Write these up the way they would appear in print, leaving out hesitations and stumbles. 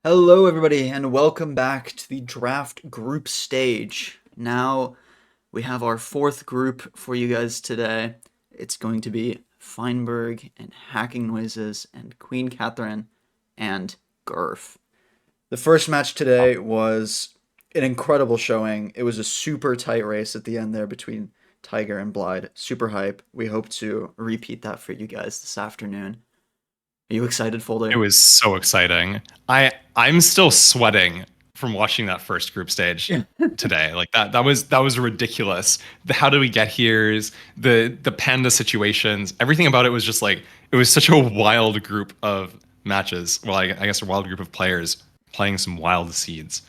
Hello, everybody, and welcome back to the draft group stage. Now we have our fourth group for you guys today. It's going to be Feinberg and Hackingnoises and Queenkac and Gurf. The first match today was an incredible showing. It was a super tight race at the end there between Tiger and Blyde. Super hype. We hope to repeat that for you guys this afternoon. Are you excited, Folder? It was so exciting. I'm still sweating from watching that first group stage today. Like that was ridiculous. How did we get here? The panda situations, everything about it was just like it was such a wild group of matches. Well, I guess a wild group of players playing some wild seeds.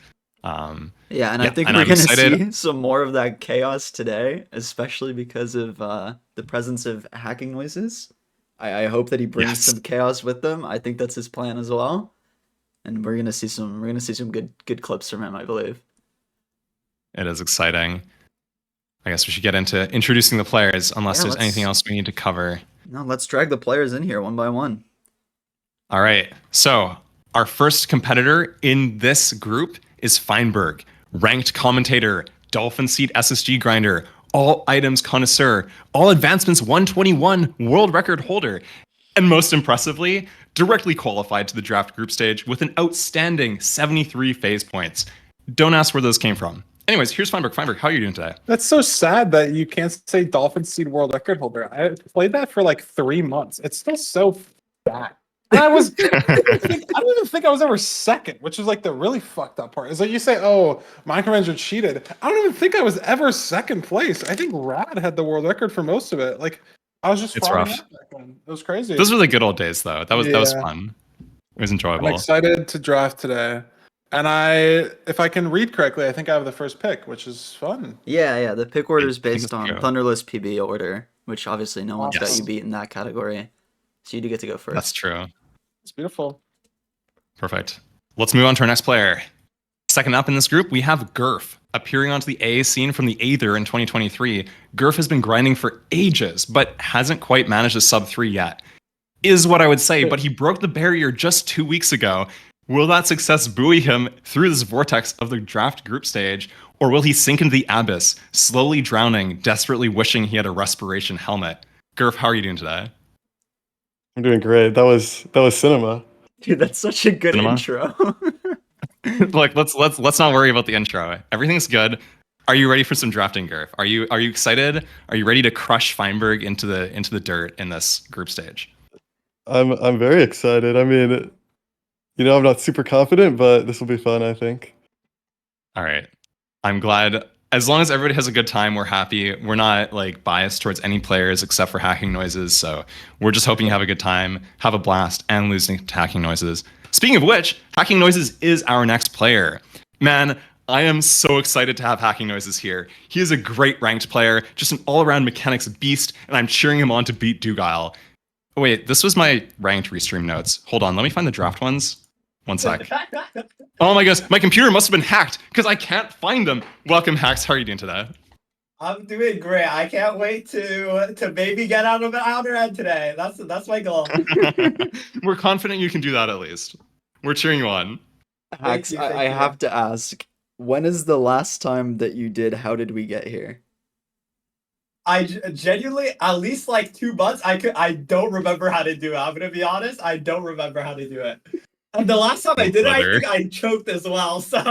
Yeah, and I think and we're I'm gonna excited. see some more of that chaos today, especially because of the presence of Hackingnoises. I hope that he brings Yes, some chaos with them. I think that's his plan as well, and we're gonna see some good clips from him, I believe. it is exciting. I guess we should get into introducing the players, unless Yeah, there's anything let's else we need to cover. no, let's drag the players in here one by one. All right. So our first competitor in this group is Feinberg, ranked commentator, Dolphin Seed SSG grinder, all items connoisseur, all advancements 121 world record holder, and most impressively, directly qualified to the draft group stage with an outstanding 73 phase points. Don't ask where those came from. Anyways, here's Feinberg. Feinberg, how are you doing today? That's so sad that you can't say Dolphin Seed World Record holder. I played that for like 3 months. It's still so bad. And I don't even think I was ever second, which is like the really fucked up part. Is like you say, oh, Minecraft cheated. I don't even think I was ever second place. I think Rad had the world record for most of it. Like I was just It's farming rough. out back then. It was crazy. Those were the good old days, though. That was Yeah. fun. It was I'm enjoyable. excited to draft today. And if I can read correctly, I think I have the first pick, which is fun. Yeah, the pick order is I think based it's on true. Thunderless PB order, which obviously no one's got you Yes. beat in that category, so you do get to go first. That's true. It's beautiful. Perfect. Let's move on to our next player. Second up in this group, we have Gurf. Appearing onto the AA scene from the Aether in 2023, Gurf has been grinding for ages, but hasn't quite managed a sub 3 yet. Is what I would say, but he broke the barrier just 2 weeks ago. Will that success buoy him through this vortex of the draft group stage, or will he sink into the abyss, slowly drowning, desperately wishing he had a respiration helmet? Gurf, how are you doing today? I'm doing great. That was cinema. Dude, that's such a good Cinema? intro. Like let's not worry about the intro. Everything's good. Are you ready for some drafting, Gurf? Are you excited? Are you ready to crush Feinberg into the dirt in this group stage? I'm very excited. I mean, I'm not super confident, but this will be fun, I think. All right. I'm glad. As long as everybody has a good time, we're happy. We're not like biased towards any players except for Hackingnoises. So we're just hoping you have a good time, have a blast, and losing to Hackingnoises. Speaking of which, Hackingnoises is our next player. Man, I am so excited to have Hackingnoises here. He is a great ranked player, just an all-around mechanics beast, and I'm cheering him on to beat Dugile. Oh, wait, this was my ranked restream notes. Hold on, let me find the draft ones. One sec. Oh my gosh, my computer must have been hacked because I can't find them. Welcome, Hacks. How are you doing today? I'm doing great. I can't wait to maybe get out of the outer end today. That's my goal. We're confident you can do that at least. We're cheering you on. Hacks, you, I thank you. have to ask, when is the last time that you did How Did We Get Here? I genuinely, at least like 2 months, I don't remember how to do it. I'm gonna be honest. I don't remember how to do it. And the last time I did it, I think I choked as well. So.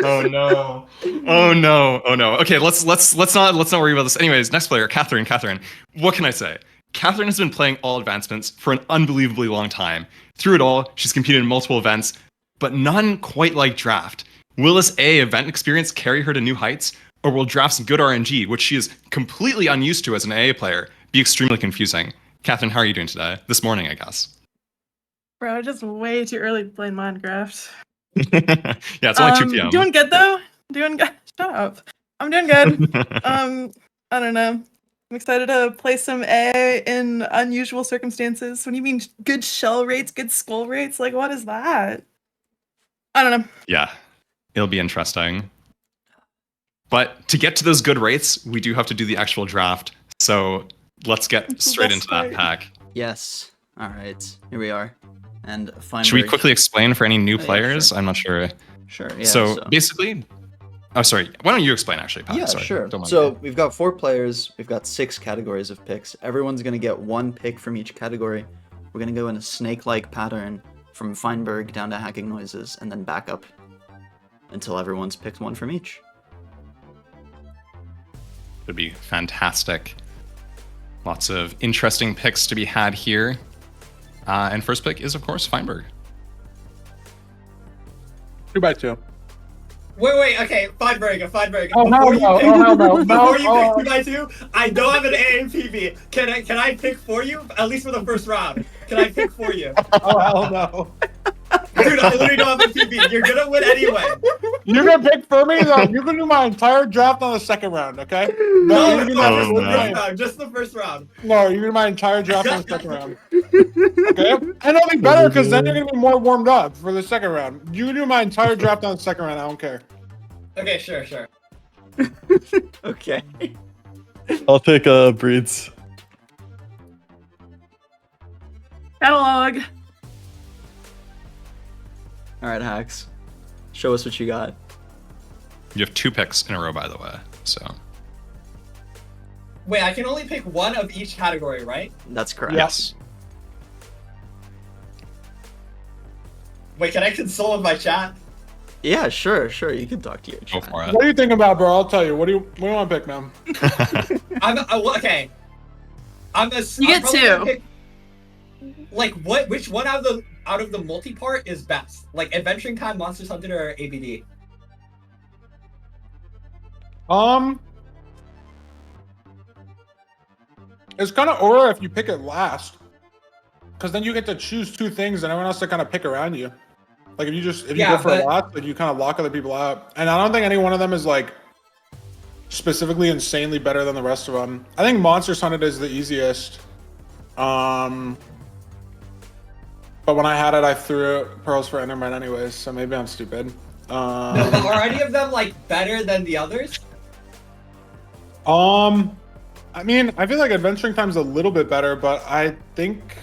Oh no! Oh no! Oh no! Okay, let's not worry about this. Anyways, next player, Catherine. Catherine, what can I say? Catherine has been playing all advancements for an unbelievably long time. Through it all, she's competed in multiple events, but none quite like draft. Will this event experience carry her to new heights, or will draft's good RNG, which she is completely unused to as an AA player, be extremely confusing? Catherine, how are you doing today? This morning, I guess. Bro, it's just way too early to play Minecraft. Yeah, it's only 2 p.m. Doing good though. Doing good. Shut up. I'm doing good. I don't know. I'm excited to play some A in unusual circumstances. What do you mean good shell rates, good skull rates? Like what is that? I don't know. Yeah, it'll be interesting. But to get to those good rates, we do have to do the actual draft. So let's get straight into that pack. Yes. All right, here we are. And Feinberg. Should we quickly explain for any new yeah, players? sure. I'm not sure. Sure. Yeah. So basically, oh sorry. Why don't you explain actually, Pat? Yeah, Sorry, sure. don't mind So me. we've got 4 players. We've got 6 categories of picks. Everyone's gonna get 1 pick from each category. We're gonna go in a snake-like pattern from Feinberg down to Hackingnoises, and then back up until everyone's picked 1 from each. Would be fantastic. Lots of interesting picks to be had here. And first pick is of course Feinberg. 2x2. Wait, okay, Feinberg. Oh, Before you no, pick, oh, hell no, before you no, pick 2x2, I don't have an A and PB. Can I pick for you? At least for the first round. Can I pick for you? Oh, hell no. Dude, I literally don't have a PB. You're gonna win anyway. You're gonna pick for me? No, you can do my entire draft on the second round, okay? No, you can do no, my just the no. first round. Just the first round. No, you can do my entire draft on the second round. Okay? And it'll be better because then you're gonna be more warmed up for the second round. You can do my entire draft on the second round, I don't care. Okay, sure. Okay. I'll take breeds. Catalog. All right, Hacks. Show us what you got. You have 2 picks in a row, by the way. So Wait, I can only pick 1 of each category, right? That's correct. yes. Wait, can I console with my chat? Yeah, sure. You can talk to your Go chat. for it. What are you thinking about, bro? I'll tell you. What do you want to pick, man? Okay. You get 2. Pick, like which one out of the multi-part is best? Like Adventuring Time, Monsters Hunted, or ABD? It's kind of order if you pick it last, because then you get to choose 2 things, and everyone else to kind of pick around you. Like if you Yeah, go for but- a lot, like you kind of lock other people out. And I don't think any one of them is like specifically insanely better than the rest of them. I think Monsters Hunted is the easiest. But when I had it, I threw Pearls for Enderman anyways, so maybe I'm stupid. No, but are any of them like better than the others? I mean, I feel like Adventuring Time's a little bit better, but I think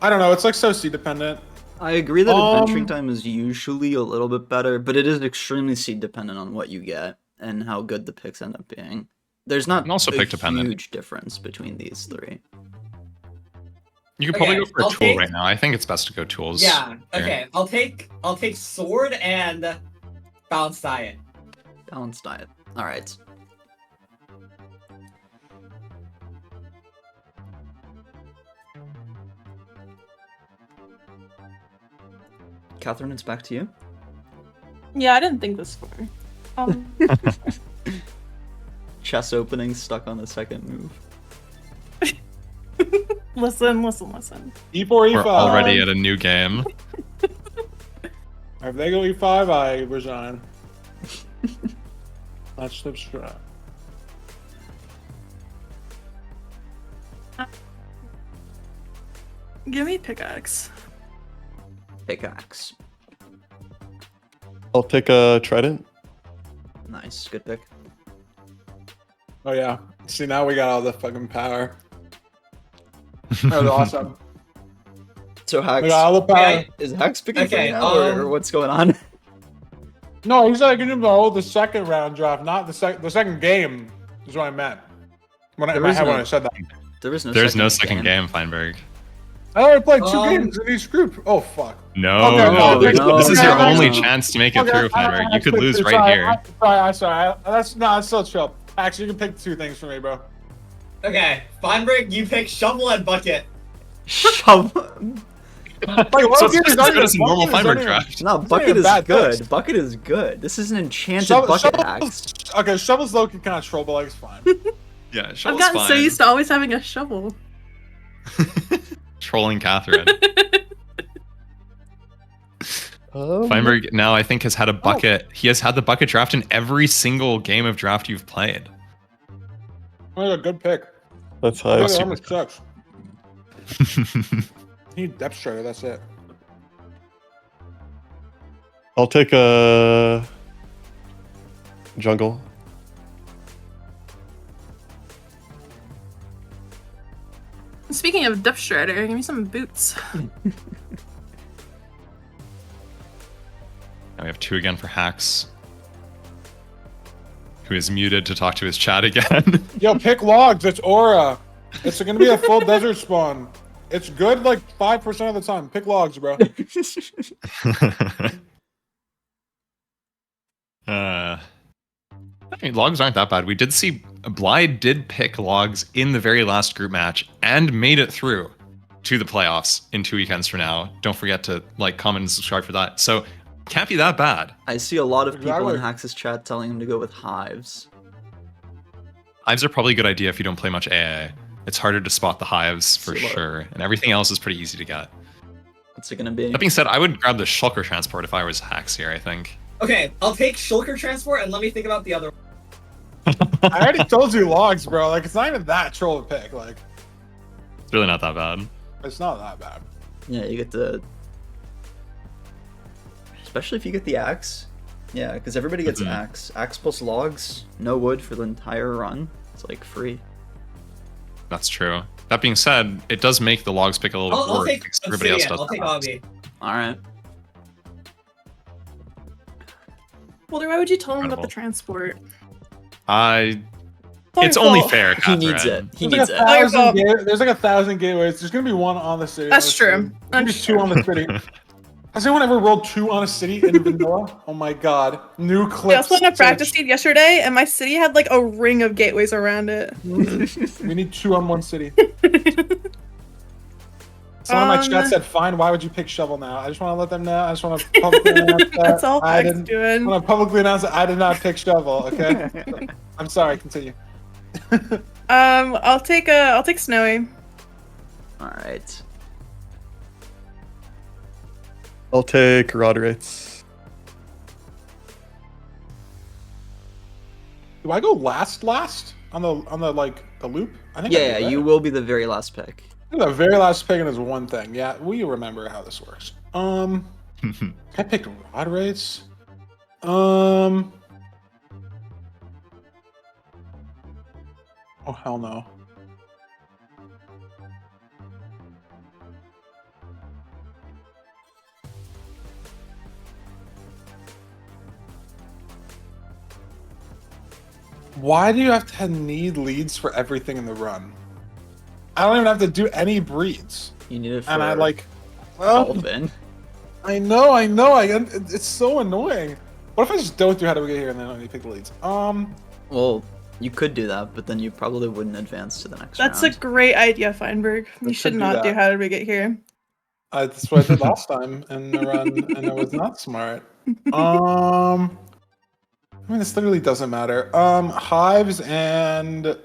I don't know. It's like so seed dependent. I agree that Adventuring Time is usually a little bit better, but it is extremely seed dependent on what you get and how good the picks end up being. There's not And also a pick dependent. huge difference between these 3. You could probably Okay, go for a I'll tool take- right now. I think it's best to go tools. Yeah. here. Okay. I'll take sword and balanced diet. Balanced diet. All right. Catherine, it's back to you. Yeah, I didn't think this far. Chest opening stuck on the second move. Listen. E4, We're E5. already at a new game. If they go E5, I resign. Let's subscribe. Give me pickaxe. Pickaxe. I'll take a trident. Nice. Good pick. Oh yeah. See, now we got all the fucking power. That was awesome. So Hax, We got all the power. Yeah, is Hax picking for Okay, you now, or what's going on? No, he said I can do the second round draft, not the second game. Is what I meant. When I, in There my is head no- when I said that. There's no second game, Feinberg. I already played 2 Um, games in each group. Oh fuck. No, Okay, no, this is no, your no, only no. chance to make it Okay, through, Feinberg. You could lose right sorry, here. Sorry. That's still chill. Actually, you can pick 2 things for me, bro. Okay. Feinberg, you pick shovel and bucket. Shovel. Wait, So it's just as good as a normal Feinberg draft. No, It's not bucket even is bad good. picks. Bucket is good. This is an enchanted bucket Hax. Okay, shovel's low can kind of troll, but like it's fine. Yeah, I've shovel's gotten fine. so used to always having a shovel. Trolling Catherine. Feinberg now I think has had a bucket. He has had the bucket draft in every single game of draft you've played. Oh, a good pick. That's high. Yeah, super that sucks. You need depth strider. That's it. I'll take a jungle. Speaking of Depth Strider, give me some boots. Now we have 2 again for Hacks, who is muted to talk to his chat again. Yo, pick logs. It's Aura. It's gonna be a full desert spawn. It's good like 5% of the time. Pick logs, bro. I mean, logs aren't that bad. We did see Blyde did pick logs in the very last group match and made it through to the playoffs in 2 weekends from now. Don't forget to like, comment, and subscribe for that. So can't be that bad. I see a lot of people Exactly. in Hax's chat telling him to go with hives. Hives are probably a good idea if you don't play much AA. It's harder to spot the hives for It's a lot. sure, and everything else is pretty easy to get. What's it gonna be? That being said, I would grab the Shulker transport if I was Hacks here, I think. Okay, I'll take Shulker transport and let me think about the other. I already told you logs, bro. Like it's not even that troll to pick. Like It's really not that bad. it's not that bad. Yeah, you get the... Especially if you get the axe. Yeah, because everybody gets axe. Axe plus logs, no wood for the entire run. It's like free. That's true. That being said, it does make the logs pick a little I'll bored take because everybody else Obsidian. does. I'll take Obby. Alright. Well, why would you tell him about Incredible. the transport? It's your only fault. fair, He Catherine. needs it. He There's needs like it. your fault. there's like 1,000 gateways. There's gonna be one on the city. That's true. Maybe That's 2 on the city. Has anyone ever rolled 2 on a city in vanilla? Oh my god. New I clips. also went to practice seed yesterday, and my city had like a ring of gateways around it. We need 2 on one city. Someone in my chat said, "Fine, why would you pick shovel now?" I just want to let them know. I just want to publicly announce that. That's all I Hacks doing. want to publicly announce that I did not pick shovel. Okay. I'm sorry. Continue. I'll take Snowy. Alright. I'll take Roderates. Do I go last on the like the loop? I think. Yeah, you will be the very last pick. The very last picking is one thing. Yeah, we remember how this works. I picked rod rates. Oh hell no. Why do you have to need leads for everything in the run? I don't even have to do any breeds. You need it for And I like, well, Dolphin. I know. It's so annoying. What if I just don't do how do we get here and then I only pick the leads? Well, you could do that, but then you probably wouldn't advance to the next That's a round. great idea, Feinberg. You Let's should do not do that. how did we get here. That's what I did last time in the run, and it was not smart. I mean, this literally doesn't matter. Hives and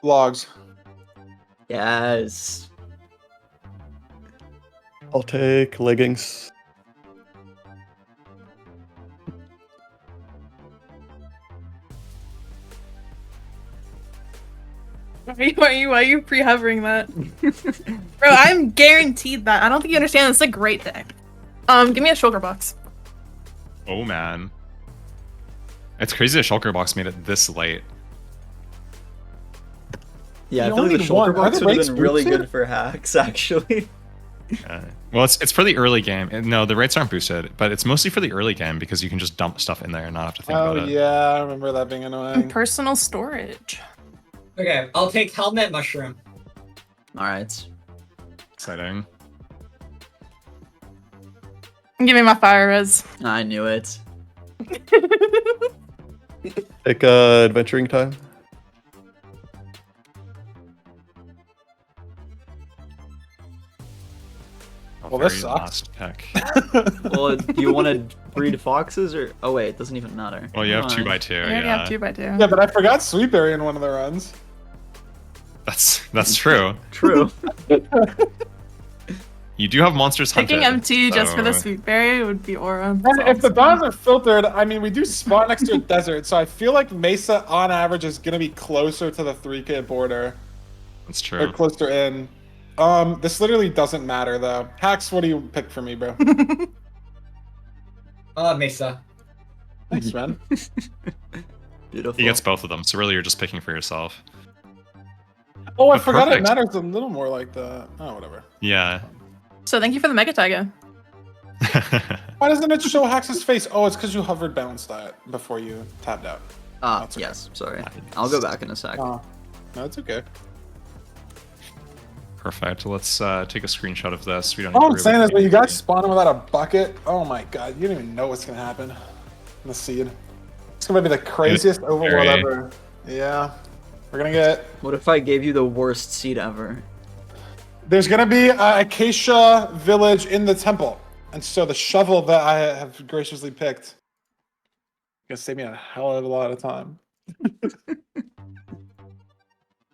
logs. Yes. I'll take leggings. Why are you pre-hovering that? Bro, I'm guaranteed that. I don't think you understand. It's a great deck. Give me a shulker box. Oh man. It's crazy the Shulker box made it this late. Yeah, You I feel like only the need one. shoulder Are box the would have rates been really boosted? good for hacks, actually. Well, it's for the early game. No, the rates aren't boosted, but it's mostly for the early game because you can just dump stuff in there and not have to think Oh about it. yeah, I remember that being annoying. Personal storage. Okay, I'll take Helmet Mushroom. Alright. Exciting. Give me my fire res. I knew it. Take adventuring time. Oh, Well, this very sucks. last pick. Well, do you want to breed foxes or... Oh wait, it doesn't even matter. Well, you have Never 2x2. I already have 2x2. Yeah, but I forgot Sweetberry in one of the runs. That's true. True. You do have monsters hunted. Picking MT just for the so- sweet berry would be aura. And if the bonds are filtered, I mean, we do spawn next to a desert, so I feel like Mesa on average is gonna be closer to the 3K border. That's Or true. closer in. This literally doesn't matter though. Hacks, what do you pick for me, bro? Mesa. Thanks, man. Beautiful. He gets both of them, so really you're just picking for yourself. Oh, I But forgot it perfect. matters a little more like that. Oh, whatever. Yeah. So thank you for the mega tiger. Why doesn't it show Hax's face? Oh, it's because you hovered balanced that before you tabbed out. Ah, That's okay. yes. Sorry. I'll go back in a sec. No, it's okay. Perfect. Let's take a screenshot of this. We don't. All need I'm to saying is when you really- guys spawn without a bucket, oh my god, you don't even know what's gonna happen in the seed. It's gonna be the craziest overworld very- ever. Yeah. We're gonna get... What if I gave you the worst seed ever? There's gonna be an acacia village in the temple. And so the shovel that I have graciously picked is gonna save me a hell of a lot of time.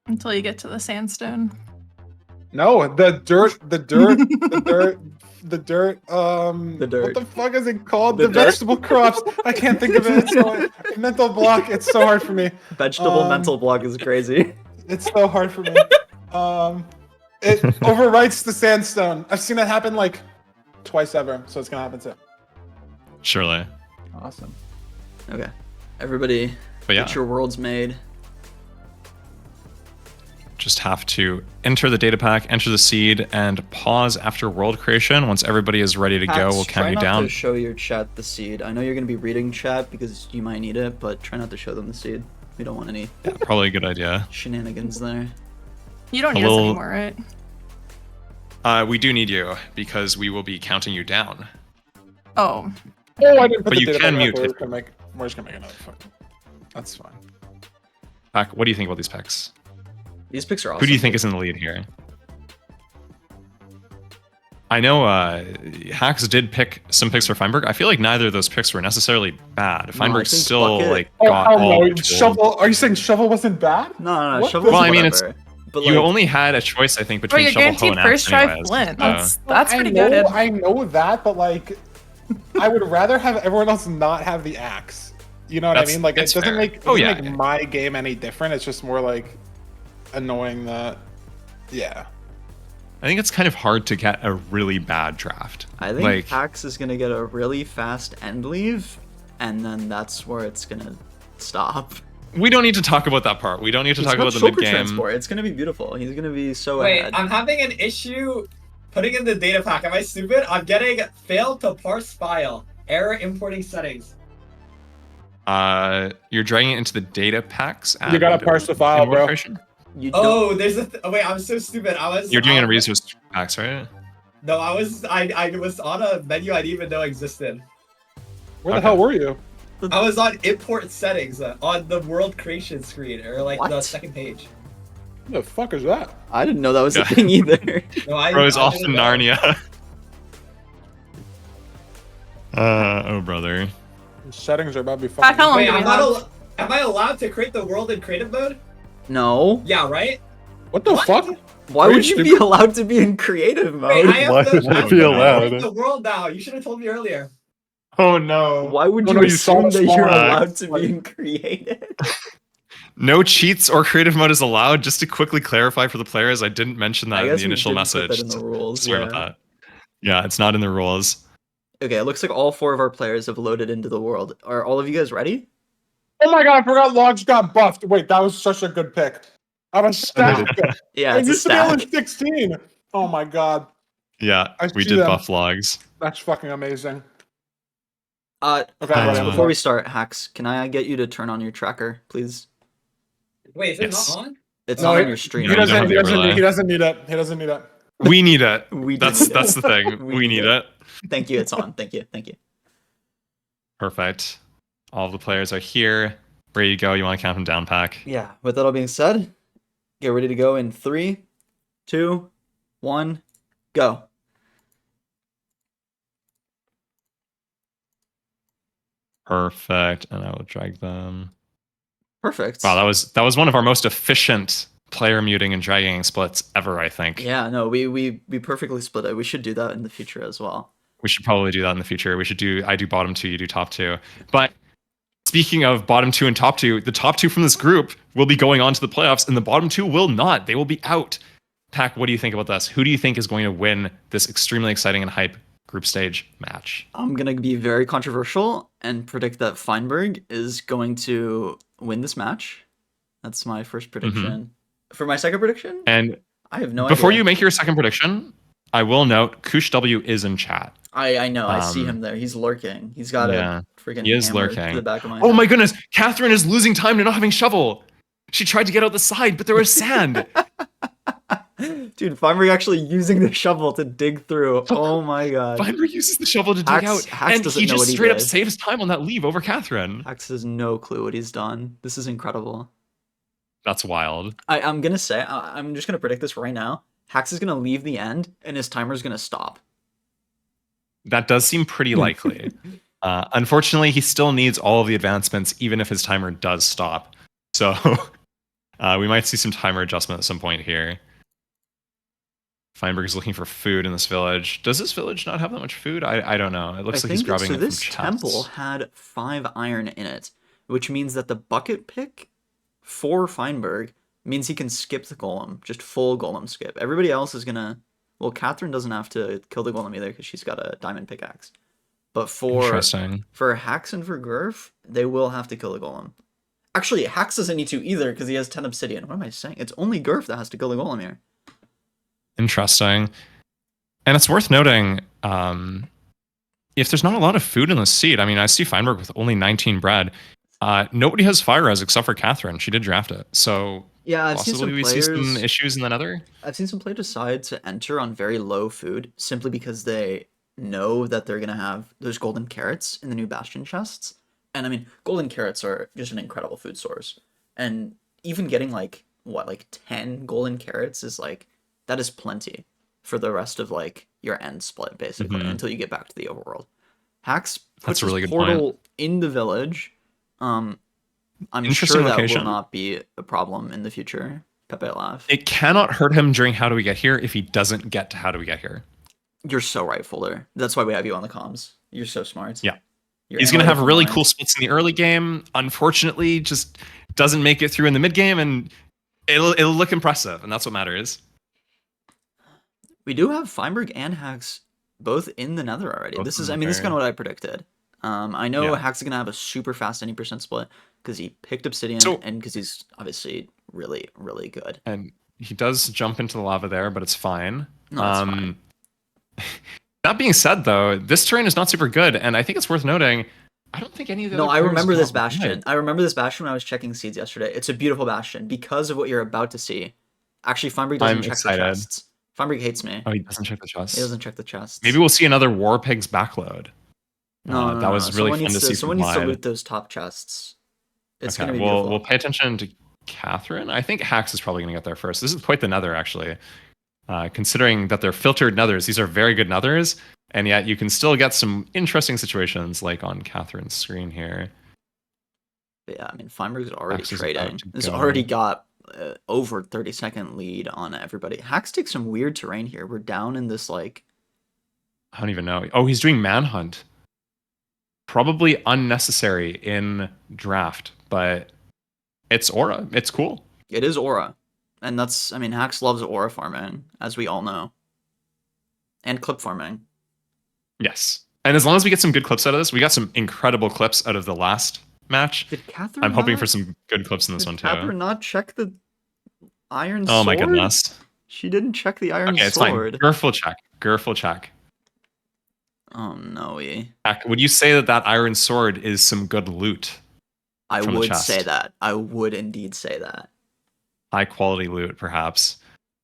Until you get to the sandstone. No, the dirt, the dirt. What the fuck is it called? The The dirt? vegetable crops. I can't think of it. It's so, mental block. It's so hard for me. Vegetable mental block is crazy. It's so hard for me. It overwrites the sandstone. I've seen it happen like twice ever, so it's gonna happen too. Surely. Awesome. Okay. Everybody, But yeah, get your worlds made. just have to enter the data pack, enter the seed, and pause after world creation. Once everybody is ready to go, Hats, we'll try count you not down. to show your chat the seed. I know you're going to be reading chat because you might need it, but try not to show them the seed. We don't want any Yeah, probably a good idea. shenanigans there. You don't A need little- us anymore, right? We do need you because we will be counting you down. Oh. Oh, I didn't put But the you data can back mute up. it. We're just gonna make another fucking. That's fine. Pack, what do you think about these picks? These picks are awesome. Who do you think is in the lead here? I know Hacks did pick some picks for Feinberg. I feel like neither of those picks were necessarily bad. Feinberg think still Bucket- like Oh, got hell all no. the gold. Shovel. Are you saying shovel wasn't bad? No, What Shovel's the- Well, I mean, it's- whatever. But You like, only had a choice, I think, Bro, between you're Shovel Hoe guaranteed and first Axe try anyways. flint. So- That's I pretty know, good. I know that, but like, I would rather have everyone else not have the axe. You know what That's- I mean? Like, it that's doesn't fair. make it Oh, doesn't yeah, make yeah. my game any different. It's just more like annoying that. Yeah. I think it's kind of hard to get a really bad draft. I think like, Hax is going to get a really fast end leave, and then that's where it's going to stop. we don't need to talk about that part. We don't need to He's talk got about the shulker mid game. transport. It's going to be beautiful. He's going to be so Wait, ahead. I'm having an issue putting in the data pack. Am I stupid? I'm getting failed to parse file. Error importing settings. You're dragging it into the data packs. You gotta parse the file, bro. You don't, Oh, there's a. Wait, I'm so stupid. You're doing it in resource packs, right? No, I was on a menu I didn't even know existed. Where the Okay. hell were you? I was on import settings on the world creation screen, or like the What? second page. Who the fuck is that? I didn't know that was Yeah. a thing either. No, I. Bro is I off didn't in know. Narnia. Oh brother. The settings are about to be Back fucking. how long Wait, do we I'm not. have? Am I allowed to create the world in creative mode? No. Yeah, right. What the What? fuck? Why Are you would you be stupid? allowed to be in creative Wait, mode? I have Why to. would I that have be to allowed? create the world now. You should have told me earlier. Oh no. Why would No, you no, you saw assume the that you're small allowed axe, to like- be in creative? No cheats or creative mode is allowed. Just to quickly clarify for the players, I didn't mention that I in guess the we initial didn't put message. that in the rules. Sorry yeah. about that. Yeah, it's not in the rules. Okay, it looks like all 4 of our players have loaded into the world. Are all of you guys ready? Oh my god, I forgot logs got buffed. Wait, that was such a good pick. I'm a stack. Yeah, I it's a used to be stack. only 16. Oh my god. Yeah, I we see did them. buff logs. That's fucking amazing. Okay, Okay, Hacks, whatever. before we start, Hacks, can I get you to turn on your tracker, please? Wait, is it Yes. not on? It's No, not on it- your stream. He No, you don't doesn't, have he, the doesn't need, overlay. he doesn't need it. He doesn't need it. We need it. We do That's need it. the thing. We We need need it. Thank you, it's on. Thank you, thank you. Perfect. All of the players are here. Ready to go. You want to count them down, Pack? Yeah, with that all being said, get ready to go in 3, 2, 1, go. Perfect. And I will drag them. Perfect. Wow, that was one of our most efficient player muting and dragging splits ever, I think. Yeah, no, we perfectly split it. We should do that in the future as well. We should probably do that in the future. I do bottom 2, you do top 2. But speaking of bottom 2 and top 2, the top 2 from this group will be going on to the playoffs, and the bottom 2 will not. They will be out. Pack, what do you think about this? Who do you think is going to win this extremely exciting and hype group stage match. I'm gonna be very controversial and predict that Feinberg is going to win this match. That's my first prediction. For my second prediction, And I have no before idea. you make your second prediction, I will note Kush W is in chat. I know, I see him there. He's lurking. He's got a freaking he is hammer to lurking. the back of my Oh head. my goodness, Catherine is losing time to not having shovel. She tried to get out the side, but there was sand. Dude, Feinberg actually using the shovel to dig through. Oh my god. Feinberg uses the shovel to dig out, Hax and doesn't he know just what he straight up did. saves time on that leave over Catherine. Hax has no clue what he's done. This is incredible. That's wild. I'm gonna say, I'm just gonna predict this right now. Hax is gonna leave the end, and his timer's gonna stop. That does seem pretty likely. Unfortunately, he still needs all of the advancements, even if his timer does stop. So we might see some timer adjustment at some point here. Feinberg is looking for food in this village. Does this village not have that much food? I don't know. It looks like he's grabbing it from this chests. temple had 5 iron in it, which means that the bucket pick for Feinberg means he can skip the golem, just full golem skip. Everybody else is gonna. Well, Catherine doesn't have to kill the golem either because she's got a diamond pickaxe. But for Hax and for Gurf, they will have to kill the golem. Actually, Hax doesn't need to either because he has 10 obsidian. What am I saying? It's only Gurf that has to kill the golem here. Interesting. And it's worth noting, if there's not a lot of food in the seed, I mean, I see Feinberg with only 19 bread. Nobody has fire res except for Catherine. She did draft it. So yeah, I've seen some we players, see some issues in the nether. I've seen some players decide to enter on very low food simply because they know that they're going to have those golden carrots in the new bastion chests. And I mean, golden carrots are just an incredible food source. And even getting like 10 golden carrots is like, that is plenty for the rest of like your end split basically until you get back to the overworld. Hax puts his portal in the village. I'm sure that will not be a problem in the future. Pepe laugh. It cannot hurt him during How Do We Get Here if he doesn't get to How Do We Get Here. You're so right, Folder. That's why we have you on the comms. You're so smart. Yeah. He's going to have really cool splits in the early game. Unfortunately, just doesn't make it through in the mid game, and it'll look impressive, and that's what matters. We do have Feinberg and Hax both in the nether already. This is kind of what I predicted. I know Hax is going to have a super fast 90% split because he picked obsidian and because he's obviously really, really good. And he does jump into the lava there, but it's fine. No, it's fine. That being said, though, this terrain is not super good, and I think it's worth noting, I don't think any of the No, I remember this bastion. I remember this bastion when I was checking seeds yesterday. It's a beautiful bastion because of what you're about to see. Actually, Feinberg doesn't check the chests. Feinberg hates me. Oh, he doesn't check the chests. He doesn't check the chests. Maybe we'll see another War Pigs backload. No, that was really fun to see. Someone needs to loot those top chests. It's going to be beautiful. We'll pay attention to Catherine. I think Hax is probably going to get there first. This is quite the nether, actually. Considering that they're filtered nethers, these are very good nethers, and yet you can still get some interesting situations like on Catherine's screen here. Yeah, I mean, Feinberg's already trading. He's already got over 30-second lead on everybody. Hax takes some weird terrain here. We're down in this, like... I don't even know. Oh, he's doing Manhunt. Probably unnecessary in draft, but it's aura. It's cool. It is aura. And that's, I mean, Hax loves aura farming, as we all know. And clip farming. Yes. And as long as we get some good clips out of this, we got some incredible clips out of the last match. Did Catherine I'm hoping for some good clips in this one, too. Did Catherine not check the iron sword? Oh, my goodness. She didn't check the iron sword. Okay, it's fine. Gurf will check. Gurf will check. Oh, no. Would you say that iron sword is some good loot? I would say that. I would indeed say that. High quality loot, perhaps.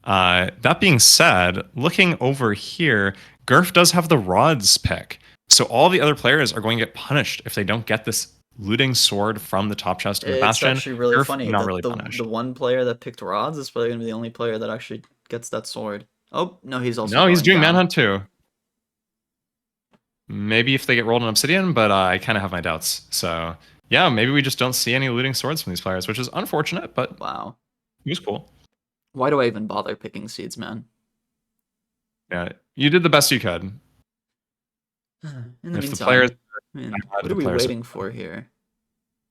That being said, looking over here, Gurf does have the rods pick. So all the other players are going to get punished if they don't get this looting sword from the top chest of the bastion. It's actually really Gurf, funny. Not really punished. The one player that picked rods is probably going to be the only player that actually gets that sword. Oh, no, he's also he's doing Manhunt too. Maybe if they get rolled on obsidian, but I kind of have my doubts. So yeah, maybe we just don't see any looting swords from these players, which is unfortunate, but wow. It was cool. Why do I even bother picking seeds, man? Yeah, you did the best you could. In the meantime, what are we waiting for here?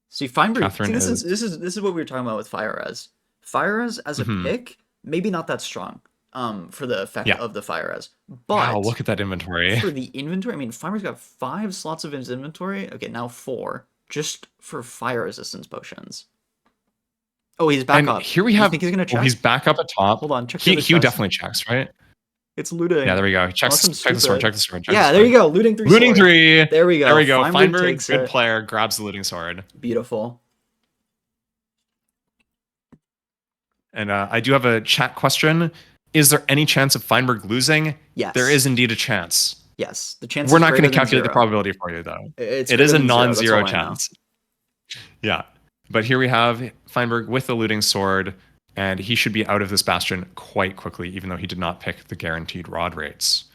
See, Feinberg. This is what we were talking about with Fire Res. Fire Res as a pick, maybe not that strong. for the effect Yeah. of the fire res. But Wow, look at that inventory. for the inventory, I mean, Feinberg's got 5 slots of his inventory. Okay, now 4 just for fire resistance potions. Oh, he's back And up. here we You have. think he's gonna check? He's back up at top. Hold on, check the He other he chest. definitely checks, right? It's looting. Yeah, there we go. Check Unless I'm the sword. stupid. Check the sword. Check Yeah, the there you sword. go. Looting 3 Looting sword. 3. There we go. There we go. Feinberg Feinberg, takes good it. player, grabs the looting sword. Beautiful. And I do have a chat question. Is there any chance of Feinberg losing? Yes. There is indeed a chance. Yes. The chance We're is not going greater to than calculate the 0. probability for you, though. It's It is a greater than 0, that's non-zero all I know. chance. Yeah. But here we have Feinberg with the looting sword, and he should be out of this bastion quite quickly, even though he did not pick the guaranteed rod rates.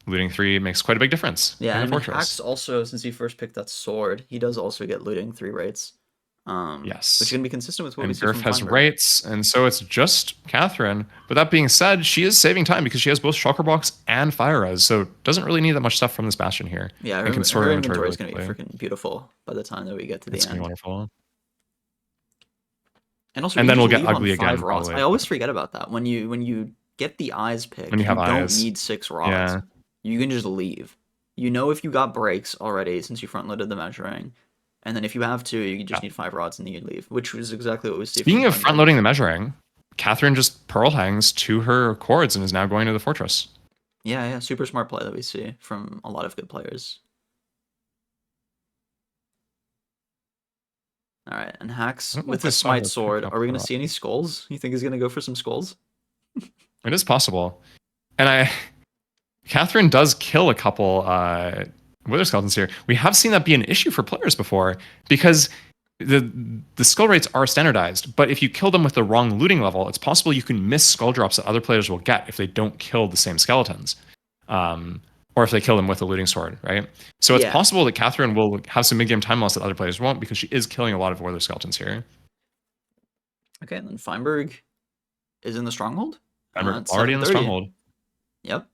Looting 3 makes quite a big difference Yeah, in the and fortress. Hacks also, since he first picked that sword, he does also get looting 3 rates. Yes. Which is going to be consistent with what we And see from Gurf has Feinberg. rates, and so it's just Catherine. But that being said, she is saving time because she has both Shulker Box and Fire Res, so doesn't really need that much stuff from this bastion here. Yeah, and can sort her her inventory is really going to be quickly. freaking beautiful by the time that we get to the It's going to end. be wonderful. And also, And you then can we'll just get leave ugly on 5 again, rods. probably. I always forget about that. When you get the eyes picked, When you have don't eyes. need 6 rods. Yeah. You can just leave. You know if you got breaks already since you front loaded the measuring. And then if you have 2, you just need 5 rods and then you leave, which is exactly what we see. Speaking from of Feinberg. front loading the measuring, Catherine just pearl hangs to her cords and is now going to the fortress. Yeah, super smart play that we see from a lot of good players. All right, and Hacks I don't know with if I a saw smite her sword. pick Are we up going to the see any skulls? You think he's going to go for some skulls? It is possible. And Catherine does kill a couple Wither Skeletons here. We have seen that be an issue for players before because the skull rates are standardized, but if you kill them with the wrong looting level, it's possible you can miss skull drops that other players will get if they don't kill the same skeletons. Or if they kill them with a looting sword, right? So it's possible that Catherine will have some mid-game time loss that other players won't because she is killing a lot of Wither Skeletons here. Okay, and then Feinberg is in the Stronghold? Feinberg already in the 7:30. Stronghold. Yep.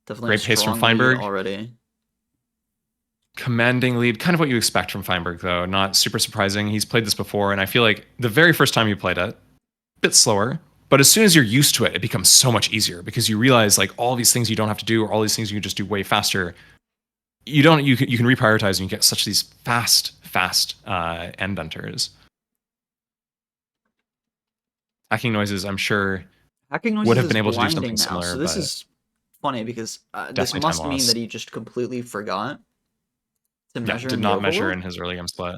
Definitely Great a pace from strong Feinberg. lead already. Commanding lead, kind of what you expect from Feinberg, though. Not super surprising. He's played this before, and I feel like the very first time you played it, a bit slower. But as soon as you're used to it, it becomes so much easier because you realize like all these things you don't have to do, or all these things you can just do way faster. You can reprioritize and you get such these fast end hunters. Hackingnoises, I'm sure, Hackingnoises would have is been able to do blinding something now, similar. so this but is funny because this definitely must time mean loss. that he just completely forgot to measure. did in not the measure Overworld? in his early game split.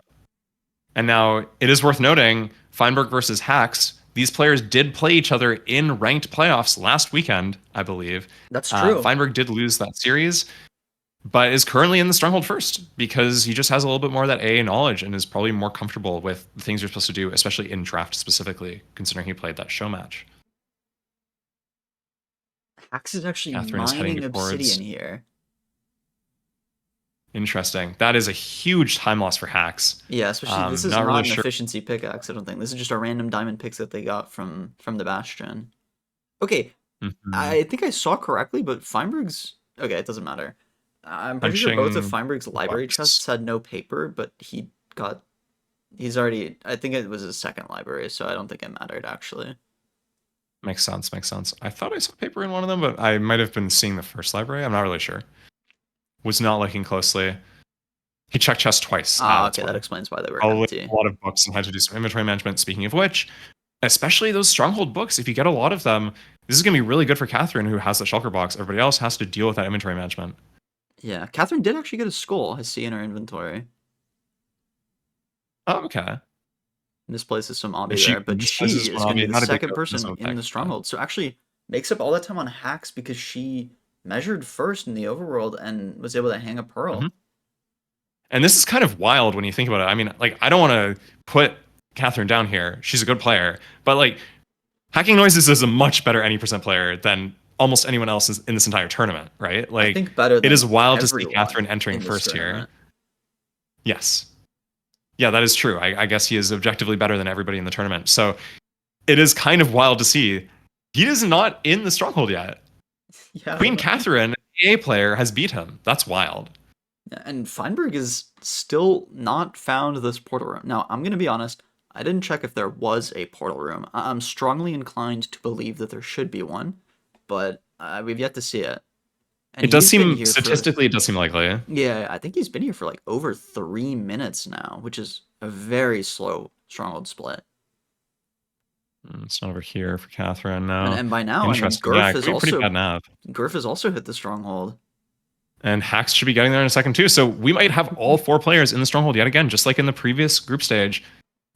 And now it is worth noting, Feinberg versus Hacks, these players did play each other in ranked playoffs last weekend, I believe. That's true. Feinberg did lose that series, but is currently in the Stronghold first because he just has a little bit more of that AA knowledge and is probably more comfortable with the things you're supposed to do, especially in draft specifically, considering he played that show match. Hacks is actually Catherine is heading mining towards- obsidian here. Interesting. That is a huge time loss for Hacks. Yeah, especially this is not not really an sure. efficiency pickaxe, I don't think. This is just a random diamond picks that they got from the Bastion. Okay, Mhm. I think I saw correctly, but Feinberg's... Okay, it doesn't matter. I'm pretty sure both of Punching Feinberg's library box. chests had no paper, but he's already... I think it was his second library, so I don't think it mattered, actually. Makes sense. I thought I saw paper in one of them, but I might have been seeing the first library. I'm not really sure. Was not looking closely. He checked chest twice. Okay, that explains why they were Probably empty. a lot of books and had to do some inventory management. Speaking of which, especially those Stronghold books, if you get a lot of them, this is going to be really good for Catherine, who has the shulker box. Everybody else has to deal with that inventory management. Yeah, Catherine did actually get a skull, I see in her inventory. Oh, okay. This places some obby She- there, but this she places is some going to obby, be not the a big second deal, person doesn't in affect the Stronghold. So actually makes up all that time on Hacks because she measured first in the Overworld and was able to hang a pearl. Mhm. And this is kind of wild when you think about it. I mean, like, I don't want to put Catherine down here. She's a good player. But, like, Hackingnoises is a much better any percent player than almost anyone else in this entire tournament, right? Like, I think better than it is wild to see everyone Catherine entering in this first here. tournament. Yes. Yeah, that is true. I guess he is objectively better than everybody in the tournament. So it is kind of wild to see. He is not in the Stronghold yet. Yeah. Queen Catherine, AA player, has beat him. That's wild. And Feinberg is still not found this portal room. Now, I'm going to be honest. I didn't check if there was a portal room. I'm strongly inclined to believe that there should be one, but we've yet to see it. And It does he's been seem, here for- statistically, it does seem likely. yeah, I think he's been here for like over 3 minutes now, which is a very slow Stronghold split. It's not over here for Catherine now. And by now, I mean, Interesting. Yeah, Gurf it could is be pretty also bad nav. Gurf has also hit the Stronghold. And Hacks should be getting there in a second too. So we might have all 4 players in the Stronghold yet again, just like in the previous group stage.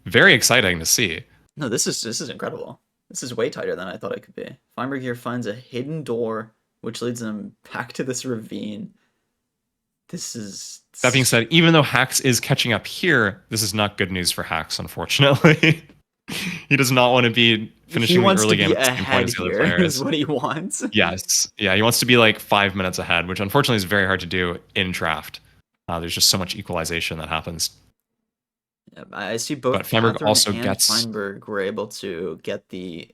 Very exciting to see. No, this is incredible. This is way tighter than I thought it could be. Feinberg here finds a hidden door, which leads him back to this ravine. That being said, even though Hacks is catching up here, this is not good news for Hacks, unfortunately. He does not want to be finishing the early game at the same point as the other players. Is what he wants. Yes. Yeah, he wants to be like 5 minutes ahead, which unfortunately is very hard to do in drAAft. There's just so much equalization that happens. Yeah, I see both But Feinberg Catherine also and gets- Feinberg were able to get the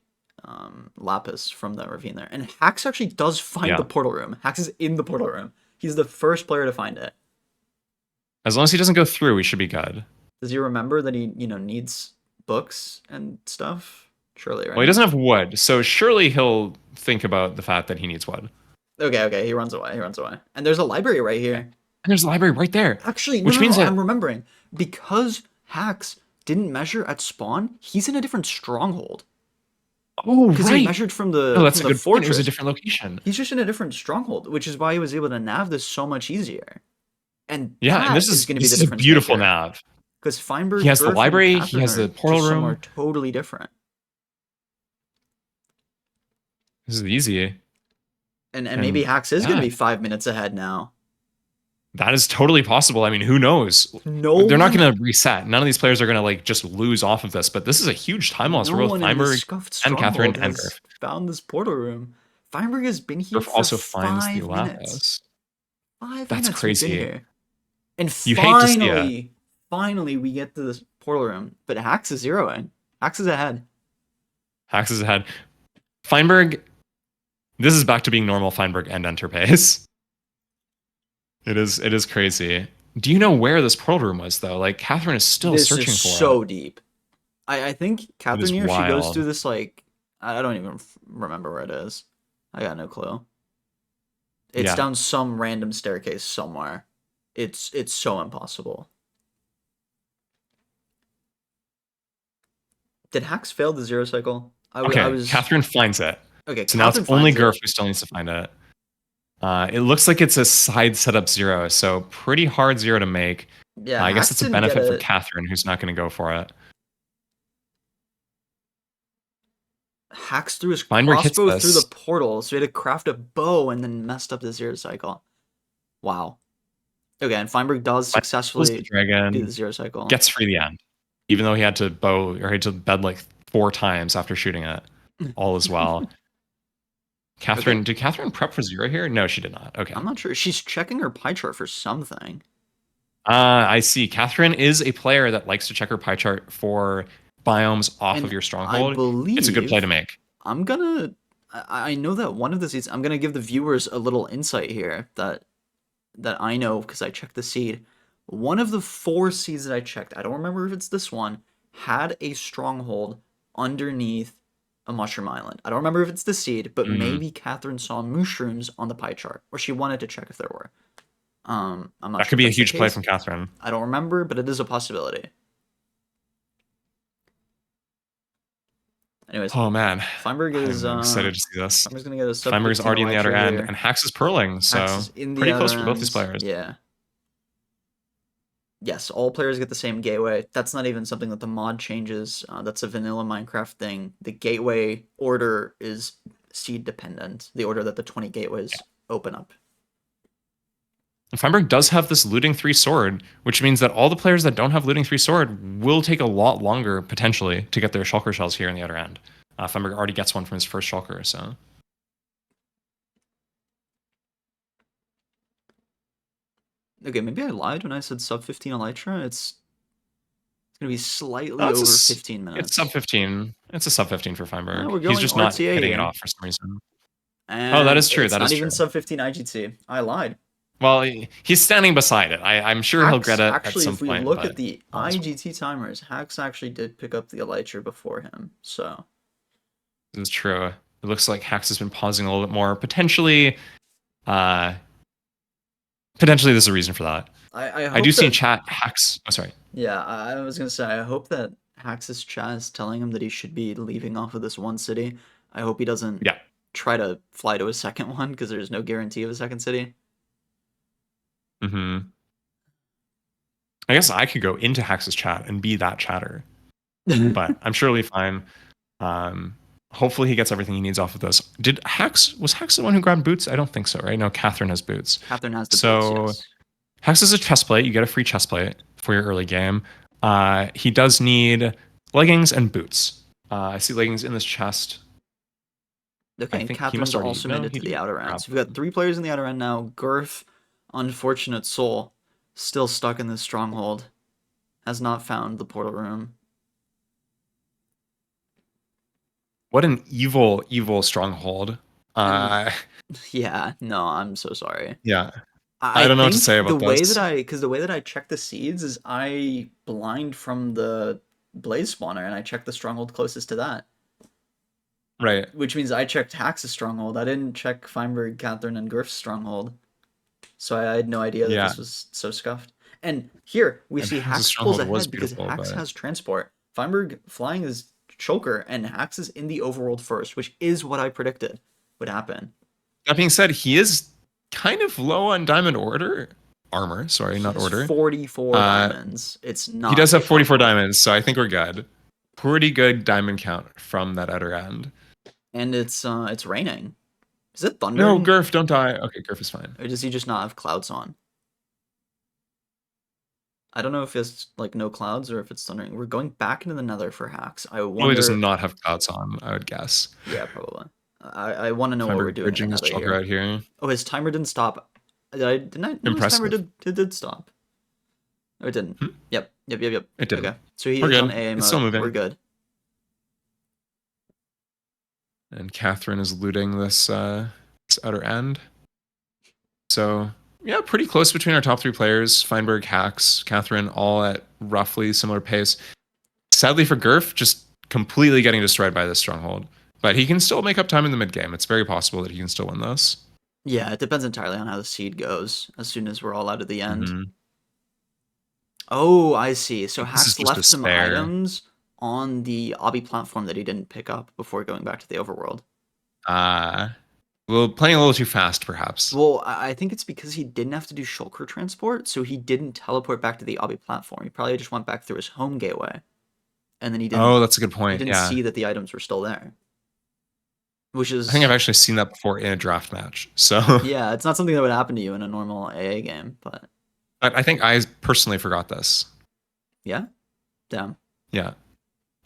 lapis from the ravine there. And Hacks actually does find Yeah. the portal room. Hacks is in the portal room. He's the first player to find it. As long as he doesn't go through, we should be good. Does he remember that he, needs books and stuff? Surely, right? Well, he doesn't have wood, so surely he'll think about the fact that he needs wood. Okay, he runs away. And there's a library right here. And there's a library right there. Actually, Which means that- I'm remembering. Because Hacks didn't measure at spawn, he's in a different stronghold. Oh, Because he measured from the, No, that's from a the good point. fortress. It was a different location. He's just in a different stronghold, which is why he was able to nav this so much easier. And Yeah, that and this is going to be this the is a difference beautiful nav. Because Feinberg, He has the Gurf, and library, he Catherine has the are portal just room. somewhere totally different. This is easy. And maybe Hacks is going to be 5 minutes ahead now. That is totally possible. I mean, who knows? No, They're not going to reset. None of these players are going to like just lose off of this. But this is a huge time loss for both Feinberg and Catherine and Gurf. Found this portal room. Feinberg has been here Gurf for also finds 5 the minutes. lapis. 5 That's minutes we've crazy. been here. And You hate to see it. finally we get to this portal room. But Hacks is zeroing. Hacks is ahead. Hacks is ahead. Feinberg, this is back to being normal Feinberg and enter pace. It is crazy. Do you know where this portal room was though? Like Catherine is still This searching is for so it. deep. I think Catherine is here, she goes wild. through this like I don't even remember where it is. I got no clue. It's Yeah. down some random staircase somewhere. It's so impossible. Did Hacks fail the zero cycle? Okay, Catherine finds it. Okay, So now it's Catherine only finds Gurf it. who still needs to find it. It looks like it's a side setup zero, so pretty hard zero to make. Yeah, I guess Hacks it's a didn't benefit get for it. Catherine, who's not going to go for it. Hacks threw his Feinberg hits crossbow through this. the portal, so he had to craft a bow and then messed up the zero cycle. Wow. Okay, and Feinberg does Kills the successfully do the dragon, zero cycle. gets free the end, even though he had to bow or he had to bed like 4 times after shooting it. All as well. Catherine, did Catherine prep for zero here? No, she did not. Okay. I'm not sure. She's checking her pie chart for something. I see. Catherine is a player that likes to check her pie chart for biomes off And of your I stronghold. believe It's a good play to make. I'm gonna. I know that one of the seeds. I'm gonna give the viewers a little insight here that I know because I checked the seed. One of the 4 seeds that I checked, I don't remember if it's this one, had a stronghold underneath a mushroom island. I don't remember if it's the seed, but Mhm. maybe Catherine saw mushrooms on the pie chart, or she wanted to check if there were. I'm not. That sure could be if a that's the huge play case. from Catherine. I don't remember, but it is a possibility. Anyways, Oh man. Feinberg is I'm excited to see this. Feinberg's gonna get a sub Feinberg's 15 already in the outer elytra end, here. and Hax is purling, so Hacks is in the pretty close outer for both these ends. players. Yeah. Yes, all players get the same gateway. That's not even something that the mod changes. That's a vanilla Minecraft thing. The gateway order is seed dependent. The order that the 20 gateways open up. And Feinberg does have this looting 3 sword, which means that all the players that don't have looting 3 sword will take a lot longer, potentially, to get their shulker shells here in the outer end. Feinberg already gets one from his first shulker, so... Okay, maybe I lied when I said sub 15 elytra. It's gonna be slightly No, it's over a s- 15 minutes. It's sub 15. It's a sub 15 for Feinberg. No, we're He's going just not RTA hitting here. it off for some reason. And that is true, It's that not is even true. sub 15 IGT. I lied. Well, he's standing beside it. I'm sure he'll get it at actually, some if we point. look but at the not this one. IGT timers, Hax actually did pick up the Elytra before him. So This is true. It looks like Hax has been pausing a little bit more. Potentially, there's a reason for that. I I do hope see in that, chat Hax. Oh, sorry. yeah, I was gonna say I hope that Hax's chat is telling him that he should be leaving off of this one city. I hope he doesn't Yeah. try to fly to a second one because there's no guarantee of a second city. Mm-hmm. I guess I could go into Hax's chat and be that chatter, but I'm sure he'll be fine. Hopefully he gets everything he needs off of this. Was Hax the one who grabbed boots? I don't think so, right? No, Catherine has boots. Catherine has the So boots, yes. Hax is a chest plate. You get a free chest plate for your early game. He does need leggings and boots. I see leggings in this chest. Okay, I and think he Catherine's must already- also no, made it he to the didn't outer end. grab So we've got them. 3 players in the outer end now. Gurf, unfortunate soul, still stuck in this stronghold. Has not found the portal room. What an evil, evil stronghold. Yeah, no, I'm so sorry. Yeah. I don't know what to think say about the way this. because the way that I check the seeds is I blind from the blaze spawner and I check the stronghold closest to that, Right. which means I checked Hax's stronghold. I didn't check Feinberg, Catherine, and Gurf's stronghold, so I had no idea that Yeah. this was so scuffed. And here we And see Hax's Hax pulls stronghold was ahead because beautiful, Hax but- has transport. Feinberg flying is choker, and Hax is in the overworld first, which is what I predicted would happen. That being said, he is kind of low on diamond armor. Sorry, He not has order. 44 Uh, diamonds. It's not. He does have a 44 stronghold. diamonds, so I think we're good. Pretty good diamond count from that outer end. And it's raining. Is it No, thundering? Gurf, don't die. Okay, Gurf is fine. Or does he just not have clouds on? I don't know if it's like no clouds or if it's thundering. We're going back into the nether for Hax. I Probably wonder. does not have clouds on, I would guess. Yeah, probably. I want to know what we're Feinberg doing in bridging the his nether choker here. out here. Oh, his timer didn't stop. Didn't I? No, his timer Impressive. did stop. Oh, it didn't. Hmm? Yep. It didn't. Okay. So he We're is good. on AA mode. It's still moving. We're good. And Catherine is looting this outer end. So, yeah, pretty close between our top 3 players. Feinberg, Hax, Catherine, all at roughly similar pace. Sadly for Gurf, just completely getting destroyed by this stronghold. But he can still make up time in the mid game. It's very possible that he can still win this. Yeah, it depends entirely on how the seed goes. As soon as we're all out of the end. Mhm. Oh, I see. So This is Hax just left some despair. items on the obby platform that he didn't pick up before going back to the overworld. Well, playing a little too fast, perhaps. Well, I think it's because he didn't have to do shulker transport, so he didn't teleport back to the obby platform. He probably just went back through his home gateway, and then he didn't. Oh, that's a good he point. didn't Yeah. see that the items were still there, which is I think I've actually seen that before in a draft match. So, yeah, it's not something that would happen to you in a normal AA game, but but I think I personally forgot this. yeah, damn. Yeah.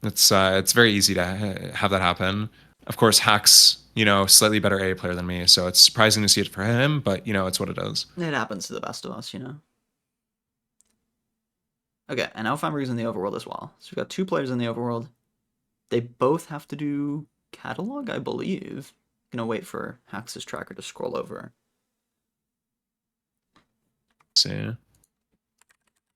It's very easy to have that happen. Of course, Hax, slightly better A player than me, so it's surprising to see it for him, but it's what it is. It happens to the best of us, Okay, and now Feinberg's in the overworld as well. So we've got 2 players in the overworld. They both have to do catalog, I believe. Gonna wait for Hax's tracker to scroll over. See.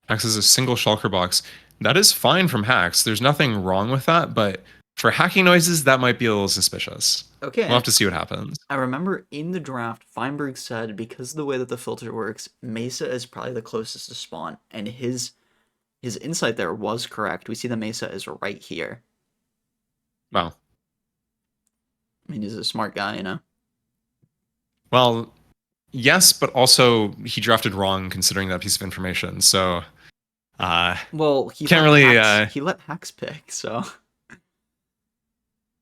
Hax is a single shulker box. That is fine from Hax. There's nothing wrong with that, but for Hackingnoises, that might be a little suspicious. Okay. We'll have to see what happens. I remember in the draft, Feinberg said because of the way that the filter works, Mesa is probably the closest to spawn, and his insight there was correct. We see the Mesa is right here. Wow. I mean, he's a smart guy, Well, yes, but also he drafted wrong considering that piece of information. So, Well, he Can't let really, Hax, he let Hax pick, so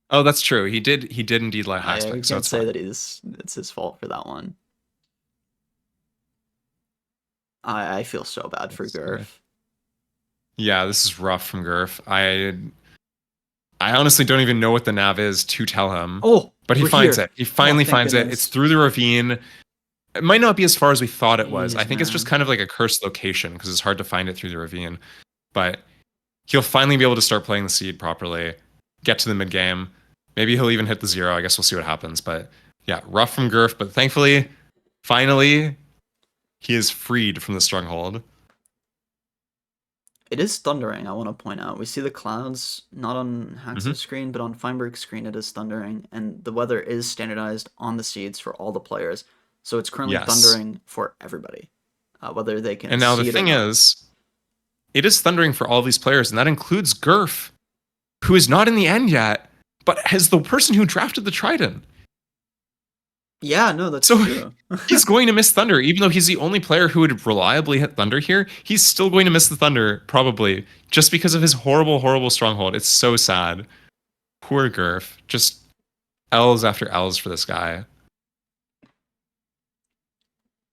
oh, that's true. He did indeed let Hax I pick. So can't it's say fine. that it's his fault for that one. I feel so bad for That's Gurf. right. Yeah, this is rough from Gurf. I honestly don't even know what the nav is to tell him. Oh, But he we're finds here. it. He finally thank finds it. goodness. It's through the ravine. It might not be as far as we thought it was. Jeez, I think it's just man. kind of like a cursed location because it's hard to find it through the ravine. But he'll finally be able to start playing the seed properly, get to the mid game. Maybe he'll even hit the 0. I guess we'll see what happens. But yeah, rough from Gurf. But thankfully, finally, He is freed from the Stronghold. It is thundering, I want to point out. We see the clouds not on Hax's screen, but on Feinberg's screen it is thundering, and the weather is standardized on the seeds for all the players. So it's currently Yes. thundering for everybody, whether they can And now see the it or thing not. is, it is thundering for all these players, and that includes Gurf, who is not in the end yet, but as the person who drafted the Trident. Yeah, no, that's So true. he's going to miss Thunder, even though he's the only player who would reliably hit Thunder here. He's still going to miss the Thunder, probably, just because of his horrible, horrible Stronghold. It's so sad. Poor Gurf. Just L's after L's for this guy.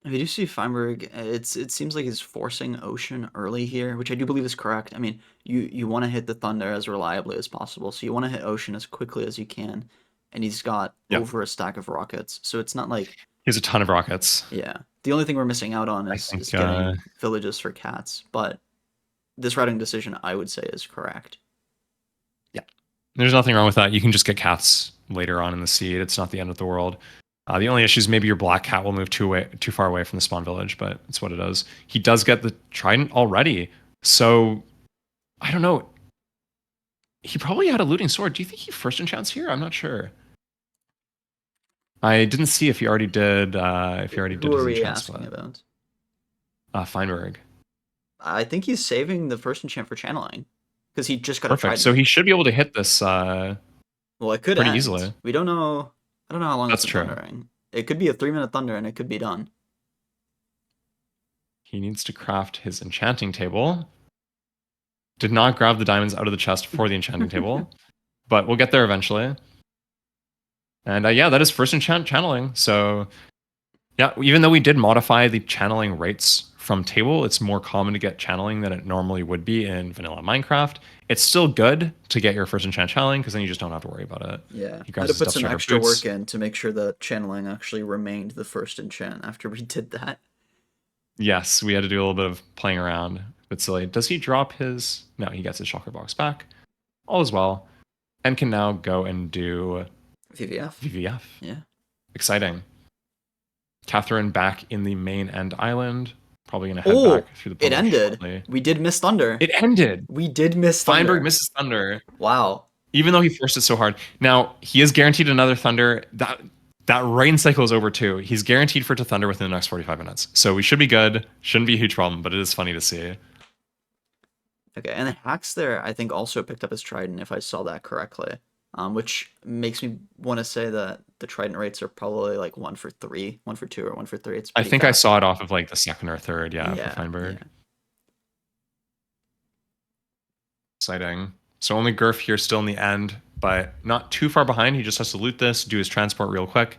If you do see Feinberg, it seems like he's forcing Ocean early here, which I do believe is correct. I mean, you want to hit the Thunder as reliably as possible, so you want to hit Ocean as quickly as you can, and he's got over a stack of rockets, so it's not like... He has a ton of rockets. Yeah. The only thing we're missing out on is getting villages for cats, but this routing decision, I would say, is correct. Yeah. There's nothing wrong with that. You can just get cats later on in the seed. It's not the end of the world. The only issue is maybe your black cat will move too far away from the spawn village, but it's what it is. He does get the Trident already, so I don't know. He probably had a looting sword. Do you think he first enchants here? I'm not sure. I didn't see if he already did. If he already did his enchant split. Who are we asking about? Feinberg. I think he's saving the first enchant for channeling because he just got Perfect. a Trident. So he should be able to hit this. Well, it could pretty end. easily. We don't know. I don't know how long That's it's true. thundering. It could be a 3-minute thunder and it could be done. He needs to craft his enchanting table. Did not grab the diamonds out of the chest for the enchanting table, but we'll get there eventually. And yeah, that is first enchant channeling. So yeah, even though we did modify the channeling rates from table, it's more common to get channeling than it normally would be in vanilla Minecraft. It's still good to get your first enchant channeling because then you just don't have to worry about it. Yeah, I had to put some extra work in to make sure that channeling actually remained the first enchant after we did that. Yes, we had to do a little bit of playing around. But silly. Does he drop his... No, he gets his shulker box back. All is well. And can now go and do... VVF. VVF. Yeah. Exciting. Catherine back in the main end island. Probably going to head back through the... It ended. Shortly. We did miss Thunder. It ended. We did miss Thunder. Feinberg misses Thunder. Wow. Even though he forced it so hard. Now, he is guaranteed another Thunder. That rain cycle is over too. He's guaranteed for it to Thunder within the next 45 minutes. So we should be good. Shouldn't be a huge problem, but it is funny to see. Okay, and the Hacks there, I think, also picked up his Trident, if I saw that correctly. Which makes me want to say that the Trident rates are probably like 1 for 3, 1 for 2, or 1 for 3. It's I think fast. I saw it off of like the second or third, for Feinberg. Yeah. Exciting. So only Gurf here still in the end, but not too far behind. He just has to loot this, do his transport real quick.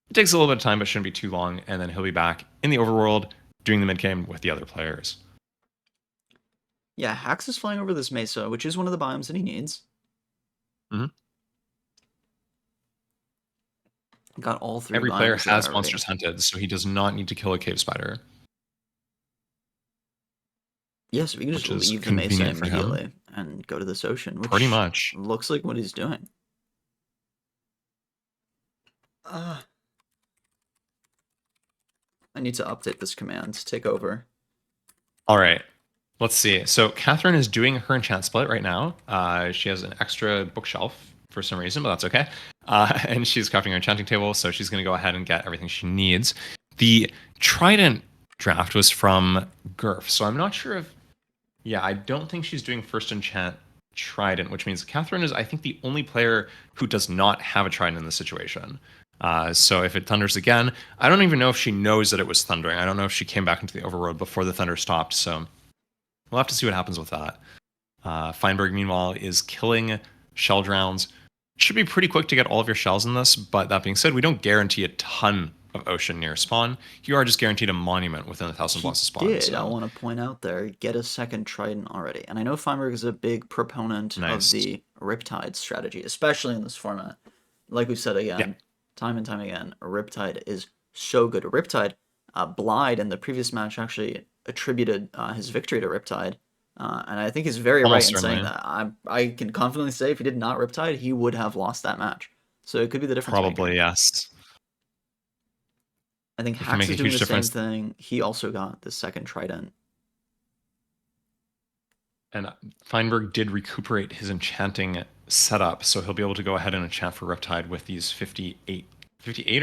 It takes a little bit of time, but shouldn't be too long, and then he'll be back in the overworld doing the mid-game with the other players. Yeah, Hax is flying over this mesa, which is one of the biomes that he needs. Mm-hmm. Got all 3 Every biomes player there has already. monsters hunted, so he does not need to kill a cave spider. Yes, we can just leave the mesa immediately and go to this ocean, which pretty much looks like what he's doing. I need to update this command to take over. All right. Let's see. So Catherine is doing her enchant split right now. She has an extra bookshelf for some reason, but that's okay. And she's crafting her enchanting table, so she's going to go ahead and get everything she needs. The Trident draft was from Gurf, so I'm not sure if... Yeah, I don't think she's doing first enchant Trident, which means Catherine is, I think, the only player who does not have a Trident in this situation. So if it thunders again, I don't even know if she knows that it was thundering. I don't know if she came back into the overworld before the thunder stopped, so we'll have to see what happens with that. Feinberg, meanwhile, is killing shell drowns. Should be pretty quick to get all of your shells in this, but that being said, we don't guarantee a ton of ocean near spawn. You are just guaranteed a monument within 1,000 blocks of spawn. I want to point out there, get a second Trident already. And I know Feinberg is a big proponent of the Riptide strategy, especially in this format. Like we said again, time and time again, Riptide is so good. Riptide, Blide in the previous match actually attributed his victory to Riptide. And I think he's very right in saying that. I can confidently say if he did not Riptide, he would have lost that match. So it could be the difference. Probably, yes. I think It can Hax make is a doing huge the same difference. thing. He also got the second trident. And Feinberg did recuperate his enchanting setup, so he'll be able to go ahead and enchant for Riptide with these 58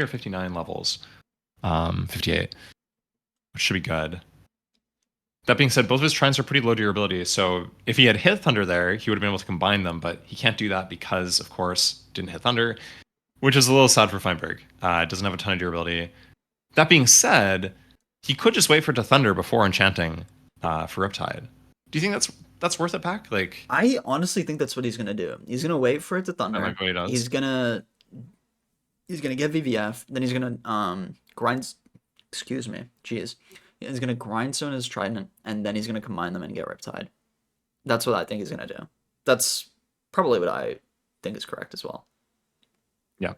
or 59 levels. 58, which should be good. That being said, both of his shrines are pretty low durability, so if he had hit Thunder there, he would have been able to combine them, but he can't do that because, of course, didn't hit Thunder, which is a little sad for Feinberg. It doesn't have a ton of durability. That being said, he could just wait for it to Thunder before enchanting for Riptide. Do you think that's worth it, Pack? Like, I honestly think that's what he's gonna do. He's gonna wait for it to that thunder. might be what he does. He's gonna get VVF, then he's gonna grind. Excuse me, jeez. He's gonna grindstone his trident, and then he's gonna combine them and get Riptide. That's what I think he's gonna do. That's probably what I think is correct as well. Yeah.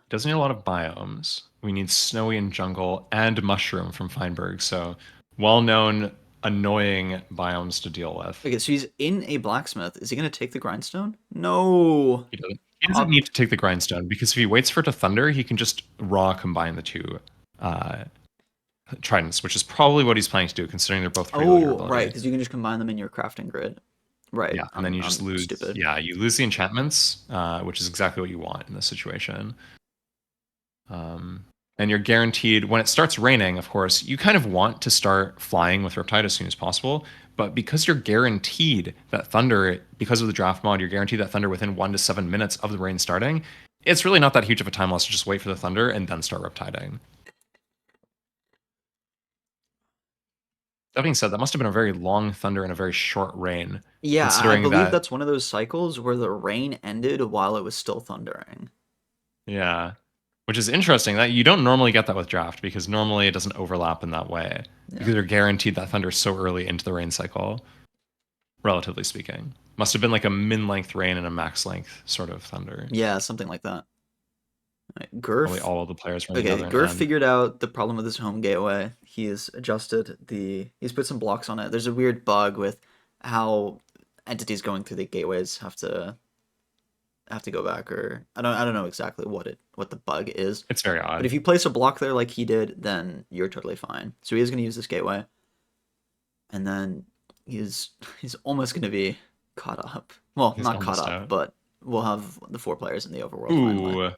Doesn't need a lot of biomes. We need snowy and jungle and mushroom from Feinberg. So well-known, annoying biomes to deal with. Okay, so he's in a blacksmith. Is he gonna take the grindstone? No. He doesn't. He doesn't need to take the grindstone because if he waits for it to thunder, he can just raw combine the two tridents, which is probably what he's planning to do, considering they're both pretty low Oh, durability. right, because you can just combine them in your crafting grid. Right. Yeah, and then you just I'm lose. Stupid. Yeah, you lose the enchantments, which is exactly what you want in this situation. And you're guaranteed when it starts raining. Of course, you kind of want to start flying with Riptide as soon as possible, but because you're guaranteed that thunder, because of the drAAft mod, you're guaranteed that thunder within 1 to 7 minutes of the rain starting. It's really not that huge of a time loss to just wait for the thunder and then start Riptiding. That being said, that must have been a very long thunder and a very short rain. Yeah, I considering believe that- that's one of those cycles where the rain ended while it was still thundering. Yeah, which is interesting. That you don't normally get that with drAAft because normally it doesn't overlap in that way because you're guaranteed that thunder so early into the rain cycle. Relatively speaking, must have been like a min-length rain and a max-length sort of thunder. Yeah, something like that. Right, Probably Gurf. all of the players were Okay, together. Gurf figured out the problem with his home gateway. He's adjusted he's put some blocks on it. There's a weird bug with how entities going through the gateways have to go back, or I don't know exactly what the bug is. It's very odd. But if you place a block there like he did, then you're totally fine. So he is going to use this gateway, and then he's almost going to be caught up. Well, He's not caught almost up, out. but we'll have the 4 players in the overworld finally. Ooh,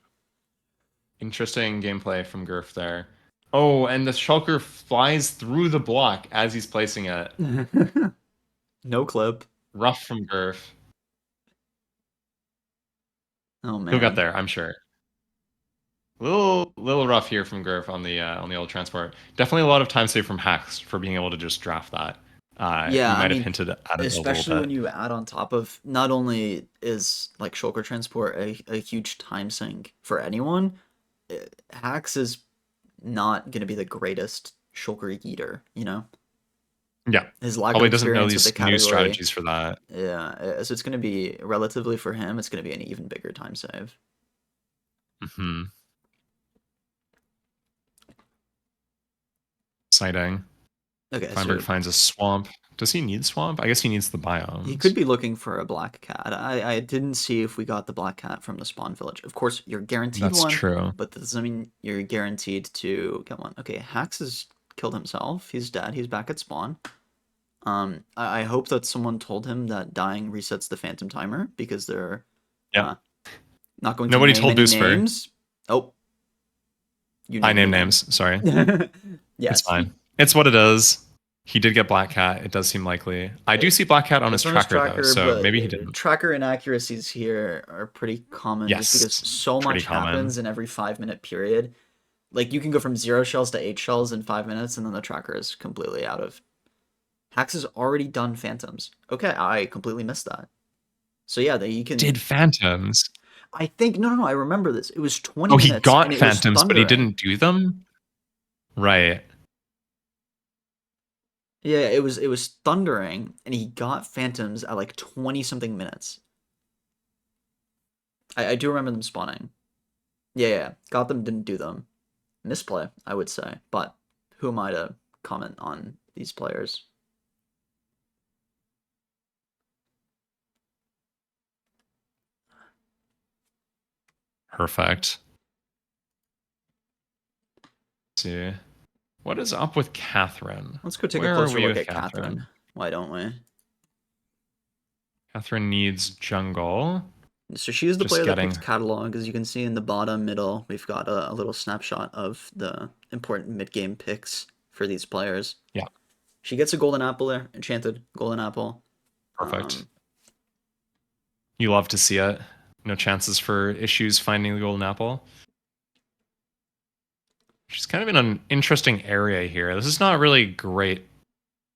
interesting gameplay from Gurf there. Oh, and the shulker flies through the block as he's placing it. No clip. Rough from Gurf. Oh man. He'll get there, I'm sure. Little rough here from Gurf on the old transport. Definitely a lot of time saved from Hacks for being able to just drAAft that. Yeah, you I might mean, have hinted at it a little especially bit. when you add on top of, not only is like shulker transport a huge time sink for anyone, Hacks is not going to be the greatest shulker eater, you know? Yeah, His lack probably of doesn't know experience with these the category. new strategies for that. Yeah, so it's going to be, relatively for him, it's going to be an even bigger time save. Mm-hmm. Exciting. Okay, Feinberg so finds a swamp. Does he need swamp? I guess he needs the biomes. he could be looking for a black cat. I didn't see if we got the black cat from the spawn village. Of course, you're guaranteed That's one, true. but that doesn't mean you're guaranteed to get one. Okay, Hax has killed himself. He's dead. He's back at spawn. I hope that someone told him that dying resets the phantom timer, because they're not going to Nobody name told any Booster. names. Oh. I name the names. Sorry. name. Yes. It's fine. It's what it is. He did get Black Cat. It does seem likely. I do see Black Cat on his It's tracker, though, so but maybe he didn't. Tracker inaccuracies here are pretty common, just because Yes, so pretty much common. happens in every 5-minute period. Like, you can go from 0 shells to 8 shells in 5 minutes, and then the tracker is completely out of. Hax has already done phantoms. Okay, I completely missed that. So yeah, that you can. Did Phantoms? I think no, I remember this. It was 20 Oh, minutes. he got and it was Phantoms, but he thundering. didn't do them? Right. Yeah, it was thundering, and he got phantoms at like 20 something minutes. I do remember them spawning. Yeah, got them, didn't do them. Misplay, I would say, but who am I to comment on these players? Perfect. see. What is up with Catherine? Let's go take Where a are closer we look with at Catherine. Why don't we? Catherine needs jungle. So she is the Just player that getting- picked catalog. As you can see in the bottom middle, we've got a little snapshot of the important mid-game picks for these players. Yeah. She gets a golden apple there, enchanted golden apple. Perfect. You love to see it. No chances for issues finding the golden apple. She's kind of in an interesting area here. This is not really great.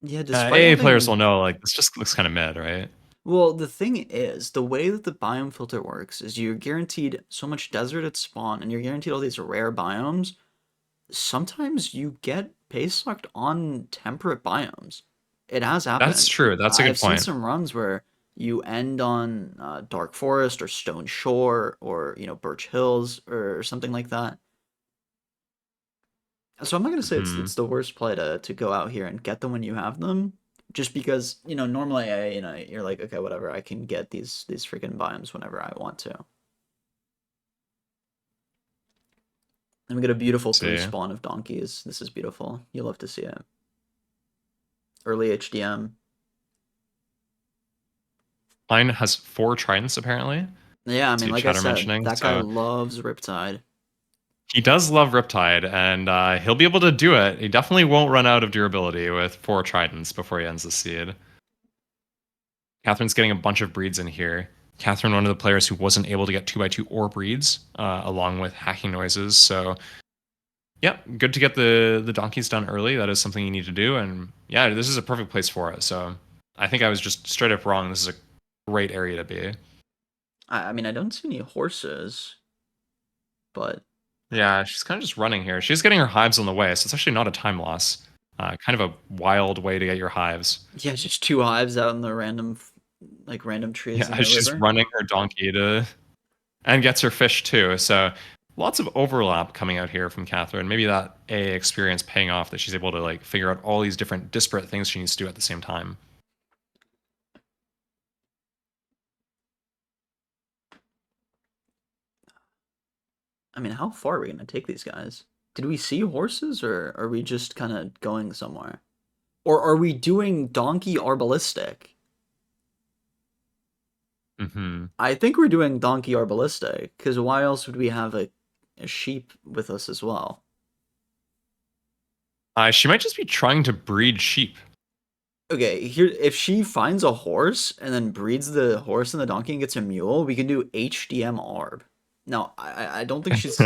Yeah, despite AA having... players will know, like, this just looks kind of mid, right? Well, the thing is, the way that the biome filter works is you're guaranteed so much desert at spawn, and you're guaranteed all these rare biomes. Sometimes you get pace sucked on temperate biomes. It has happened. That's true. That's a good I've point. seen some runs where you end on Dark Forest or Stone Shore or, you know, Birch Hills or something like that. So I'm not going to say it's the worst play to go out here and get them when you have them. Just because, you know, normally, you know, you're like, okay, whatever, I can get these freaking biomes whenever I want to. And we get a beautiful 3 spawn of donkeys. This is beautiful. You'll love to see it. Early HDM. Mine has 4 tridents, apparently. Yeah, I mean, like I said, that guy so loves Riptide. he does love Riptide, and he'll be able to do it. He definitely won't run out of durability with 4 tridents before he ends the seed. Catherine's getting a bunch of breeds in here. Catherine, one of the players who wasn't able to get 2x2 or breeds, along with Hackingnoises. So, yeah, good to get the donkeys done early. That is something you need to do. And yeah, this is a perfect place for it. So I think I was just straight up wrong. This is a great area to be. I mean, I don't see any horses, but... Yeah, she's kind of just running here. She's getting her hives on the way, so it's actually not a time loss. Kind of a wild way to get your hives. Yeah, just 2 hives out in the random trees. Yeah, she's running her donkey and gets her fish too. So lots of overlap coming out here from Catherine. Maybe that AA experience paying off, that she's able to like figure out all these different disparate things she needs to do at the same time. I mean, how far are we going to take these guys? Did we see horses, or are we just kind of going somewhere? Or are we doing donkey arbalistic? I think we're doing donkey arbalistic, because why else would we have a sheep with us as well? She might just be trying to breed sheep. Okay, here, if she finds a horse and then breeds the horse and the donkey and gets a mule, we can do HDM arb. Now, I don't think she's... I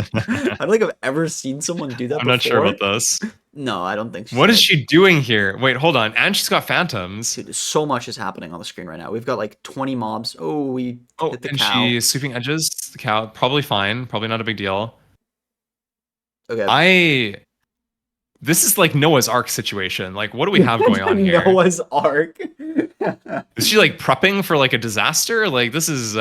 don't think I've ever seen someone do that before. I'm not sure about this. No, I don't think so. What is she doing here? Wait, hold on. And she's got phantoms. Dude, so much is happening on the screen right now. We've got like 20 mobs. Oh, we hit the cow. And she's sweeping edges. The cow, probably fine. Probably not a big deal. Okay. This is like Noah's Ark situation. Like, what do we have going on here? Noah's Ark. Is she like prepping for like a disaster? Like, this is...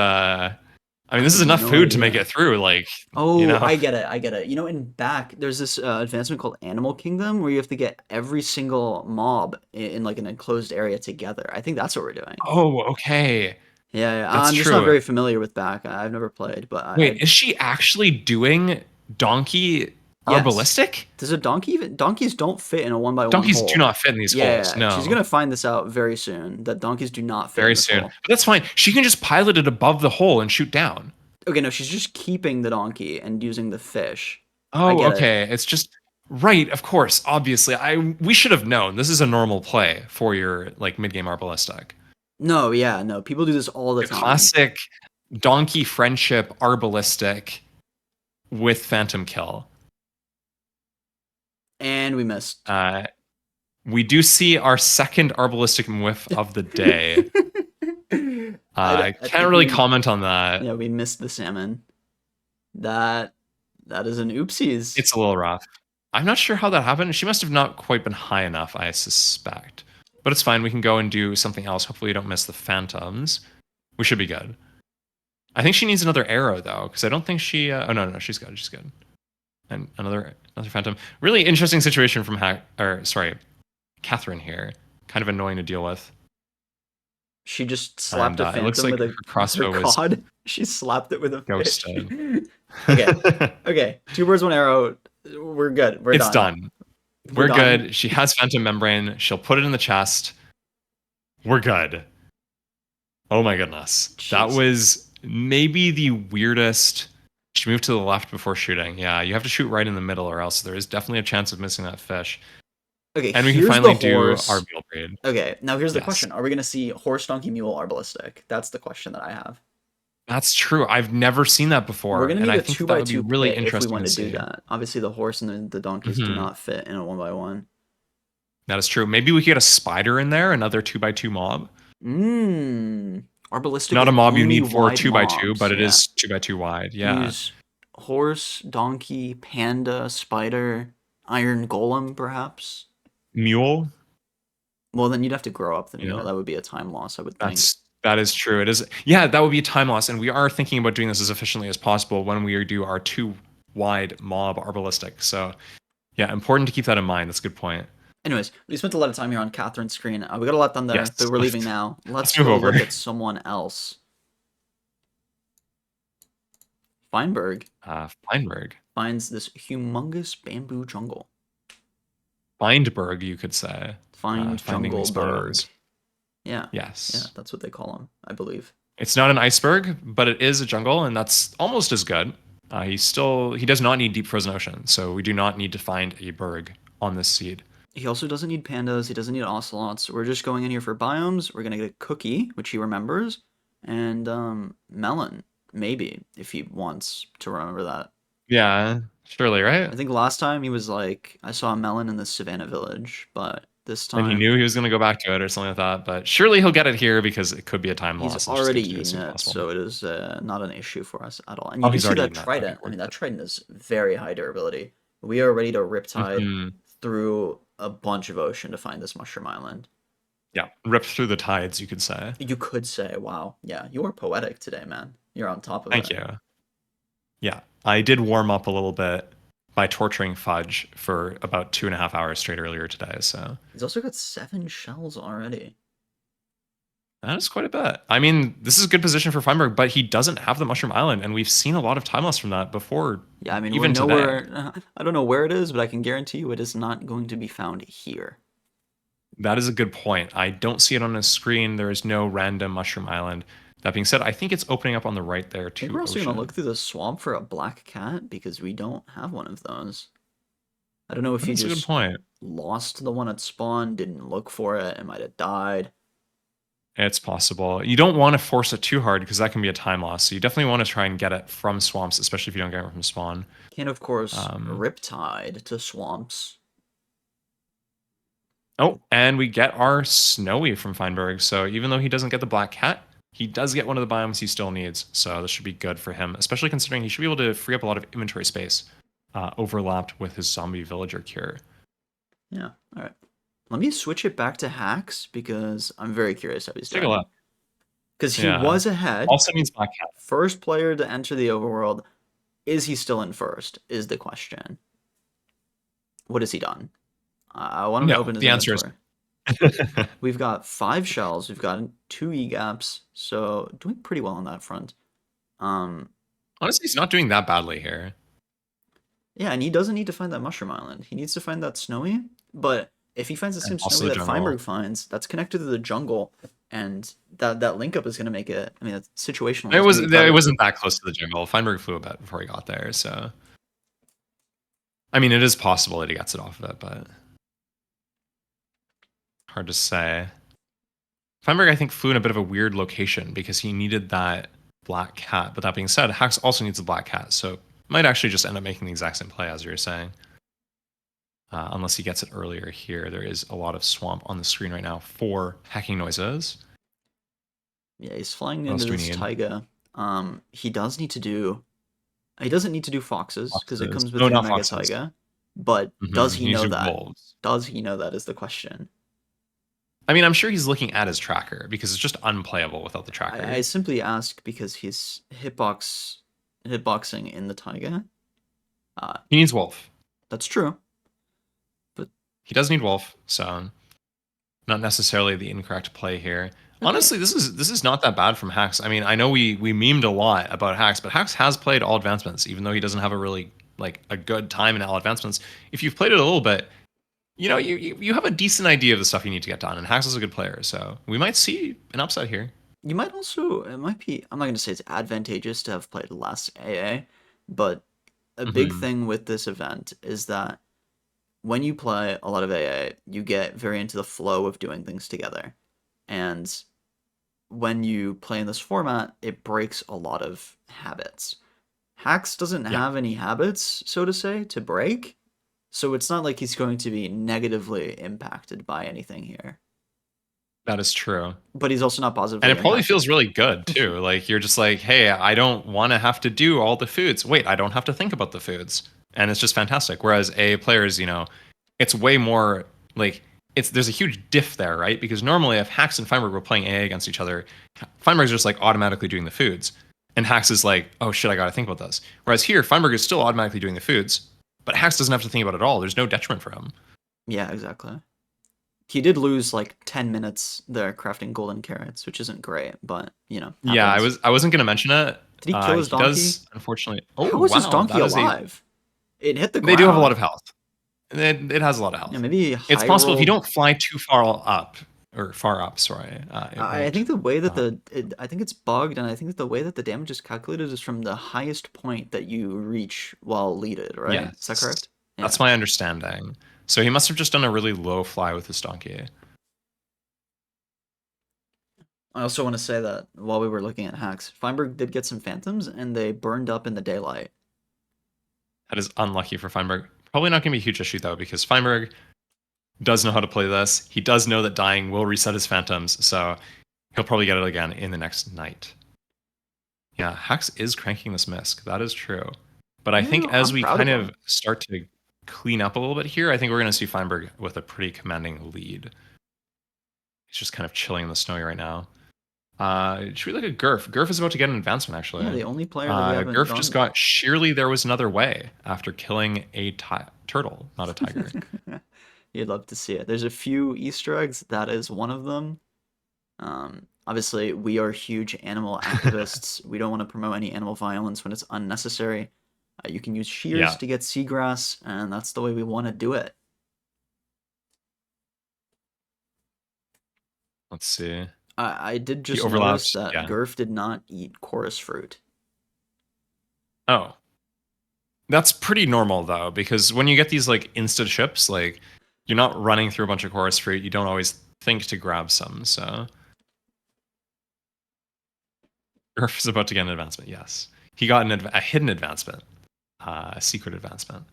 I mean, this is enough food to make it through. Like, oh, you know? I get it. You know, in back, there's this advancement called Animal Kingdom where you have to get every single mob in like an enclosed area together. I think that's what we're doing. Oh, okay. Yeah. That's I'm just true. not very familiar with back. I've never played, but wait, is she actually doing donkey arbalistic? Does a donkey even... Donkeys don't fit in a 1x1 Donkeys hole. do not fit in these holes. No. She's gonna find this out very soon. That donkeys do not fit very in this soon. hole. But that's fine. She can just pilot it above the hole and shoot down. Okay, no, she's just keeping the donkey and using the fish. Oh, okay. It's just right. Of course, obviously, we should have known. This is a normal play for your like mid-game arbalistic. No, yeah, no. People do this all the time. Classic donkey friendship arbalistic with phantom kill. And we missed. We do see our second arbalistic whiff of the day. I can't really comment on that. Yeah, we missed the salmon. That is an oopsies. It's a little rough. I'm not sure how that happened. She must have not quite been high enough, I suspect. But it's fine. We can go and do something else. Hopefully we don't miss the phantoms. We should be good. I think she needs another arrow, though, because I don't think she... oh, no, she's good. She's good. And another phantom. Really interesting situation from Catherine here. Kind of annoying to deal with. She just slapped a phantom like with a crossbow cod. She slapped it with a ghosted. fish. Okay. 2 birds, 1 arrow. We're good. We're It's done. done. We're good. She has Phantom Membrane. She'll put it in the chest. We're good. Oh my goodness. Jeez. That was maybe the weirdest. She moved to the left before shooting. Yeah, you have to shoot right in the middle, or else there is definitely a chance of missing that fish. Okay, And we can here's finally the do horse. our meal breed. Okay, now here's the Yes. question: are we gonna see horse, donkey, mule, arbalistic? That's the question that I have. That's true. I've never seen that before. We're gonna and need I a think two that by would be two really pit if we interesting want to see. do that. Obviously, the horse and the donkeys do Mhm. not fit in a 1x1. That is true. Maybe we could get a spider in there, another 2x2 mob. Arbalistic. Not is a mob you only need for wide 2x2, mobs, but it yeah. is 2x2 wide. Yeah. Use horse, donkey, panda, spider, iron golem, perhaps. Mule. Well, then you'd have to grow up the You mule. know? That would be a time loss, I would think. That is true. It is. Yeah, that would be a time loss, and we are thinking about doing this as efficiently as possible when we do our 2 wide mob arbalistic. So, yeah, important to keep that in mind. That's a good point. Anyways, we spent a lot of time here on Catherine's screen. We got a lot done there, Yes. but we're leaving now. Let's move go over. look at someone else. Feinberg Feinberg. finds this humongous bamboo jungle. Findberg, you could say. Find Finding these Jungleberg. biomes. Yeah. Yes. Yeah, that's what they call him, I believe. It's not an iceberg, but it is a jungle, and that's almost as good. He does not need deep frozen ocean, so we do not need to find a berg on this seed. He also doesn't need pandas. He doesn't need ocelots. We're just going in here for biomes. We're gonna get a cookie, which he remembers, and melon, maybe if he wants to remember that. Yeah, surely, right? I think last time he was like, I saw a melon in the Savannah Village, but this time And he knew he was going to go back to it or something like that. But surely he'll get it here because it could be a time loss. he's and just already get to do it as eaten soon as it, possible. so it is not an issue for us at all. And Oh, you can he's see already that eaten that. trident. Okay, I mean, we're that trident is very high durability. We are ready to riptide Mhm. through a bunch of ocean to find this mushroom island. Yeah, rip through the tides, you could say. You could say, wow, yeah, you are poetic today, man. You're on top of Thank it. you. Yeah, I did warm up a little bit by torturing Fudge for about 2.5 hours straight earlier today. So He's also got 7 shells already. that is quite a bit. I mean, this is a good position for Feinberg, but he doesn't have the Mushroom Island, and we've seen a lot of time loss from that before. Yeah, I mean, even we're today. nowhere. I don't know where it is, but I can guarantee you it is not going to be found here. That is a good point. I don't see it on the screen. There is no random Mushroom Island. That being said, I think it's opening up on the right there I too. think we're also going to look through the swamp for a black cat because we don't have one of those. I don't know if That's you a good just point. lost the one at spawn, didn't look for it, it might have died. It's possible. You don't want to force it too hard because that can be a time loss. So you definitely want to try and get it from swamps, especially if you don't get it from spawn. Can, of course, riptide to swamps. Oh, and we get our Snowy from Feinberg. So even though he doesn't get the black cat, he does get one of the biomes he still needs. So this should be good for him, especially considering he should be able to free up a lot of inventory space overlapped with his zombie villager cure. Yeah, all right. Let me switch it back to hacks because I'm very curious how he's Take doing. a look. Because he was ahead. Also means black cat. First player to enter the overworld. Is he still in first? Is the question. What has he done? I want him to open his inventory. Answer is We've got 5 shells. We've got 2 e-gaps. So doing pretty well on that front. honestly, he's not doing that badly here. Yeah, and he doesn't need to find that mushroom island. He needs to find that snowy. But if he finds the same also snowy the that jungle. Feinberg finds, that's connected to the jungle, and that link up is going to make it. I mean, that's situational. It wasn't that close to the jungle. Feinberg flew a bit before he got there, so I mean, it is possible that he gets it off of it, but hard to say. Feinberg, I think, flew in a bit of a weird location because he needed that black cat. But that being said, Hax also needs a black cat, so might actually just end up making the exact same play as you were saying. Unless he gets it earlier here. There is a lot of swamp on the screen right now for Hackingnoises. Yeah, he's flying What else into do we this need? taiga. He doesn't need to do foxes because it comes with No, the not mega foxes. taiga. But does he needs know to do that? wolves. Does he know that is the question. I mean, I'm sure he's looking at his tracker because it's just unplayable without the tracker. I simply ask because he's hitboxing in the taiga. He needs wolf. That's true. He does need wolf, so not necessarily the incorrect play here. Okay. Honestly, this is not that bad from Hax. I mean, I know we memed a lot about Hax, but Hax has played all advancements, even though he doesn't have a really like a good time in All Advancements, if you've played it a little bit, you have a decent idea of the stuff you need to get done. And Hax is a good player, so we might see an upside here. You might also, it might be, I'm not going to say it's advantageous to have played less AA, but a big thing with this event is that when you play a lot of AA, you get very into the flow of doing things together. And when you play in this format, it breaks a lot of habits. Hax doesn't have any habits, so to say, to break. So it's not like he's going to be negatively impacted by anything here. That is true. But he's also not positively And it probably impacted. feels really good, too. Like, you're just like, hey, I don't want to have to do all the foods. Wait, I don't have to think about the foods. And it's just fantastic. Whereas AA players, it's way more, like, there's a huge diff there, right? Because normally if Hax and Feinberg were playing AA against each other, Feinberg's just, like, automatically doing the foods. And Hax is like, oh, shit, I got to think about this. Whereas here, Feinberg is still automatically doing the foods, but Hax doesn't have to think about it at all. There's no detriment for him. Yeah, exactly. He did lose like 10 minutes there crafting golden carrots, which isn't great, but happens. Yeah, I wasn't gonna mention it. Did he kill his donkey? He does, unfortunately. Oh, How is his wow, donkey that is alive? It hit the ground. They do have a lot of health. It has a lot of health. Yeah, maybe it's possible if you don't fly too far up. Sorry. I think the way that I think it's bugged, and I think that the way that the damage is calculated is from the highest point that you reach while leaded, right? Yes. Is that correct? Yeah. That's my understanding. So he must have just done a really low fly with his donkey. I also want to say that while we were looking at hacks, Feinberg did get some phantoms, and they burned up in the daylight. That is unlucky for Feinberg. Probably not going to be a huge issue, though, because Feinberg does know how to play this. He does know that dying will reset his phantoms, so he'll probably get it again in the next night. Yeah, Hax is cranking this misc. That is true. But I think as we kind of start to clean up a little bit here, I think we're going to see Feinberg with a pretty commanding lead. He's just kind of chilling in the snowy right now. Should we look at Gurf? Gurf is about to get an advancement, actually. Yeah, the only player that we haven't Gurf just got Surely There Was Another Way after killing a turtle, not a tiger. You'd love to see it. There's a few Easter eggs. That is one of them. Obviously, we are huge animal activists. We don't want to promote any animal violence when it's unnecessary. You can use shears to get seagrass, and that's the way we want to do it. Let's see. I did just notice that Gurf did not eat chorus fruit. Oh. That's pretty normal, though, because when you get these, like, insta ships, like, you're not running through a bunch of chorus fruit. You don't always think to grab some, so... Gurf is about to get an advancement, yes. He got a hidden advancement. A secret advancement.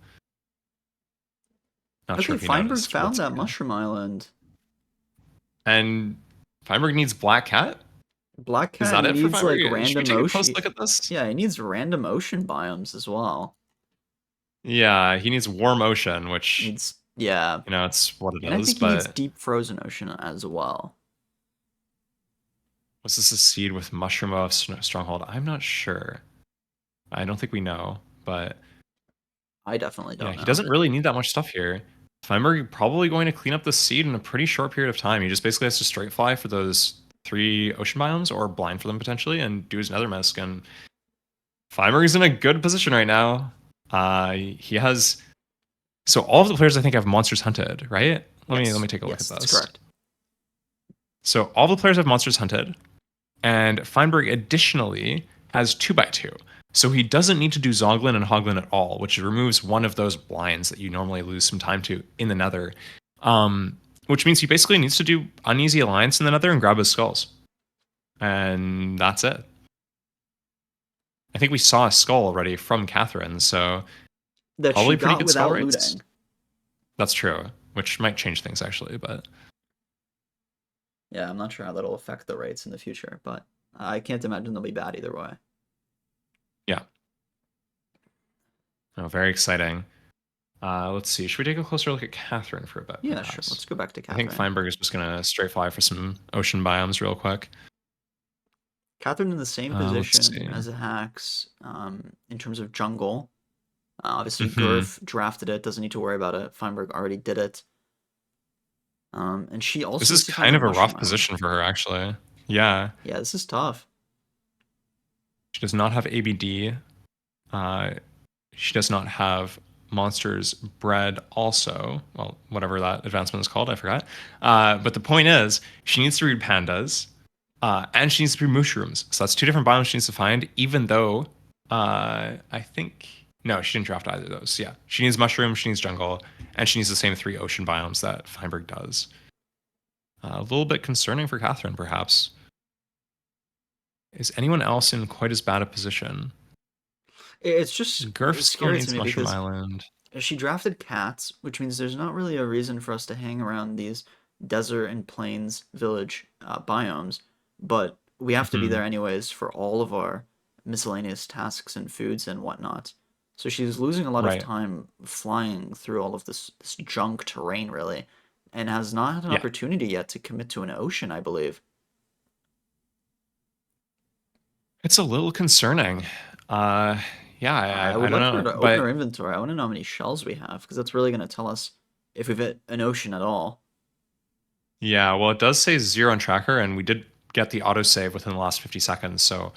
Not sure if Feinberg found that mushroom island. And Feinberg needs Black Cat? Black Cat is that needs it for like random ocean. Look at this? Yeah, he needs random ocean biomes as well. Yeah, he needs warm ocean, which needs it's what it is. I think he needs deep frozen ocean as well. Was this a seed with mushroom of Stronghold? I'm not sure. I don't think we know, but I definitely don't know. He doesn't really need that much stuff here. Feinberg probably going to clean up the seed in a pretty short period of time. He just basically has to straight fly for those 3 ocean biomes or blind for them potentially and do his nether misc. And Feinberg's in a good position right now. He has... So all of the players I think have monsters hunted, right? Let me take a look at this. That's correct. So all the players have monsters hunted, and Feinberg additionally has 2x2. So he doesn't need to do Zoglin and Hoglin at all, which removes one of those blinds that you normally lose some time to in the nether. Which means he basically needs to do Uneasy Alliance in the nether and grab his skulls. And that's it. I think we saw a skull already from Catherine, so that probably pretty good skull rates. Looting. That's true, which might change things actually, but... Yeah, I'm not sure how that'll affect the rates in the future, but I can't imagine they'll be bad either way. Yeah. Oh, very exciting. Let's see. Should we take a closer look at Catherine for a bit? Yeah, sure. Let's go back to Catherine. I think Feinberg is just going to straight fly for some ocean biomes real quick. Catherine in the same position as a Hax in terms of jungle. Obviously, Gurf drafted it. Doesn't need to worry about it. Feinberg already did it. And she also... This is kind of a rough position for her, actually. Yeah. Yeah, this is tough. She does not have ABD. she does not have monsters bred also. Well, whatever that advancement is called, I forgot. But the point is, she needs to breed pandas, and she needs to breed mushrooms. So that's 2 different biomes she needs to find, even though I think... No, she didn't draft either of those. Yeah, she needs mushrooms, she needs jungle, and she needs the same 3 ocean biomes that Feinberg does. A little bit concerning for Catherine, perhaps. Is anyone else in quite as bad a position? It's just Gurf still scary to needs me Mushroom because Island. she drafted cats, which means there's not really a reason for us to hang around these desert and plains village biomes, but we have to be Mhm. there anyways for all of our miscellaneous tasks and foods and whatnot. So she's losing a lot of Right. time flying through all of this junk terrain, really, and has not had an Yeah. opportunity yet to commit to an ocean, I believe. It's a little concerning. Yeah, I I would don't like for her know. to open But our inventory. I want to know how many shells we have, because that's really going to tell us if we've hit an ocean at all. yeah, well, it does say 0 on tracker, and we did get the autosave within the last 50 seconds, so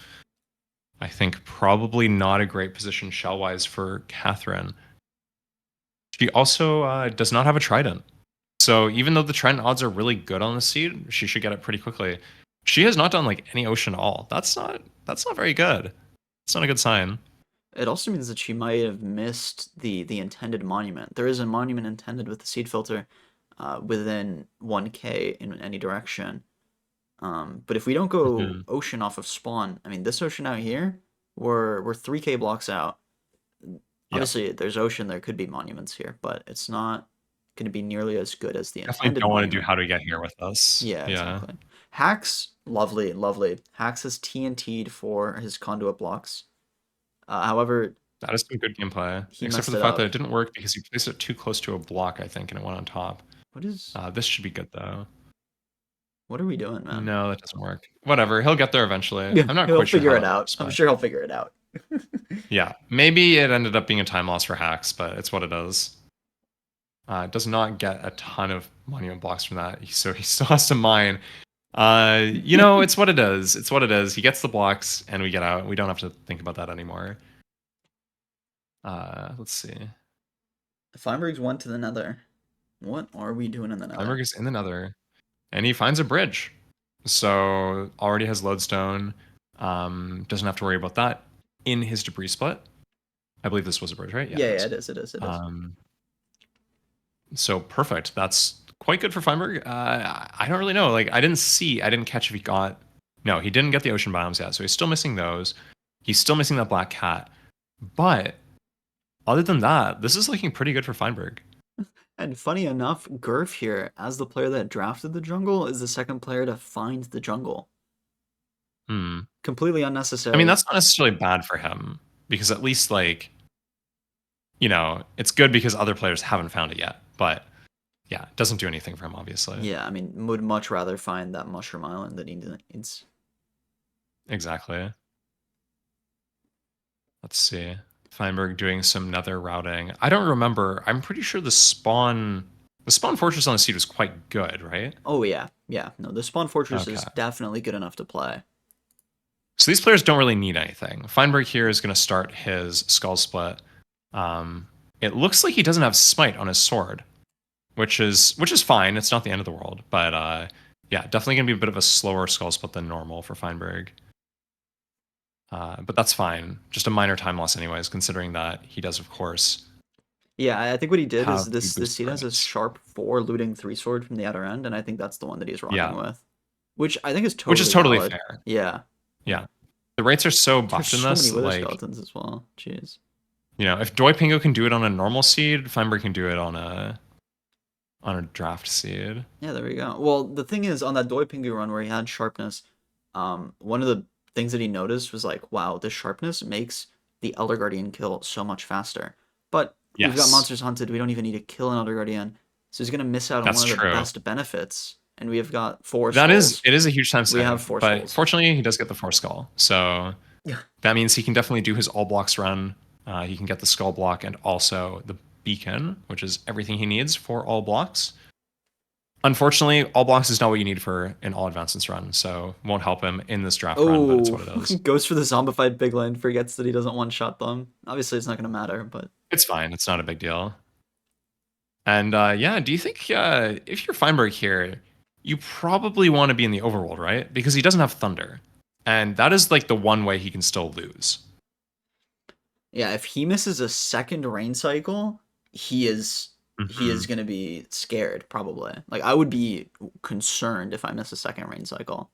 I think probably not a great position shell-wise for Catherine. She also does not have a trident. So even though the trident odds are really good on the seed, she should get it pretty quickly. She has not done like any ocean at all. That's not very good. It's not a good sign. It also means that she might have missed the intended monument. There is a monument intended with the seed filter within 1K in any direction. But if we don't go Mhm. ocean off of spawn, I mean, this ocean out here, we're 3K blocks out. Yeah. Obviously, there's ocean, there could be monuments here, but it's not going to be nearly as good as the Definitely intended don't want to do monument. how to get here with us. Yeah, Yeah. exactly. Hacks, lovely, lovely. Hacks has TNT'd for his conduit blocks. However, That is some good gameplay. he Except for messed the it fact that up. it didn't work because he placed it too close to a block, I think, and it went on top. What is? This should be good though. What are we doing, man? No, that doesn't work. Whatever, he'll get there eventually. Yeah, I'm not he'll quite sure figure how it that out. works, I'm but sure he'll figure it out. yeah, maybe it ended up being a time loss for Hacks, but it's what it is. It does not get a ton of monument blocks from that, so he still has to mine. It's what it is. It's what it is. He gets the blocks, and we get out. We don't have to think about that anymore. Let's see. Feinberg's went to the nether. What are we doing in the nether? Feinberg is in the nether, and he finds a bridge. So already has lodestone. Doesn't have to worry about that in his debris split. I believe this was a bridge, right? Yeah, it is. So perfect. That's quite good for Feinberg. I don't really know. Like I didn't catch if he got. No, he didn't get the ocean biomes yet, so he's still missing those. He's still missing that black cat. But other than that, this is looking pretty good for Feinberg. And funny enough, Gurf here, as the player that drafted the jungle, is the second player to find the jungle. Completely unnecessary. I mean, that's not necessarily bad for him because at least it's good because other players haven't found it yet. But yeah, it doesn't do anything for him, obviously. Yeah, I mean, would much rather find that mushroom island that he needs. Exactly. Let's see. Feinberg doing some nether routing. I don't remember. I'm pretty sure the spawn fortress on the seed was quite good, right? Oh yeah. No, the spawn fortress is Okay. definitely good enough to play. So these players don't really need anything. Feinberg here is going to start his skull split. It looks like he doesn't have smite on his sword, which is fine. It's not the end of the world, but yeah, definitely going to be a bit of a slower skull split than normal for Feinberg. But that's fine. Just a minor time loss anyways, considering that he does, of course. Yeah, I think what he did is have this boost seed has a credits. sharp 4 looting 3 sword from the outer end, and I think that's the one that he's rocking Yeah. with. Which I think is totally valid. fair. Yeah. Yeah. The rates are so There's buffed in so this, many wither like, skeletons as well. Jeez. if Doi Pingo can do it on a normal seed, Feinberg can do it on a draft seed. Yeah, there we go. Well, the thing is, on that Doi Pingu run where he had sharpness, one of the things that he noticed was like, wow, this sharpness makes the Elder Guardian kill so much faster. But we've got Yes. monsters hunted, we don't even need to kill an Elder Guardian, so he's going to miss out on That's one of the true. best benefits. And we have got 4 It skulls. is a huge time We save. have 4 but skulls. fortunately, he does get the 4 skull. So Yeah. that means he can definitely do his all blocks run. He can get the skull block and also the beacon, which is everything he needs for all blocks. Unfortunately, all blocks is not what you need for an all advancements run, so won't help him in this draft run, but it's what it is. Goes for the zombified piglin, forgets that he doesn't one-shot them. Obviously, it's not going to matter, but... It's fine. It's not a big deal. And yeah, do you think if you're Feinberg here, you probably want to be in the Overworld, right? Because he doesn't have Thunder. And that is like the one way he can still lose. Yeah, if he misses a second rain cycle, he is going to be scared, probably. Like, I would be concerned if I miss a second rain cycle.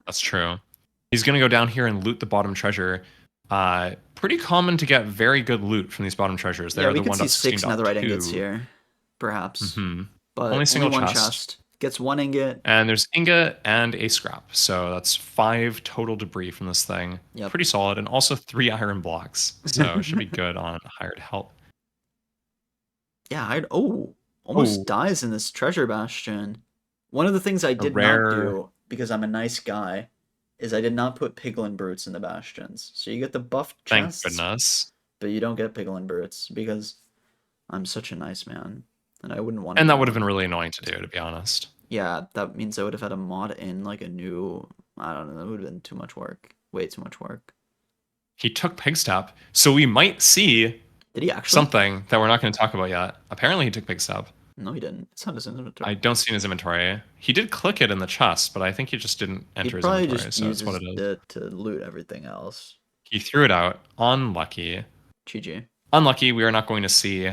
That's true. He's going to go down here and loot the bottom treasure. Pretty common to get very good loot from these bottom treasures. They're Yeah, we the could see 6 netherite ingots 1.16.2. here, perhaps. But Only single one chest. Gets 1 ingot. And there's ingot and a scrap. So that's 5 total debris from this thing. Yep. Pretty solid. And also 3 iron blocks. So it should be good on hired help. Yeah, almost dies in this treasure bastion. One of the things I did not do, because I'm a nice guy, is I did not put piglin brutes in the bastions. So you get the buffed chests. Thank goodness. But you don't get piglin brutes, because I'm such a nice man. And I wouldn't want to. And that would have been really annoying to do, to be honest. Yeah, that means I would have had a mod in, like, a new... I don't know, that would have been too much work. Way too much work. He took Pigstep, so we might see... Did he actually? Something that we're not going to talk about yet. Apparently he took Pigstep. No, he didn't. It's not his inventory. I don't see in his inventory. He did click it in the chest, but I think he just didn't enter his probably inventory, just so that's uses what it is. it to loot everything else. He threw it out. Unlucky. GG. Unlucky, we are not going to see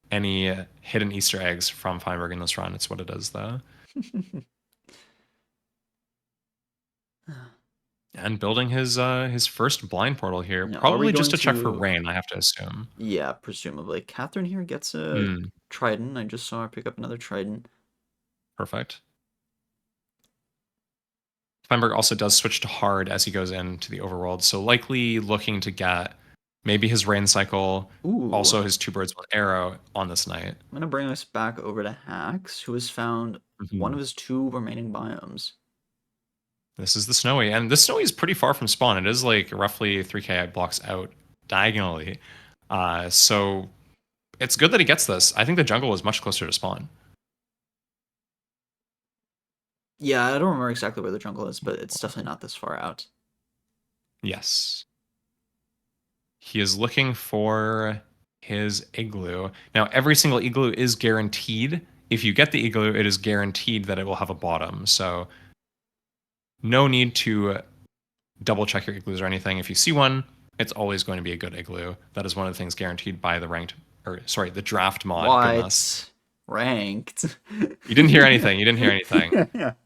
any hidden Easter eggs from Feinberg in this run. It's what it is, though. And building his first blind portal here, Now, probably just to check for rain, I have to assume. Yeah, presumably. Catherine here gets a trident. I just saw her pick up another trident. Perfect. Feinberg also does switch to hard as he goes into the overworld, so likely looking to get maybe his rain cycle, also his 2 birds, 1 arrow on this night. I'm going to bring us back over to Hacks, who has found one of his 2 remaining biomes. This is the Snowy, and this Snowy is pretty far from spawn. It is like roughly 3k blocks out diagonally. So it's good that he gets this. I think the jungle is much closer to spawn. Yeah, I don't remember exactly where the jungle is, but it's definitely not this far out. Yes. He is looking for his igloo. Now, every single igloo is guaranteed. If you get the igloo, it is guaranteed that it will have a bottom. So no need to double check your igloos or anything. If you see one, it's always going to be a good igloo. That is one of the things guaranteed by the the draft mod. What? Goodness. Ranked. You didn't hear anything.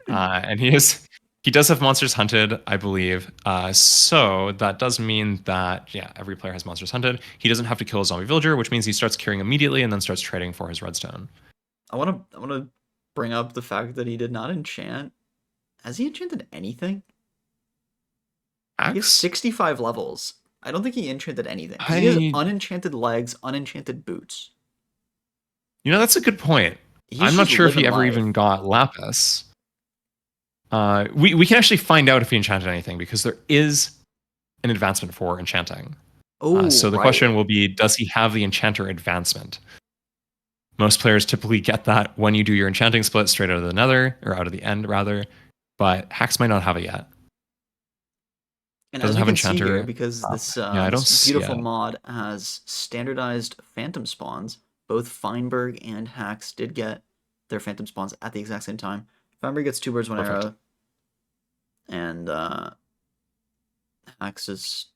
And he does have monsters hunted, I believe. So that does mean that, yeah, every player has monsters hunted. He doesn't have to kill a zombie villager, which means he starts curing immediately and then starts trading for his redstone. I want to bring up the fact that he did not enchant. Has he enchanted anything? He has 65 levels. I don't think he enchanted anything. He has unenchanted legs, unenchanted boots. You know, that's a good point. I'm not sure if he ever even got lapis. We can actually find out if he enchanted anything because there is an advancement for enchanting. So the question will be, does he have the enchanter advancement? Most players typically get that when you do your enchanting split straight out of the nether, or out of the end rather, but Hacks might not have it yet. And doesn't as have you can see enchanter. Here, because this beautiful mod has standardized phantom spawns, both Feinberg and Hacks did get their phantom spawns at the exact same time. Feinberg gets 2 birds, 1 arrow, and Hacks is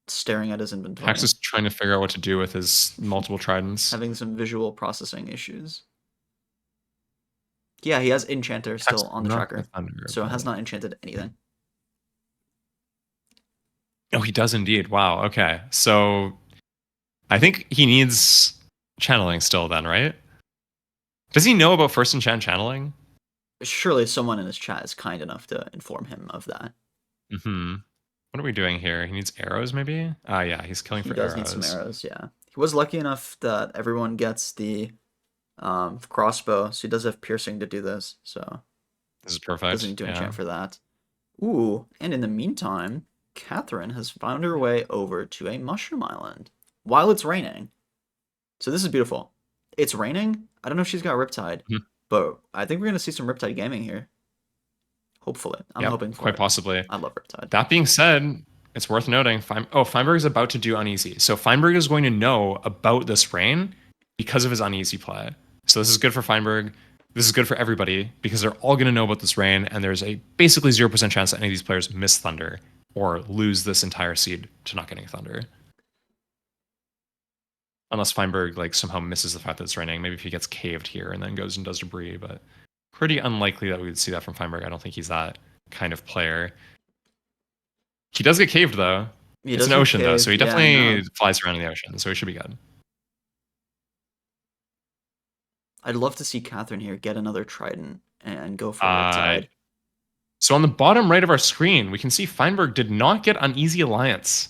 staring at his inventory. Hacks is trying to figure out what to do with his multiple tridents. Having some visual processing issues. Yeah, he has enchanter still on the tracker, so has not enchanted anything. Oh, he does indeed. Wow. Okay. So I think he needs channeling still then, right? Does he know about first enchant channeling? Surely someone in his chat is kind enough to inform him of that. What are we doing here? He needs arrows, maybe? Yeah, he's killing for arrows. He does need some arrows, yeah. He was lucky enough that everyone gets the crossbow, so he does have piercing to do this, so... This is perfect. Doesn't need to enchant for that. Ooh, and in the meantime, Catherine has found her way over to a mushroom island while it's raining. So this is beautiful. It's raining. I don't know if she's got Riptide, But I think we're gonna see some Riptide gaming here. Hopefully, I'm Yep, hoping for quite it. possibly. I love Riptide. That being said, it's worth noting. Feinberg is about to do uneasy. So Feinberg is going to know about this rain because of his uneasy play. So this is good for Feinberg. This is good for everybody because they're all going to know about this rain, and there's a basically 0% chance that any of these players miss Thunder or lose this entire seed to not getting Thunder. Unless Feinberg like somehow misses the fact that it's raining. Maybe if he gets caved here and then goes and does debris, but pretty unlikely that we would see that from Feinberg. I don't think he's that kind of player. He does get caved though. He It's does an get ocean though, so he caved, yeah, I definitely know. flies around in the ocean, so he should be good. I'd love to see Catherine here get another Trident and go for Riptide. So on the bottom right of our screen, we can see Feinberg did not get Uneasy Alliance.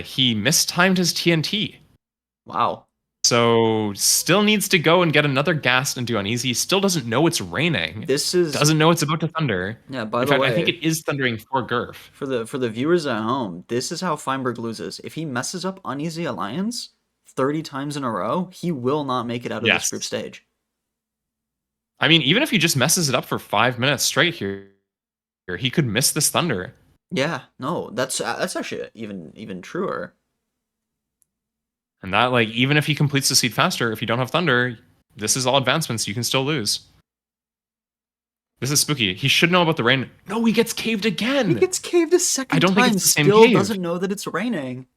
He mistimed his TNT. Wow. So still needs to go and get another Ghast and do Uneasy. Still doesn't know it's raining. Doesn't know it's about to thunder. Yeah, by In the fact, way, I think it is thundering for Gurf. for the viewers at home, this is how Feinberg loses. If he messes up Uneasy Alliance 30 times in a row, he will not make it out of this group stage. I mean, even if he just messes it up for 5 minutes straight here, he could miss this thunder. Yeah, no, that's actually even truer. And that, like, even if he completes the seed faster, if you don't have thunder, this is all advancements. You can still lose. This is spooky. He should know about the rain. No, he gets caved again. He gets caved a second time. I don't think it's the same still cave. Doesn't know that it's raining.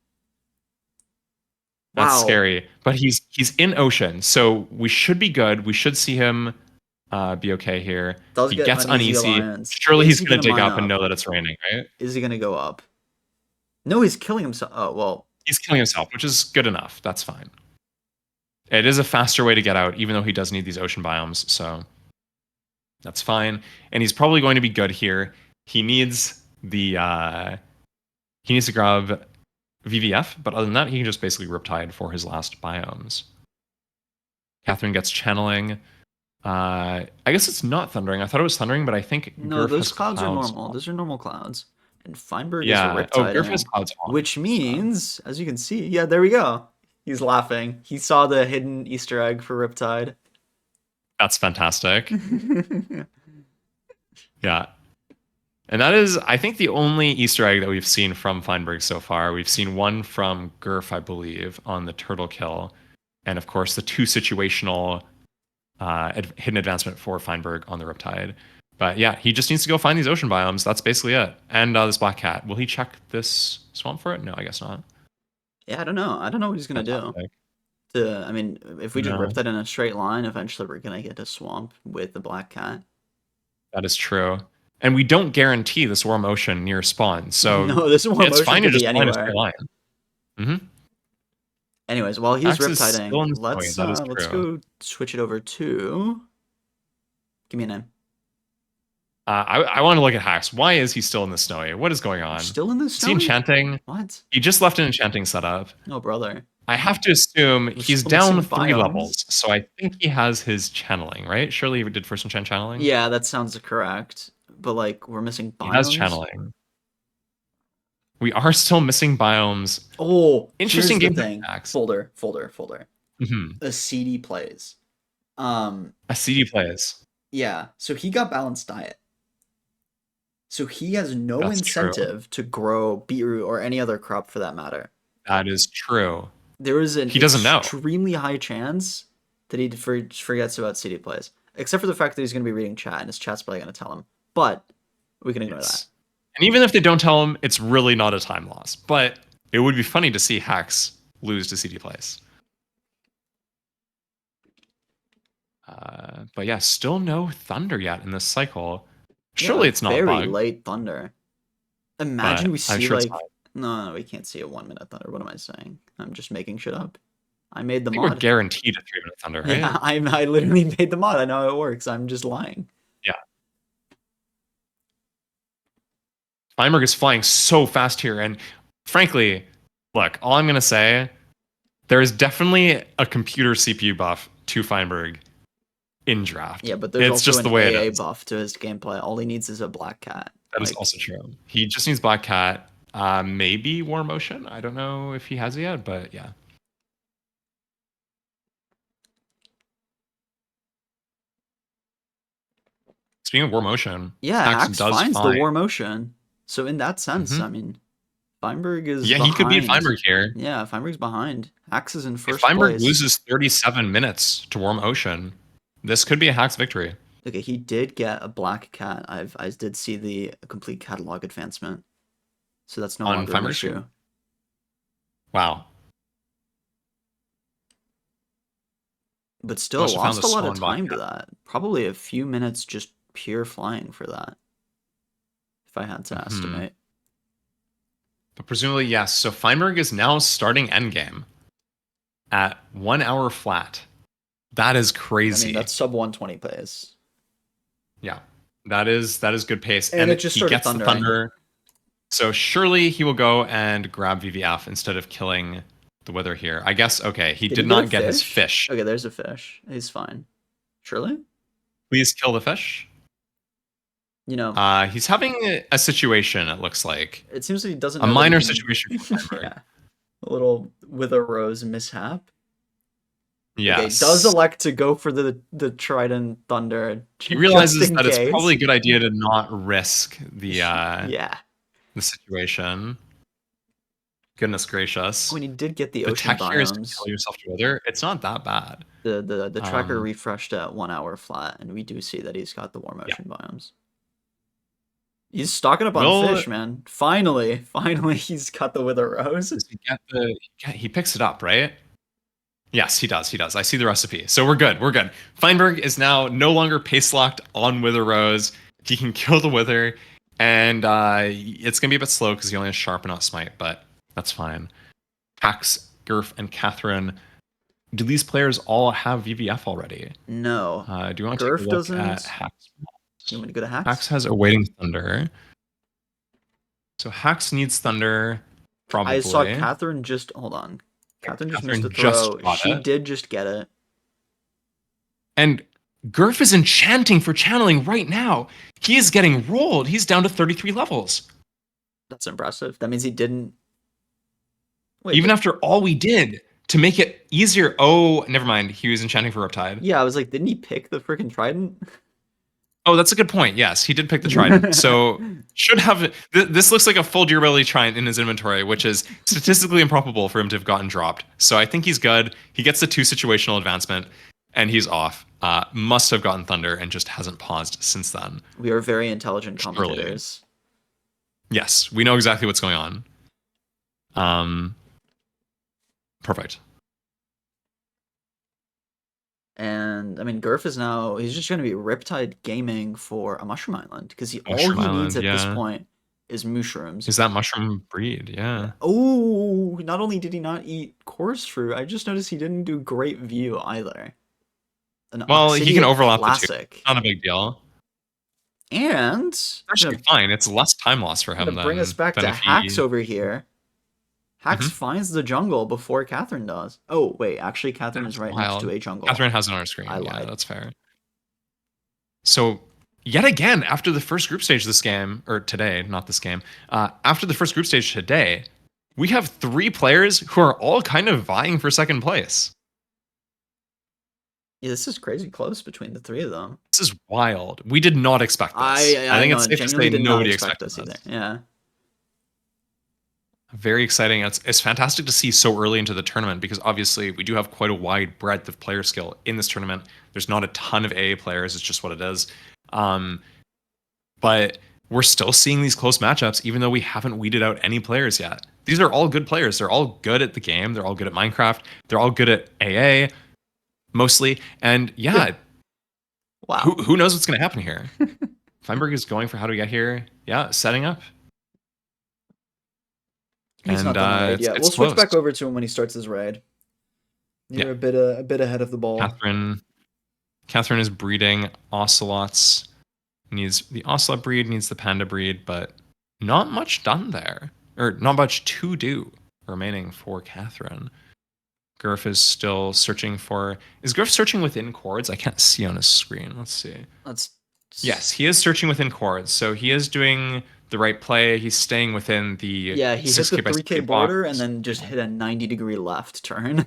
That's Wow. scary. But he's in ocean, so we should be good. We should see him be okay here. He gets uneasy. Alliance. Surely Is he's going to dig up up and know that it's raining, right? Is he going to go up? No, he's killing himself. Oh, well. He's killing himself, which is good enough. That's fine. It is a faster way to get out, even though he does need these ocean biomes, so that's fine. And he's probably going to be good here. He needs the he needs to grab VVF, but other than that, he can just basically Riptide for his last biomes. Catherine gets channeling. I guess it's not thundering. I thought it was thundering, but I think No, Gurf those has clouds are normal. on. Those are normal clouds. And Feinberg Yeah. is Riptide. Gurf has clouds on. Which means, as you can see, yeah, there we go. He's laughing. He saw the hidden Easter egg for Riptide. That's fantastic. Yeah. And that is, I think, the only Easter egg that we've seen from Feinberg so far. We've seen one from Gurf, I believe, on the turtle kill. And of course, the 2 situational hidden advancement for Feinberg on the Riptide. But yeah, he just needs to go find these ocean biomes. That's basically it. And this black cat. Will he check this swamp for it? No, I guess not. Yeah, I don't know. I don't know what he's going to do. I mean, if we just rip that in a straight line, eventually we're going to get a swamp with the black cat. That is true. And we don't guarantee this warm ocean near spawn. So no, this warm it's ocean fine to could just be find a anywhere. straight line. Mm-hmm. Anyways, while he's Riptiding, let's go go switch it over to... Give me a name. I want to look at Hacks. Why is he still in the snowy? What is going on? Still in the snowy? Is he enchanting? What? He just left an enchanting setup. Oh, brother. I have to assume he's down 3 levels, so I think he has his channeling, right? Surely he did first enchant channeling? Yeah, that sounds correct. But, like, we're missing biomes. He has channeling. We are still missing biomes. Oh, interesting game. Folder. Mm-hmm. A CD plays. A CD plays. Yeah, so he got balanced diet. So he has no incentive to grow beetroot or any other crop for that matter. That is true. There is an he doesn't know. Extremely high chance that he forgets about CD plays. Except for the fact that he's going to be reading chat, and his chat's probably going to tell him. But we can ignore that. And even if they don't tell him, it's really not a time loss. But it would be funny to see Hacks lose to CD plays. But yeah, still no thunder yet in this cycle. Surely it's not very late thunder. Imagine we see sure no, we can't see a 1 minute thunder. What am I saying? I'm just making shit up. I made the I think mod. we're guaranteed a 3 minute thunder, right? Yeah, I literally made the mod. I know how it works. I'm just lying. Yeah. Feinberg is flying so fast here, and frankly, look, all I'm gonna say, there is definitely a computer CPU buff to Feinberg in drAAft. Yeah, but there's also just an the way AA it is. buff to his gameplay. All he needs is a black cat. That is also true. He just needs black cat. Maybe War Motion. I don't know if he has it yet, but yeah. speaking of war motion, Yeah, Hax Hax does finds find. the war motion. So in that sense, Mhm. I mean, Feinberg is Yeah, behind. he could beat Feinberg here. Yeah, Feinberg's behind. Hax is in If first Feinberg place. loses 37 minutes to Warm Ocean, this could be a Hax victory. Okay, he did get a black cat. I did see the complete catalog advancement. So that's no On longer an Feinberg's issue. screen? Wow. But still Must have found lost the a lot of spawn bot time to cat. that. Probably a few minutes just pure flying for that. If I had to Mhm. estimate. But presumably, yes. So Feinberg is now starting endgame at 1 hour flat. That is I crazy. mean, that's sub 120 pace. Yeah, that is good pace. And it just he started gets the thundering. thunder. So surely he will go and grab VVF instead of killing the Wither here. I guess, okay, he did not get his fish. Okay, there's a fish. He's fine. Surely? Please kill the fish. You know, He's having a situation, it looks like. it seems that he doesn't A know that he minor can- situation for Feinberg. Yeah. A little Wither Rose mishap. Yes. Okay, does elect to go for the Trident Thunder. He realizes just in that case. it's probably a good idea to not risk the Yeah. the situation. Goodness gracious. When he did get the The ocean tech here is to biomes, kill yourself to Wither. It's not that bad. the tracker Um, refreshed at 1 hour flat, and we do see that he's got the war motion biomes. He's stocking up on fish, man. Finally, he's got the Wither Rose. Does he get he picks it up, right? Yes, he does. I see the recipe. So we're good. Feinberg is now no longer pace locked on Wither Rose. He can kill the Wither, and it's gonna be a bit slow because he only has Sharp and not Smite, but that's fine. Hax, Gurf, and Catherine. Do these players all have VVF already? No. Do you want to Gurf take a look doesn't. at Hax? You want me to go to Hax? Hax has Awaiting Thunder. So Hax needs Thunder, probably. I saw Catherine just... Hold on. Catherine just missed a just throw. got She it. did just get it. And Gurf is enchanting for channeling right now. He is getting rolled. He's down to 33 levels. That's impressive. That means he didn't... Wait, Even but- after all we did to make it easier. Oh, never mind. He was enchanting for Riptide. Yeah, I was like, didn't he pick the freaking Trident? Oh, that's a good point. Yes, he did pick the Trident. So should have... This looks like a full durability Trident in his inventory, which is statistically improbable for him to have gotten dropped. So I think he's good. He gets the 2 situational advancement, and he's off. Must have gotten Thunder and just hasn't paused since then. We are very intelligent Surely. commentators. Yes, we know exactly what's going on. Perfect. And I mean, Gurf is now, he's just going to be Riptide gaming for a Mushroom Island because all Mushroom he Island, needs at this yeah. point is mushrooms. Is that mushroom breed? Yeah. Oh, not only did he not eat coarse fruit, I just noticed he didn't do great view either. An Well, he can Obsidian overlap classic. the 2. Not a big deal. And Actually, fine. It's less time loss for him to bring us back than to if Hax he... over here. Hax Mhm. finds the jungle before Catherine does. Oh, wait, actually, Catherine is right next to a jungle. Catherine has it on her screen. I Yeah, lied. that's fair. So, yet again, after the first group stage this game, or today, not this game, after the first group stage today, we have 3 players who are all kind of vying for second place. Yeah, this is crazy close between the 3 of them. This is wild. We did not expect this. I think it's safe to say genuinely nobody did not expect expected this this. either. Yeah. Very exciting. It's fantastic to see so early into the tournament because obviously we do have quite a wide breadth of player skill in this tournament. There's not a ton of AA players. It's just what it is. But we're still seeing these close matchups even though we haven't weeded out any players yet. These are all good players. They're all good at the game. They're all good at Minecraft. They're all good at AA mostly. And yeah, Wow. who knows what's going to happen here? Feinberg is going for how to get here. Yeah, setting up. He's not done the raid yet. it's We'll switch close. back over to him when he starts his raid. You're Yeah. a bit ahead of the ball. Catherine is breeding ocelots. Needs the ocelot breed, needs the panda breed, but not much done there. Or not much to do remaining for Catherine. Gurf is still searching for... Is Gurf searching within chords? I can't see on his screen. Let's see. Yes, he is searching within chords. So he is doing the right play. He's staying within the... Yeah, he hit the 6K by 3K 6K border box. and then just hit a 90-degree left turn.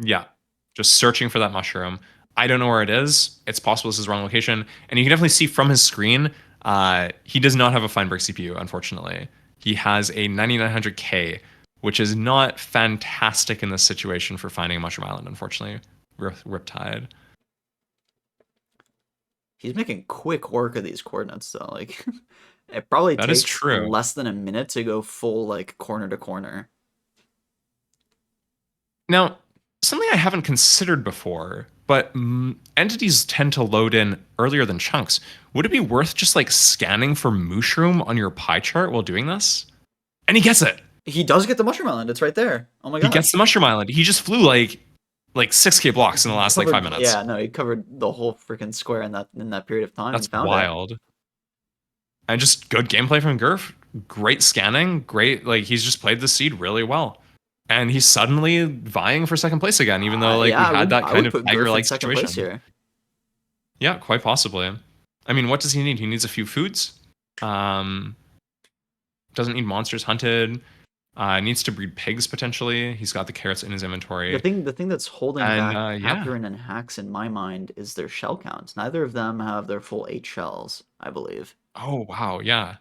Yeah, just searching for that mushroom. I don't know where it is. It's possible this is the wrong location. And you can definitely see from his screen, he does not have a Feinberg CPU, unfortunately. He has a 9900K, which is not fantastic in this situation for finding a Mushroom Island, unfortunately. Riptide. He's making quick work of these coordinates, though. Like, it probably That is takes true. less than a minute to go full, like, corner to corner. Now, something I haven't considered before, but entities tend to load in earlier than chunks. Would it be worth just like scanning for mushroom on your pie chart while doing this? And he gets it. He does get the Mushroom Island. It's right there. Oh my god. He gets the Mushroom Island. He just flew like 6K blocks in the last like 5 minutes. Yeah, no, he covered the whole freaking square in that period of time. That's He found wild. It. And just good gameplay from Gurf. Great scanning. Great, like he's just played the seed really well. And he's suddenly vying for second place again, even though like yeah, we had that kind of put Tiger-like Gurf in second situation. place here. Yeah, quite possibly. I mean, what does he need? He needs a few foods. Doesn't need monsters hunted. Needs to breed pigs potentially. He's got the carrots in his inventory. The thing that's holding back yeah. Catherine and Hax in my mind is their shell counts. Neither of them have their full 8 shells, I believe. Oh wow, yeah.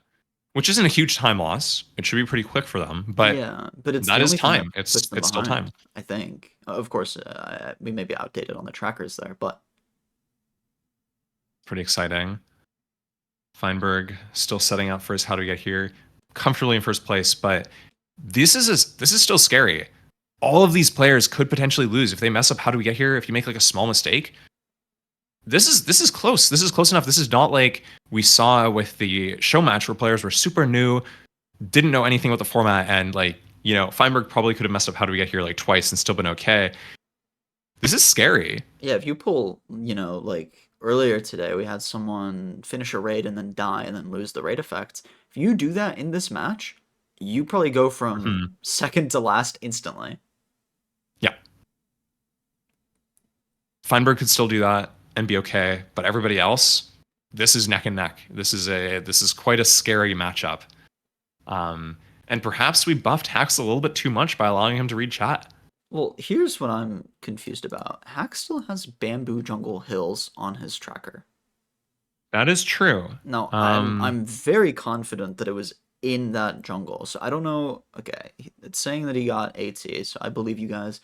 Which isn't a huge time loss. It should be pretty quick for them, but yeah, but it's that the is only thing time. that It's puts them still behind, time. I think. Of course, we may be outdated on the trackers there, but Pretty exciting. Feinberg still setting up for his how to get here, comfortably in first place, but this is still scary. All of these players could potentially lose if they mess up. How do we get here? If you make like a small mistake, this is close. This is close enough. This is not like we saw with the show match where players were super new, didn't know anything about the format, and like Feinberg probably could have messed up. How do we get here like twice and still been okay? This is scary. yeah, if you pull, like earlier today, we had someone finish a raid and then die and then lose the raid effects. If you do that in this match, you probably go from second to last instantly. Yeah. Feinberg could still do that and be okay, but everybody else, this is neck and neck. This is quite a scary matchup. And perhaps we buffed Hax a little bit too much by allowing him to read chat. Well, here's what I'm confused about. Hax still has Bamboo Jungle Hills on his tracker. That is true. No, I'm very confident that it was in that jungle. So I don't know. Okay, it's saying that he got AT, so I believe you guys,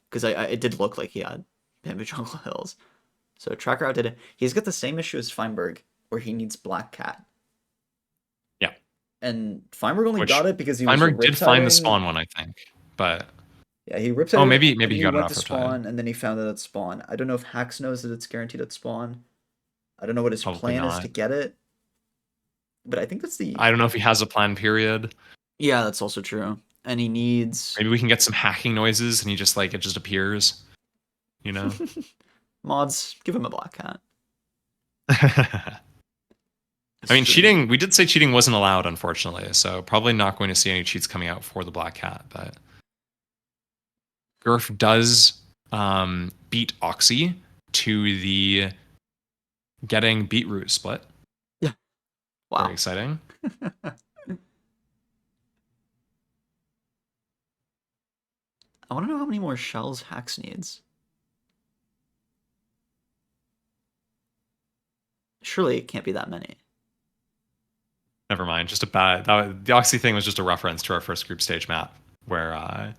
because it did look like he had Bamboo Jungle Hills. So tracker outdid it. He's got the same issue as Feinberg, where he needs Black Cat. Yeah. And Feinberg only got it because he was Feinberg did find the riptiding. spawn one, I think, but yeah, he ripped it. Oh, maybe he got it went off to Riptide. spawn, and then he found it at spawn. I don't know if Hax knows that it's guaranteed at spawn. I don't know what his Probably plan is not. to get it. But I think that's the. I don't know if he has a plan. Period. Yeah, that's also true. And he needs Maybe we can get some hacking noises, and he just it just appears. mods. Give him a Black Cat. I mean, cheating. We did say cheating wasn't allowed, unfortunately. So probably not going to see any cheats coming out for the Black Cat. But Gurf does beat Oxy to the getting beetroot split. Yeah. Wow. Very exciting. I want to know how many more shells Hax needs. Surely it can't be that many. Never mind. Just the Oxy thing was just a reference to our first group stage map where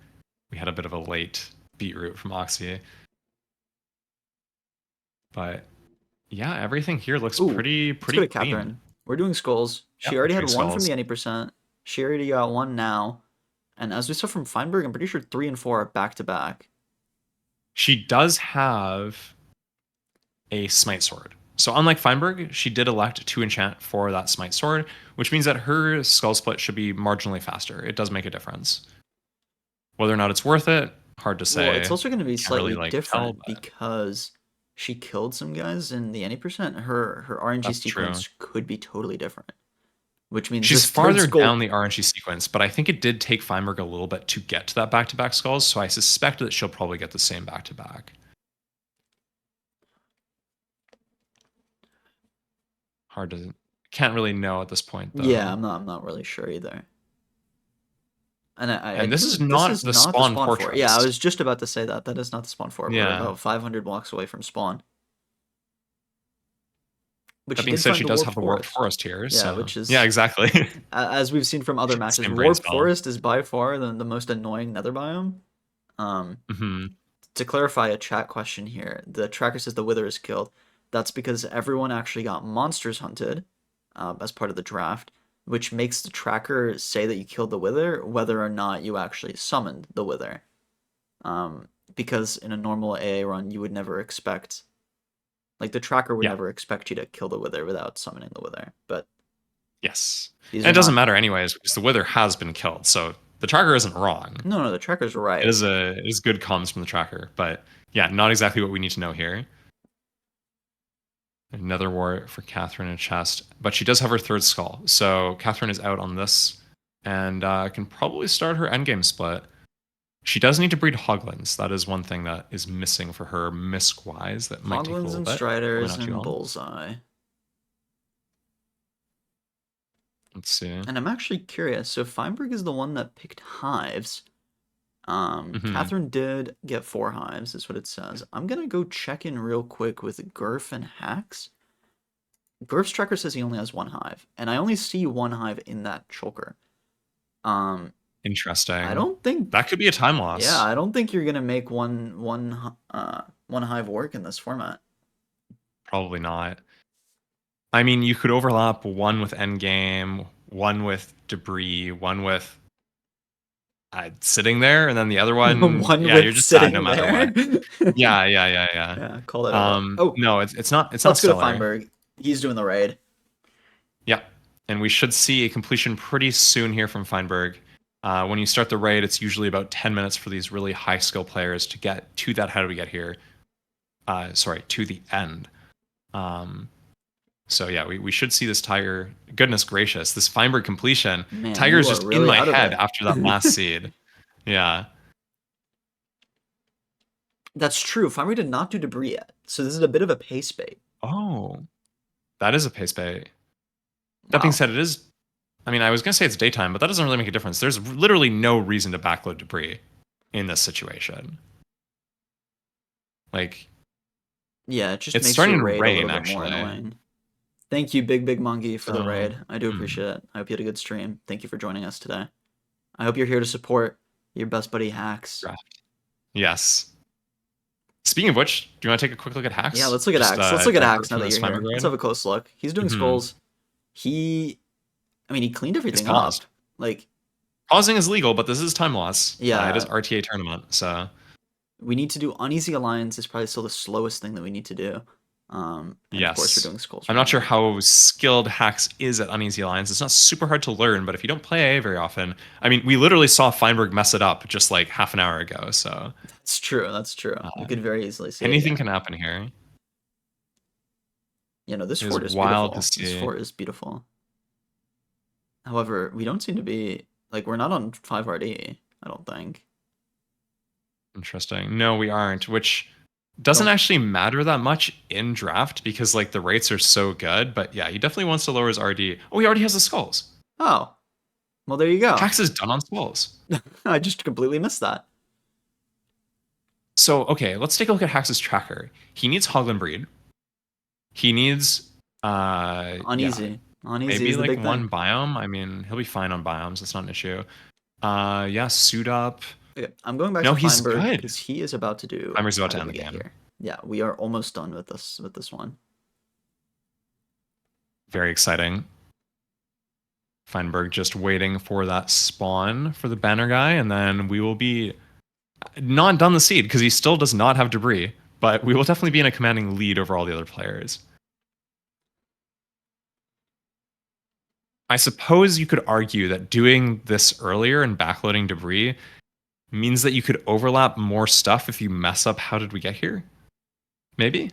we had a bit of a late beetroot from Oxy. But yeah, everything here looks pretty Let's go to clean. Catherine. We're doing skulls. She already had one from the 90%. She already got one now. And as we saw from Feinberg, I'm pretty sure 3 and 4 are back to back. She does have a smite sword. So unlike Feinberg, she did elect to enchant for that smite sword, which means that her skull split should be marginally faster. It does make a difference. Whether or not it's worth it, hard to say. Well, it's also going to be slightly really, different because she killed some guys in the 90%. Her RNG sequence could be totally different. Which means she's farther down the RNG sequence, but I think it did take Feinberg a little bit to get to that back-to-back skulls, so I suspect that she'll probably get the same back-to-back. Hard to can't really know at this point, though. Yeah, I'm not really sure either. And this is not the spawn fortress. Yeah, I was just about to say that. That is not the spawn fort. Yeah. We're about 500 blocks away from spawn. But That she being did said, find she the does warped have the warped forest. forest here. Yeah, So which is yeah, exactly. as we've seen from other matches, Same brain warped spell. forest is by far the most annoying nether biome. Hmm. To clarify a chat question here, the tracker says the wither is killed. That's because everyone actually got monsters hunted as part of the draft, which makes the tracker say that you killed the wither, whether or not you actually summoned the wither. Because in a normal AA run, you would never expect, like the tracker would Yeah. never expect you to kill the wither without summoning the wither. But Yes. these And are it doesn't not- matter anyways because the wither has been killed. So the tracker isn't wrong. No, the tracker's right. It is good comms from the tracker, but yeah, not exactly what we need to know here. Another war for Catherine in chest, but she does have her third skull. So Catherine is out on this and can probably start her endgame split. She does need to breed hoglins. That is one thing that is missing for her misc-wise. That might take a Hoglins little and bit. Probably Striders not too and long. Bullseye. Let's see. And I'm actually curious. So Feinberg is the one that picked hives. Mhm. Catherine did get 4 hives, is what it says. I'm gonna go check in real quick with Gurf and Hacks. Gurf's tracker says he only has 1 hive, and I only see 1 hive in that choker. Interesting. I don't think that could be a time loss. Yeah, I don't think you're gonna make one hive work in this format. Probably not. I mean, you could overlap one with endgame, one with debris, one with sitting there, and then the other one, One yeah, with you're just sad no sitting matter there. what. Yeah. Yeah, call that out. Oh, No, it's not. It's let's not go to stellar. Feinberg. He's doing the raid. Yeah, and we should see a completion pretty soon here from Feinberg. When you start the raid, it's usually about 10 minutes for these really high skill players to get to that. How do we get here? To the end. So yeah, we should see this Tiger. Goodness gracious, this Feinberg completion. Man, Tiger's you are just really in my out of head it. after that last seed. Yeah. That's true. Feinberg did not do debris yet, so this is a bit of a pace bait. Oh, that is a pace bait. That being Wow. said, it is. I mean, I was gonna say it's daytime, but that doesn't really make a difference. There's literally no reason to backload debris in this situation. Like, Yeah, it just it's makes starting your to raid rain, a little bit actually. more annoying. Thank you, Big Monkey, for the So, raid. I do appreciate it. I hope you had a good stream. Thank you for joining us today. I hope you're here to support your best buddy Hacks. Draft. Yes. Speaking of which, do you want to take a quick look at Hacks? Yeah, let's look at Just, Hacks. Let's look at divert Hacks now from that this you're here. Feinberg Let's raid? have a close look. He's doing Mhm. scrolls. He cleaned everything paused. up. Like, Pausing is legal, but this is time loss. Yeah. It is RTA tournament, so we need to do Uneasy Alliance is probably still the slowest thing that we need to do. And of course, yes. we're doing scrolls. I'm not sure how skilled Hacks is at Uneasy Alliance. It's not super hard to learn, but if you don't play AA very often, I mean, we literally saw Feinberg mess it up just like half an hour ago, so That's true. That's true. You could very easily see anything it. can happen here. You know, this It is fort is wild beautiful. to This see. fort is beautiful. However, we don't seem to be like we're not on 5RD. I don't think. Interesting. No, we aren't, which doesn't Don't- actually matter that much in draft because like the rates are so good. But yeah, he definitely wants to lower his RD. Oh, he already has the skulls. Oh, well, there you go. Hacks is done on skulls. I just completely missed that. So okay, let's take a look at Hacks' tracker. He needs Hoglin breed. He needs Uneasy. Uneasy maybe is the like big one thing. biome. I mean, he'll be fine on biomes. That's not an issue. Yeah, suit up. Okay, I'm going back No, to he's Feinberg good. because he is about to do. Feinberg's about how to did end we the get game. here? Yeah, we are almost done with this one. Very exciting. Feinberg just waiting for that spawn for the banner guy, and then we will be not done the seed because he still does not have debris, but we will definitely be in a commanding lead over all the other players. I suppose you could argue that doing this earlier and backloading debris means that you could overlap more stuff if you mess up how did we get here? Maybe?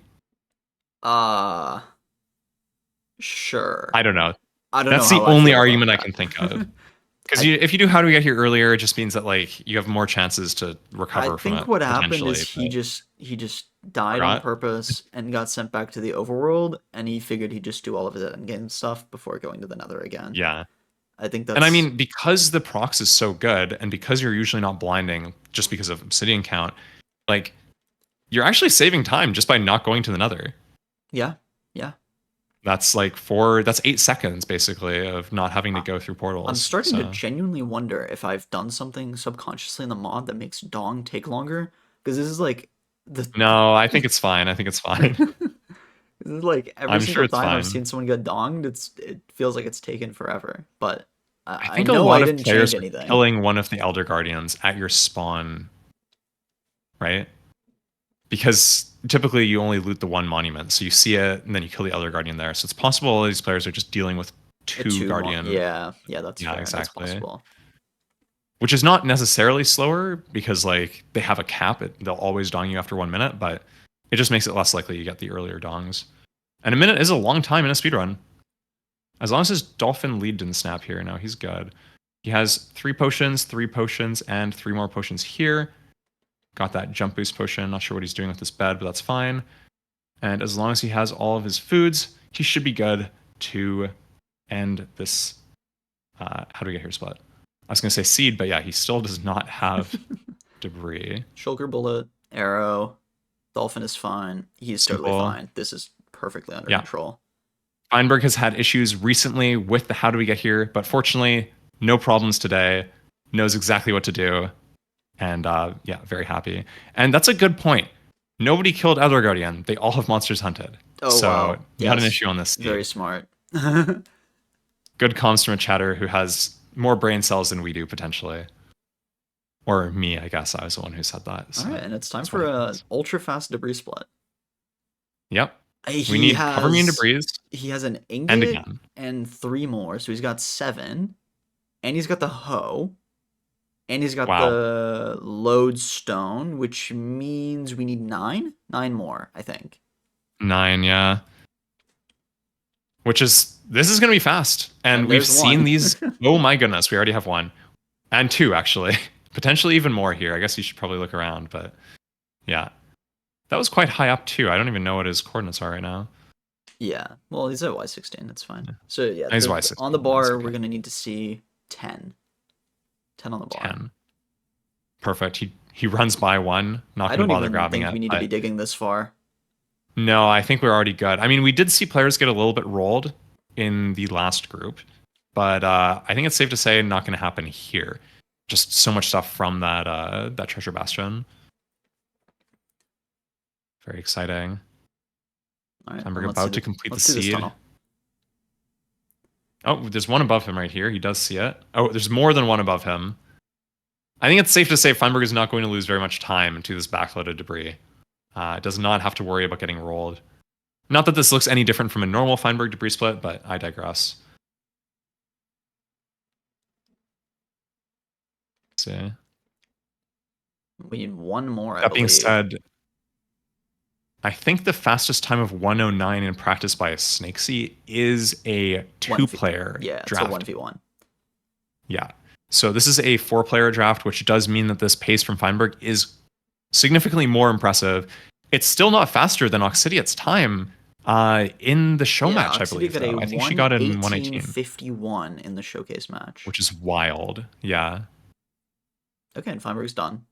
Sure. I don't know. I don't That's know the how I only feel about argument I that. can think of. Because if you do how do we get here earlier, it just means that like you have more chances to recover I from it. think what happened potentially, is he just died Forgot? on purpose and got sent back to the overworld, and he figured he'd just do all of his endgame stuff before going to the nether again. Yeah. I think that's. And I mean, because the procs is so good, and because you're usually not blinding just because of obsidian count, like you're actually saving time just by not going to the nether. yeah. That's 8 seconds basically of not having to go through portals. I'm starting to so. genuinely wonder if I've done something subconsciously in the mod that makes dong take longer. Because this is like No, I think it's fine. I think it's fine. This is like every I'm sure single it's time I've fine. seen someone get donged, it feels like it's taken forever. But I I think a know lot I of didn't players change are anything. killing one of the Elder Guardians at your spawn, right? Because typically you only loot the one monument, so you see it and then you kill the Elder Guardian there. So it's possible all these players are just dealing with two Guardian. Yeah, that's Yeah, fair. exactly. That's possible. Which is not necessarily slower because like they have a cap. They'll always dong you after 1 minute, but it just makes it less likely you get the earlier dongs. And a minute is a long time in a speedrun. As long as his dolphin lead didn't snap here, no, he's good. He has 3 potions, and 3 more potions here. Got that jump boost potion. Not sure what he's doing with this bed, but that's fine. And as long as he has all of his foods, he should be good to end this. How do we get here, Split? I was going to say seed, but yeah, he still does not have debris. Shulker bullet, arrow, dolphin is fine. He's totally Simple. fine. This is perfectly under control. Feinberg has had issues recently with the how do we get here, but fortunately, no problems today. Knows exactly what to do. And yeah, very happy. And that's a good point. Nobody killed Elder Guardian. They all have monsters hunted. Oh, so wow. not an issue on this. Very smart. Good comms from a chatter who has more brain cells than we do, potentially. Or me, I guess. I was the one who said that. So all right, and it's time for an ultra-fast debris split. Yep. We need cover me in debris. He has an and ingot again. and 3 more, so he's got 7. And he's got the hoe. And he's got the lodestone, which means we need 9? 9 more, I think. 9, yeah. This is going to be fast. And we've seen 1. these. Oh my goodness, we already have 1. And 2, actually. Potentially even more here. I guess you should probably look around, but yeah. That was quite high up too. I don't even know what his coordinates are right now. Yeah, well, he's at Y16. That's fine. Yeah. So yeah, he's Y16. On the bar, we're gonna need to see 10. 10 on the bar. 10. Perfect. He runs by 1. Not gonna bother grabbing it. I don't even think we need to be digging this far. No, I think we're already good. I mean, we did see players get a little bit rolled in the last group, but I think it's safe to say not going to happen here. Just so much stuff from that treasure bastion. Very exciting. All right, and we're about to complete the seed. Oh, there's 1 above him right here. He does see it. Oh, there's more than 1 above him. I think it's safe to say Feinberg is not going to lose very much time into this backloaded debris. Does not have to worry about getting rolled. Not that this looks any different from a normal Feinberg debris split, but I digress. Let's see. We need 1 more. That being said, I think the fastest time of 109 in practice by a Snakesy is a 2-player draft. Yeah, it's a 1v1. Yeah. So this is a 4-player draft, which does mean that this pace from Feinberg is significantly more impressive. It's still not faster than Oxidia's time in the show match, I believe. I think she got it in 1:18:51 in the showcase match. Which is wild. Yeah. Okay, and Feinberg's done.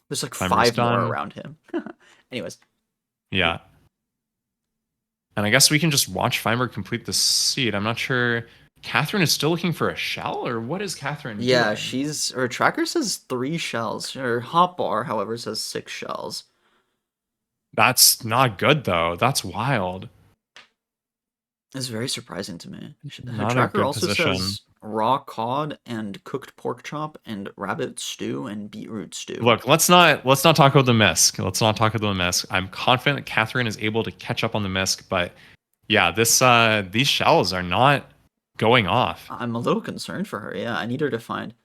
There's like Feinberg's 5 more around him. Anyways. Yeah. And I guess we can just watch Feinberg complete the seed. I'm not sure. Catherine is still looking for a shell, or what is Catherine doing? Yeah, her tracker says 3 shells. Her hotbar, however, says 6 shells. That's not good, though. That's wild. It's very surprising to me. Her Not tracker a good also position. says raw cod and cooked pork chop and rabbit stew and beetroot stew. Look, let's not talk about the misc. Let's not talk about the misc. I'm confident that Catherine is able to catch up on the misc, but yeah, these shells are not going off. I'm a little concerned for her. Yeah, I need her to find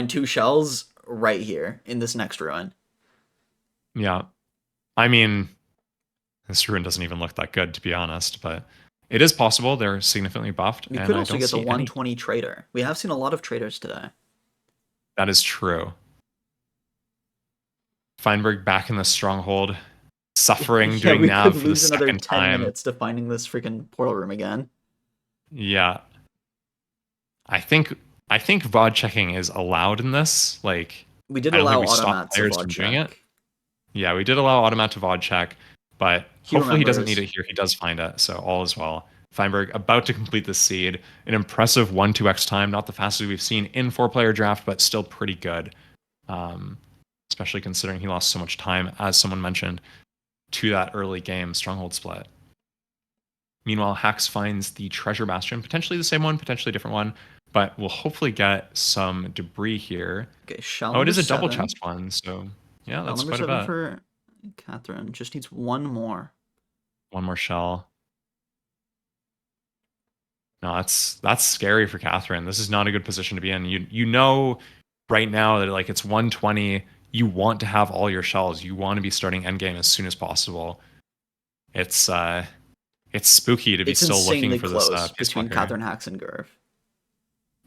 2 shells right here in this next ruin. Yeah. I mean, this ruin doesn't even look that good, to be honest, but it is possible. They're significantly buffed. We could also get the 120 trader. We have seen a lot of traders today. That is true. Feinberg back in the stronghold, suffering, doing nav for the second time. We could lose another 10 minutes to finding this freaking portal room again. Yeah. I think VOD checking is allowed in this. Like, we did allow automat to VOD check. Yeah, we did allow automat to VOD check. but He hopefully he doesn't remembers. need it here. He does find it, so all is well. Feinberg about to complete the seed. An impressive 1-2x time, not the fastest we've seen in 4-player draft, but still pretty good. Especially considering he lost so much time, as someone mentioned, to that early game Stronghold split. Meanwhile, Hax finds the treasure bastion, potentially the same one, potentially a different one, but we'll hopefully get some debris here. Okay, shell Oh, it number is a double 7. chest one, so yeah, Shell that's number quite a 7 bit. for Catherine. Just needs one more. One more shell. No, that's scary for Catherine. This is not a good position to be in. You know right now that like it's 120. You want to have all your shells. You want to be starting endgame as soon as possible. It's spooky to be It's still insanely looking for this close between Peacewalker. Catherine, Hax, and Gurf.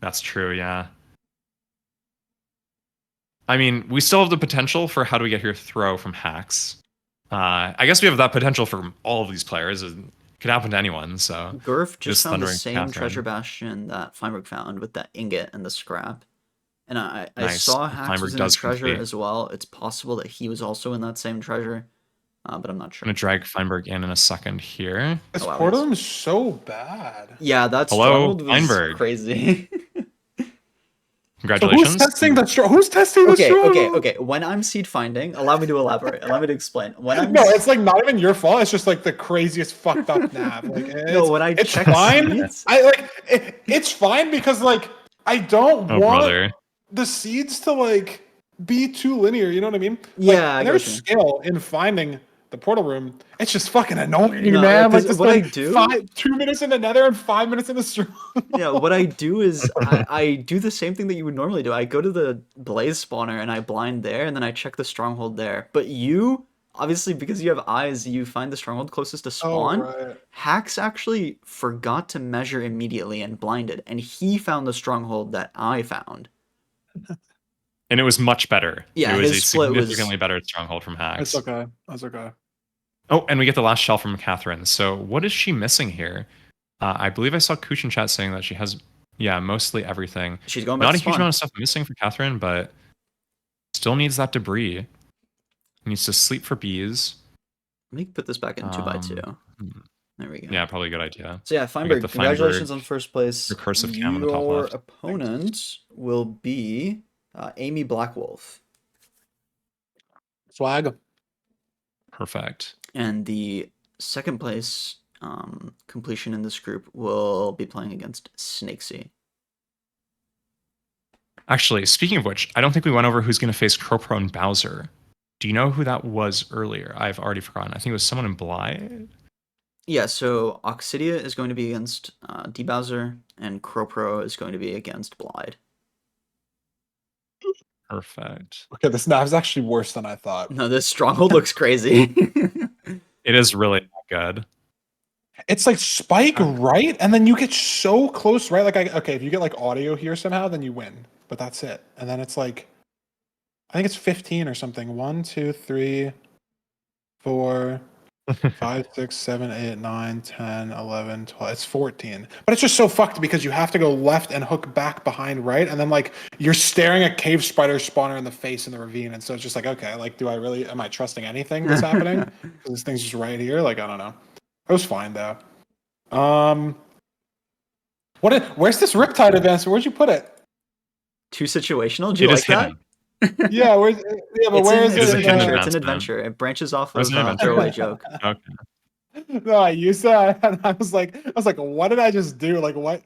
That's true, yeah. I mean, we still have the potential for how do we get here throw from Hax. I guess we have that potential for all of these players. It could happen to anyone, so Gurf just found the thundering same Catherine. treasure bastion that Feinberg found with that ingot and the scrap. And I Nice. saw Hax Feinberg was in a does treasure complete. as well. It's possible that he was also in that same treasure, but I'm not I'm sure. gonna drag Feinberg in a second here. This Oh, wow, portal yes. room is so bad. Yeah, that Hello, Stronghold was Feinberg. crazy. So Congratulations. who's testing the Okay, Stronghold? okay. When I'm seed finding, allow me to elaborate. Allow me to explain. When I'm No, it's like not even your fault. It's just like the craziest fucked up nav. Like No, when I it's check fine. seeds- It's fine because like I don't Oh, want brother. the seeds to like be too linear. You know what I mean? Yeah, I Like, get there's what you mean. skill in finding the portal room. It's just fucking annoying, No, man. Like 'cause to what I spend do- 2 minutes in the nether and 5 minutes in the Stronghold. Yeah, what I do is I do the same thing that you would normally do. I go to the blaze spawner and I blind there, and then I check the stronghold there. But you, obviously, because you have eyes, you find the stronghold closest to spawn. right. Hax actually forgot to measure immediately and blinded, and he found the stronghold that I found. And it was much better. Yeah, it was his a split was- significantly better stronghold from Hax. That's okay. That's okay. Oh, and we get the last shell from Catherine. So what is she missing here? I believe I saw Kuch in chat saying that she has, mostly everything. She's going back Not to a huge spawn. amount of stuff missing for Catherine, but still needs that debris. Needs to sleep for bees. Let me put this back in 2x2. hmm. There we go. Yeah, probably a good idea. So yeah, Feinberg, the congratulations Feinberg on first place. recursive cam on the top Your left. opponent will be Amy Blackwolf. Swag. Perfect. And the second place completion in this group will be playing against Snakesy. Actually, speaking of which, I don't think we went over who's going to face Cropro and Bowser. Do you know who that was earlier? I've already forgotten. I think it was someone in Blythe. Yeah, so Oxidia is going to be against D-Bowser, and Cropro is going to be against Blythe. Perfect. Okay, this nav's actually worse than I thought. No, this Stronghold looks crazy. It is really not good. It's like spike right, and then you get so close, right? Like, okay, if you get like audio here somehow, then you win. But that's it. And then it's like, I think it's 15 or something. 1, 2, 3, 4, 5, 6, 7, 8, 9, 10, 11, 12. It's 14. But it's just so fucked because you have to go left and hook back behind right, and then like you're staring a cave spider spawner in the face in the ravine, and so it's just like, okay, like am I trusting anything that's happening? Because this thing's just right here. Like, I don't know. It was fine though. Where's this Riptide advancement? Where'd you put it? Too situational? Do you It like is that? hidden. Yeah, but where is it's it? an a hidden adventure. It's an advancement. adventure. It branches off Where's of an adventure? throwaway joke. Okay. No, I used that, and I was like, what did I just do? Like, what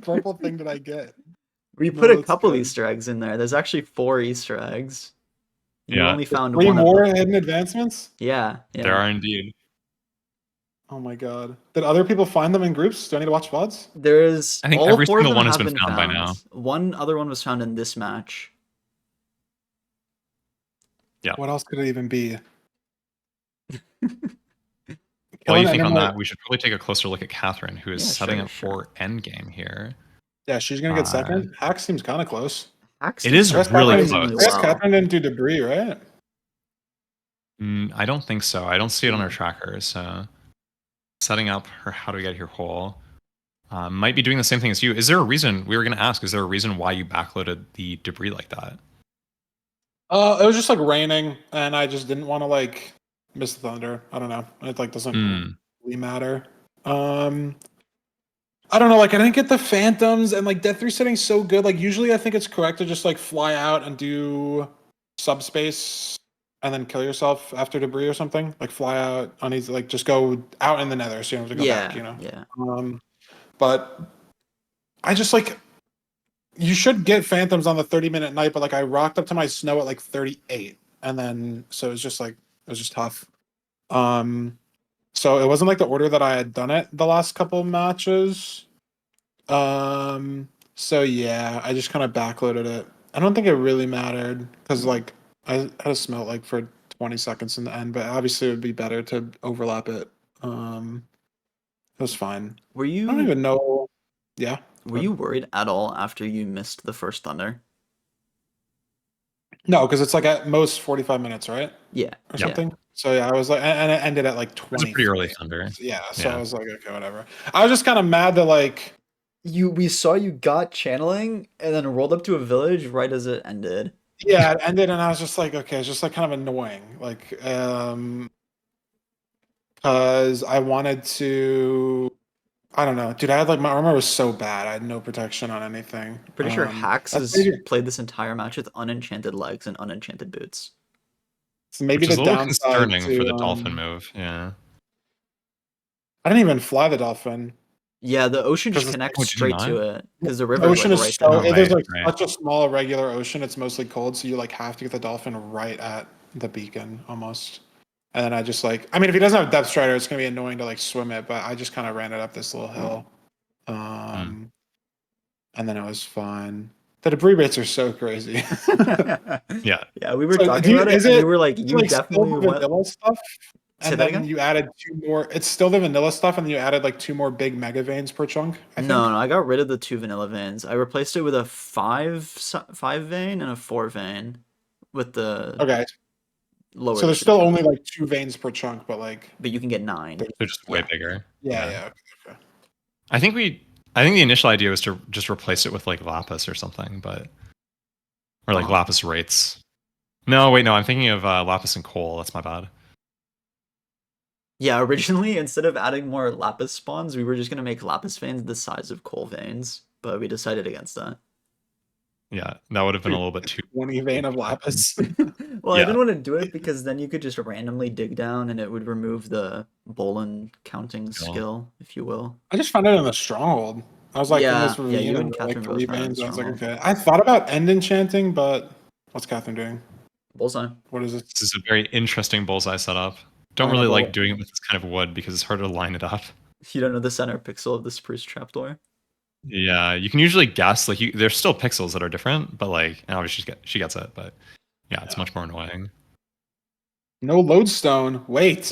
purple thing did I get? We No, put a that's couple good. Easter eggs in there. There's actually 4 Easter eggs. You Yeah. only found 3 one more of them. hidden advancements? Yeah. There are indeed. Oh my god. Did other people find them in groups? Do I need to watch VODs? There's I think all every 4 of single them one has have been found by now. One other one was found in this match. Yeah. What else could it even be? While you Killing think on Endermite- that, we should probably take a closer look at Catherine, who is Yeah, setting sure, up sure. for endgame here. Yeah, she's gonna get second. Hack seems kind of close. Axe It did is really surprisingly close. well. Catherine didn't do debris, right? I don't think so. I don't see it on our tracker. So setting up her how to get here hole. Might be doing the same thing as you. Is there a reason, we were going to ask, is there a reason why you backloaded the debris like that? It was just like raining, and I just didn't want to like missed the thunder. I don't know. It like doesn't Hmm. really matter. I don't know, like I didn't get the phantoms and like death resetting's so good. Like usually I think it's correct to just like fly out and do subspace and then kill yourself after debris or something. Like fly out on easy, like just go out in the nether so you don't have to go back, you know. Yeah. But I just like you should get phantoms on the 30-minute night, but like I rocked up to my snow at like 38. And then so it was just like it was just tough. So it wasn't like the order that I had done it the last couple matches. So yeah, I just kind of backloaded it. I don't think it really mattered because like I had to smelt like for 20 seconds in the end, but obviously it would be better to overlap it. It was fine. Were I don't you even know. Yeah. were you worried at all after you missed the first thunder? No, because it's like at most 45 minutes, right? Yeah. Or something. So yeah, I was like, and it ended at like It was 20. a pretty early thunder. Yeah. So Yeah. I was like, okay, whatever. I was just kind of mad that like We saw you got channeling and then rolled up to a village right as it ended. yeah, it ended, and I was just like, okay, it's just like kind of annoying, like, because I wanted to, I don't know, dude. I had like my armor was so bad, I had no protection on anything. Pretty sure Hax that's has maybe, played this entire match with unenchanted legs and unenchanted boots. it's maybe Which is the a little downside concerning to, for the dolphin move. Yeah. I didn't even fly the dolphin. Yeah, the ocean just 'Cause it's- connects Oh, did you straight to not? it because the The river's ocean like is right so there. there's like Right. such a small regular ocean. It's mostly cold, so you like have to get the dolphin right at the beacon almost. And then I just like, I mean, if he doesn't have depth strider, it's gonna be annoying to like swim it. But I just kind of ran it up this little hill, and then it was fine. The debris rates are so crazy. Yeah. Yeah, we were So, talking do you- about it, is and it- you were like, It's you like still definitely the want. vanilla stuff, Say and that then again? you added 2 more. It's still the vanilla stuff, and then you added like 2 more big mega veins per chunk. I think. No, I got rid of the 2 vanilla veins. I replaced it with a 5 vein and a 4 vein with the Okay, lower. so there's still only like 2 veins per chunk, but like, but you can get 9. They're just way Yeah. bigger. yeah. Okay. I think the initial idea was to just replace it with like lapis or something, or like Oh. lapis rates. No, wait, no, I'm thinking of lapis and coal. That's my bad. Yeah, originally instead of adding more lapis spawns, we were just gonna make lapis veins the size of coal veins, but we decided against that. Yeah, that would have been a little bit too. 20 vein of lapis. Well, I Yeah. didn't want to do it because then you could just randomly dig down and it would remove the Bolin counting skill, if you will. I just found it in the stronghold. I was like, in this Yeah, ravine, you and and like Catherine 3 both found it in veins. I was like, Stronghold. okay. I thought about end enchanting, but what's Catherine doing? Bullseye. What is it? This is a very interesting bullseye setup. Don't I really know, like but- doing it with this kind of wood because it's hard to line it up. You don't know the center pixel of the spruce trapdoor? Yeah, you can usually guess. Like, there's still pixels that are different, but like, and obviously she gets it. But yeah, it's much more annoying. No lodestone. Wait.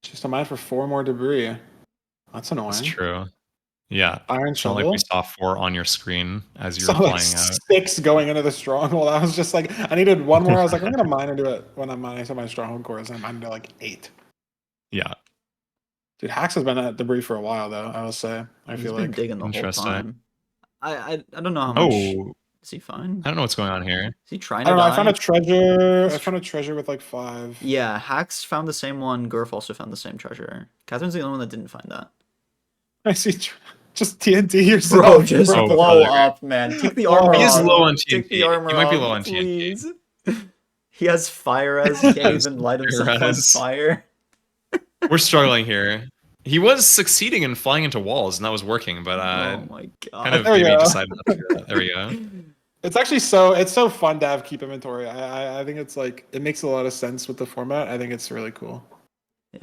Just a mine for 4 more debris. That's annoying. That's true. Yeah, Iron it's not shovel. like we saw 4 on your screen as you So were like flying out. 6 going into the stronghold. I was just like, I needed 1 more. I was like, I'm gonna mine into it when I'm mining some of my stronghold cores, and I'm mining to like 8. Yeah, Dude, Hax has been at debris for a while though. I will say. I He's feel been like digging the whole Interesting. time. I don't know how much. Oh, Is he fine? I don't know what's going on here. Is he trying I to don't know. die? I found a treasure. I found a treasure with like 5. Yeah, Hax found the same one. Gurf also found the same treasure. Catherine's the only one that didn't find that. I see. Just TNT yourself. Bro, just Oh, blow brother. up, man. Take the Oh, armor he off. is low on Take the TNT. armor He might be off, low on TNT. please. He has fire as he can't Has even light himself on fire-res. fire. We're struggling here. He was succeeding in flying into walls, and that was working, but Oh my god. kind of There we maybe go. decided not to do that. There we go. It's actually so fun to have keep inventory. I think it's like it makes a lot of sense with the format. I think it's really cool.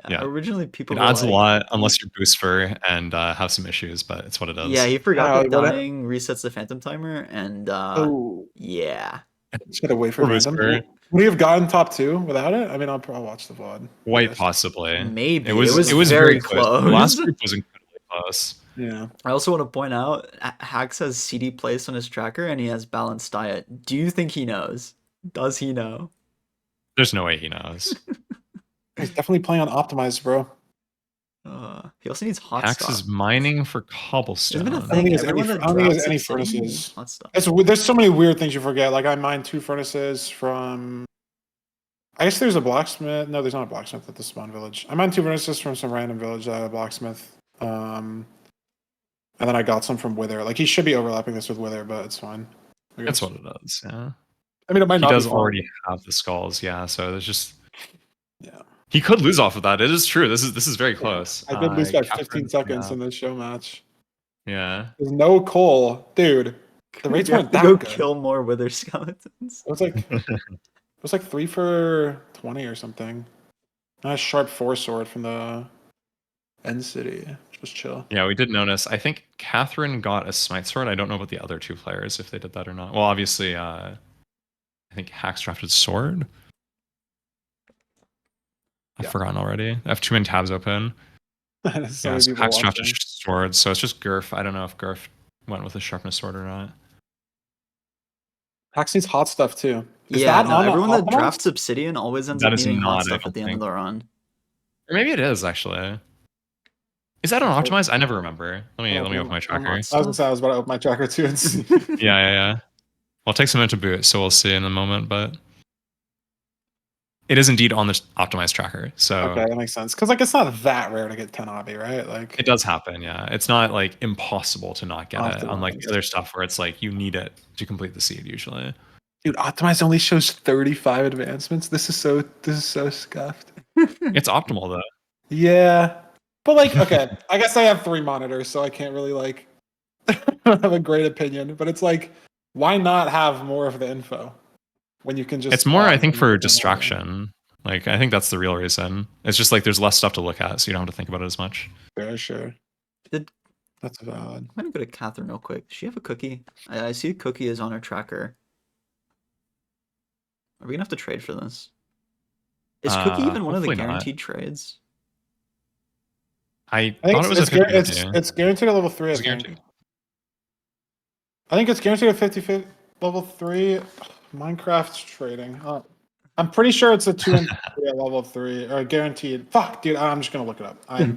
Yeah. Originally people It were adds a like, lot unless you're boost fur and have some issues, but it's what it does. Yeah, he forgot Oh, that what I- dying resets the phantom timer, and Oh, yeah. just gotta wait for Or random. Whisper. Would you have gotten top 2 without it? I mean, I'll probably watch the VOD. Quite Yes. possibly. Maybe. It was very close. The last close. group was incredibly close. Yeah. I also want to point out Hax has CD placed on his tracker and he has balanced diet. Do you think he knows? Does he know? There's no way he knows. He's definitely playing on optimized, bro. He also needs hot Hax stuff. is mining for There's cobblestone. been a I don't thing. think there's Everyone any- that I don't think there's drafts any at City needs furnaces. hot stuff. There's so many weird things you forget. Like I mined 2 furnaces from. I guess there's a blacksmith. No, there's not a blacksmith at the spawn village. I'm on 2 verses from some random village that had a blacksmith. And then I got some from Wither. Like he should be overlapping this with Wither, but it's fine. That's what it is. Yeah. I mean, it might He not does be fun. already have the skulls. Yeah. So there's just. Yeah. He could lose off of that. It is true. This is very close. I did lose by 15 Catherine, seconds yeah. in this show match. Yeah. There's no coal, dude. The rates You weren't have that to go good. kill more wither skeletons. It was like 3 for 20 or something. And a sharp 4 sword from the end city. Which was chill. Yeah, we did notice. I think Catherine got a smite sword. I don't know about the other 2 players if they did that or not. Well, obviously, I think Hack's drafted sword. I've forgotten already. I have too many tabs open. So Yeah, many so people Hack's drafted watching. sword. So it's just Gurf. I don't know if Gurf went with a sharpness sword or not. Hax needs hot stuff too. Is Yeah, that no, on everyone that optimized? drafts Obsidian always ends That up is needing hot not, I stuff don't at the end of think. the run. Or maybe it is actually. Is that on optimized? I never remember. Let me open my tracker. I was gonna say I was about to open my tracker too and see. Yeah. Well, it takes a minute to boot, so we'll see in a moment. But it is indeed on the optimized tracker. So Okay, that makes sense. Because like it's not that rare to get 10 obby, right? Like it does happen. Yeah, it's not like impossible to not get it. Unlike Optimized. the other stuff where it's like you need it to complete the seed usually. dude, optimized only shows 35 advancements. This is so scuffed. It's optimal though. Yeah. But like, okay, I guess I have 3 monitors, so I can't really like have a great opinion. But it's like, why not have more of the info when you can just? It's more, I think, pause for and- distraction. Like I think that's the real reason. It's just like there's less stuff to look at, so you don't have to think about it as much. Sure. Did That's valid. I'm gonna go to Catherine real quick. Does she have a cookie? I see a cookie is on her tracker. Are we gonna have to trade for this? Is cookie even one of the Hopefully not. guaranteed trades? I I think thought it was a 50-50. it's guaranteed at level 3. It's I think. guaranteed. I think it's guaranteed at 50 level 3. Minecraft's trading. I'm pretty sure it's a 2 and 3 at level 3 or guaranteed. Fuck, dude. I'm just gonna look it up. Yeah,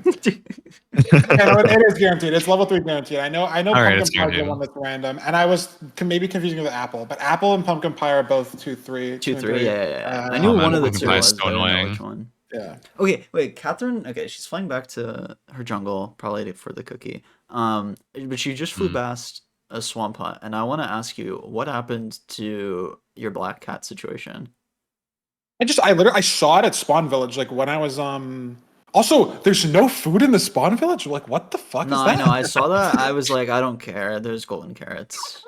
no, it is guaranteed. It's level 3 guaranteed. I know. right, Pumpkin it's Pie is the guaranteed. one that's random, and I was maybe confusing it with Apple, but Apple and Pumpkin Pie are both 2-3. 2-3, yeah. I Uh, knew man, one of the Pumpkin two Pie is was, so but I didn't know annoying. which one. Yeah. Okay, wait, Catherine. Okay, she's flying back to her jungle probably for the cookie. But she just flew past a swamp hut, and I want to ask you what happened to your black cat situation. I saw it at Spawn Village like when I was Also, there's no food in the Spawn Village. Like, what the fuck No, is that? I know. I saw that. I was like, I don't care. There's golden carrots.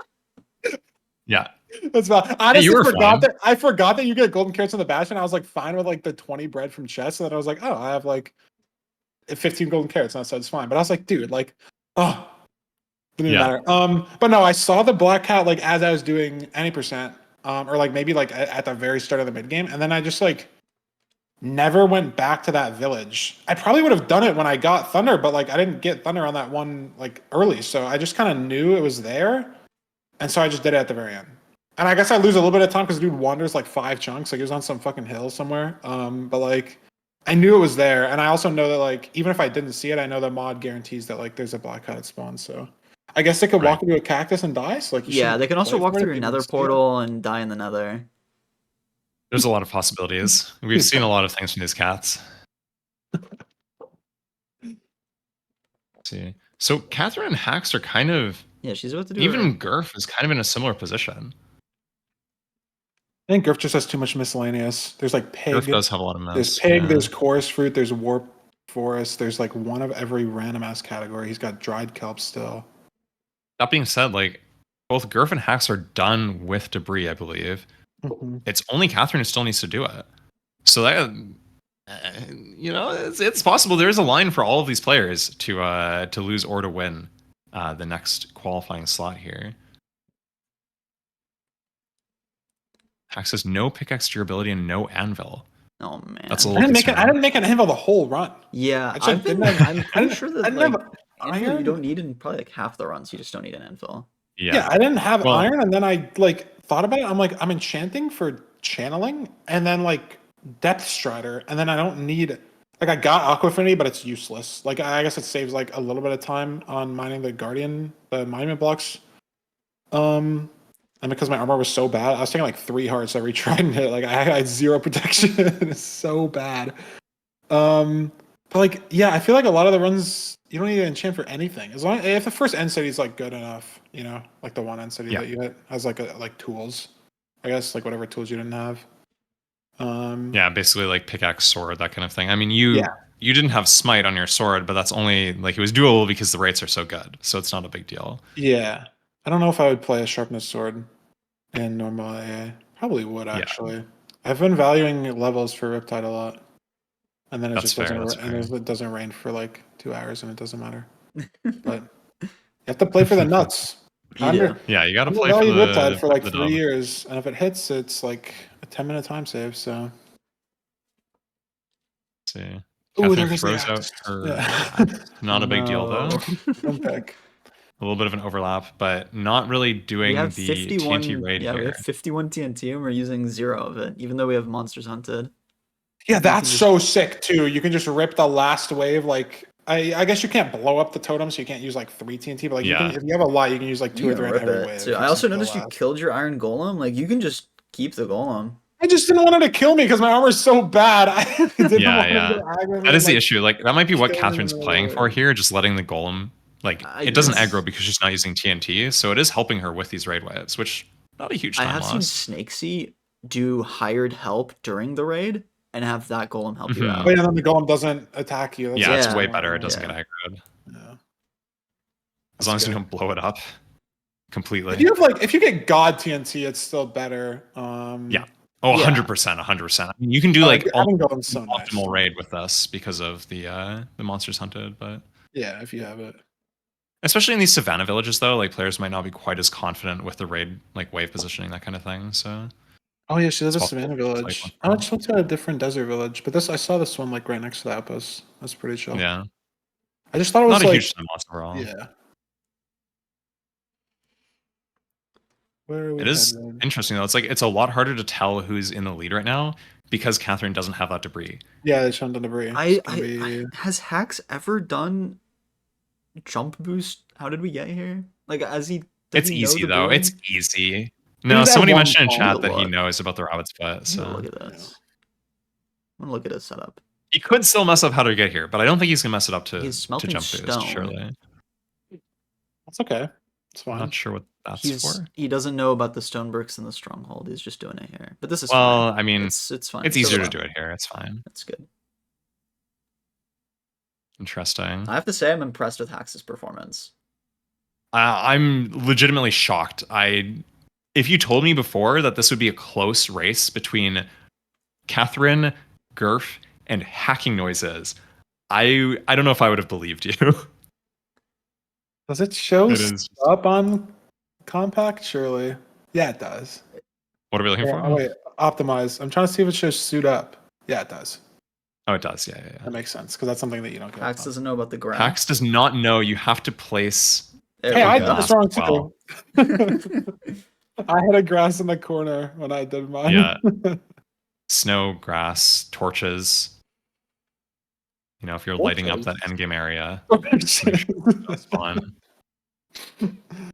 Yeah. That's about. Honestly, you were fine. I forgot that you get golden carrots in the bastion. I was like fine with like the 20 bread from chest, and then I was like, oh, I have like 15 golden carrots, and so it's fine. But I was like, dude, like, oh, didn't even Yeah. matter. But no, I saw the black cat like as I was doing any percent, or like maybe like at the very start of the mid game, and then I just like never went back to that village. I probably would have done it when I got Thunder, but like I didn't get Thunder on that one like early, so I just kind of knew it was there, and so I just did it at the very end. And I guess I lose a little bit of time because dude wanders like 5 chunks, like he was on some fucking hill somewhere. But like I knew it was there, and I also know that like even if I didn't see it, I know the mod guarantees that like there's a black cat at spawn. So I guess they could walk into a cactus and die. So like you Yeah, shouldn't they can also play walk for it through if a you nether didn't see it. portal and die in the nether. There's a lot of possibilities. We've seen a lot of things from these cats. Let's see. So Catherine and Hax are kind of Yeah, she's about to do even Gurf is kind of in a similar position. I think Gurf just has too much miscellaneous. There's like pig. Gurf does have a lot of mess. There's pig. Yeah. There's chorus fruit. There's warp forest. There's like one of every random ass category. He's got dried kelp still. That being said, like both Gurf and Hax are done with debris, I believe. Mhm. It's only Catherine who still needs to do it. So that you know, it's possible there is a line for all of these players to lose or to win the next qualifying slot here. Hax has no pickaxe durability and no anvil. Oh man, That's a I little didn't make an anvil the whole run. Yeah, I just didn't have- I'm I pretty didn't- sure I that didn't like have anvil you iron. don't need in probably like half the runs. You just don't need an anvil. Yeah, I didn't have Well- iron, and then I like thought about it. I'm like, I'm enchanting for channeling, and then like depth strider, and then I don't need like I got aqua affinity, but it's useless. Like I guess it saves like a little bit of time on mining the guardian, the monument blocks. And and because my armor was so bad, I was taking like 3 hearts every try and hit. Like I had 0 protection. It's so bad. But like, yeah, I feel like a lot of the runs you don't need to enchant for anything. As long if the first end city is like good enough, you know, like the one end city that you hit has like tools, I guess, like whatever tools you didn't have. Yeah, basically like pickaxe, sword, that kind of thing. I mean, you didn't have smite on your sword, but that's only like it was doable because the rates are so good, so it's not a big deal. Yeah, I don't know if I would play a sharpness sword in normal AA. Probably would actually. I've been valuing levels for Riptide a lot. And then it just doesn't doesn't rain for like 2 hours and it doesn't matter. But you have to play for the nuts. Yeah, you got to play for the Riptide for like the 3 years, and if it hits, it's like a 10-minute time save. So. Let's see. Ooh, Catherine throws out her axe. Not a big deal though. A little bit of an overlap, but not really doing we have the 51, TNT raid yeah, here. we have 51 TNT and we're using 0 of it, even though we have monsters hunted. Yeah, that's so sick too. You can just rip the last wave. Like I guess you can't blow up the totem, so you can't use like 3 TNT. But like you can, if you have a lot, you can use like 2 or 3 in every wave. So I also noticed you killed your iron golem. Like you can just keep the golem. I just didn't want it to kill me because my armor's so bad. That is the issue. Like that might be what Catherine's playing for here, just letting the golem. Like it doesn't aggro because she's not using TNT, so it is helping her with these raid waves, which not a huge time loss. I have seen Snakesy do hired help during the raid and have that golem help you out. Wait, and then the golem doesn't attack you. That's it's way better. It doesn't get aggroed. Yeah. As long as you don't blow it up completely. If you have if you get God TNT, it's still better. Yeah. Oh, 100%, 100%. I mean, you can do like optimal raid with us because of the monsters hunted, but yeah, if you have it. Especially in these savannah villages, though, like players might not be quite as confident with the raid, like wave positioning, that kind of thing. So. Oh yeah, she does a savannah village. I just went to a different desert village, but I saw this one like right next to the outpost. That's pretty chill. Yeah. I just thought it was not a huge time loss overall. Yeah. Where are we it is interesting though. It's a lot harder to tell who's in the lead right now because Catherine doesn't have that debris. Yeah, they shouldn't have debris. Has Hacks ever done jump boost? How did we get here? Like, it's easy though. It's easy. No, somebody mentioned in chat that he knows about the rabbit's foot. So look at this. I'm gonna look at his setup. He could still mess up how to get here, but I don't think he's gonna mess it up to jump stone. boost. Surely. That's okay. It's fine. I'm not sure what that's for. He doesn't know about the stone bricks in the stronghold. He's just doing it here. But this is fine. I mean, it's fine. It's easier to do it here. It's fine. That's good. Interesting. I have to say, I'm impressed with Hax's performance. I'm legitimately shocked. If you told me before that this would be a close race between Catherine, Gurf, and Hackingnoises, I don't know if I would have believed you. Does it show up on compact? Surely. Yeah, it does. What are we looking for? Oh, wait, optimize. I'm trying to see if it shows suit up. Yeah, it does. Oh, it does. Yeah. That makes sense because that's something that you don't get. Hax doesn't know about the grass. Hax does not know you have to place. Hey, I did this wrong too. I had a grass in the corner when I did mine. Yeah. Snow, grass, torches. You know, if you're lighting up that endgame area, that's fun.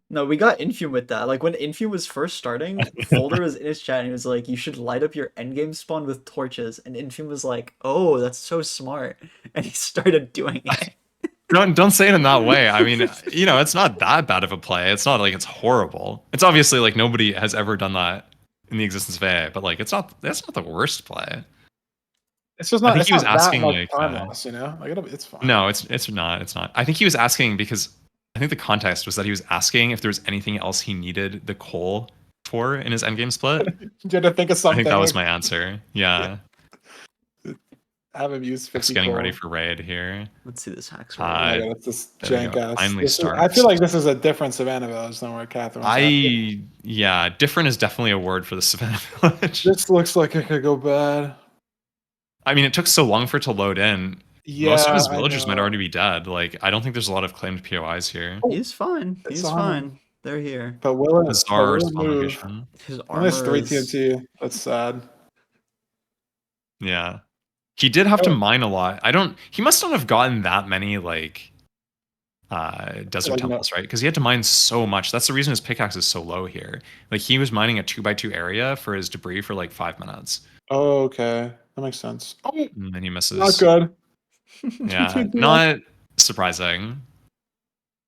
No, we got Infume with that. Like when Infume was first starting, Folder was in his chat and he was like, "You should light up your endgame spawn with torches." And Infume was like, "Oh, that's so smart," and he started doing it. Don't say it in that way. I mean, you know, it's not that bad of a play. It's not like it's horrible. It's obviously like nobody has ever done that in the existence of AA, but like that's not the worst play. It's just not. I think he was asking like time loss, you know, like it's fine. No, it's not. I think he was asking because I think the context was that he was asking if there was anything else he needed the coal for in his endgame split. You had to think of something. I think that was my answer. Yeah. Have him use 50 Just getting ready for raid here. Let's see this Hax. It's this jank ass. Finally starts. I feel like this is a different Savannah Village than where Catherine. Different is definitely a word for the Savannah Village. This looks like it could go bad. I mean, it took so long for it to load in. Yeah, most of his villagers might already be dead. Like, I don't think there's a lot of claimed POIs here. He's fine. He's fine. They're here. But will it move? His armor is 3 TNT. That's sad. Yeah. He did have to mine a lot. He must not have gotten that many, like, desert Like, temples, right? Because he had to mine so much. That's the reason his pickaxe is so low here. Like he was mining a 2x2 area for his debris for like 5 minutes, Oh, okay. That makes sense. Oh, and then he not misses. good. Yeah, not surprising.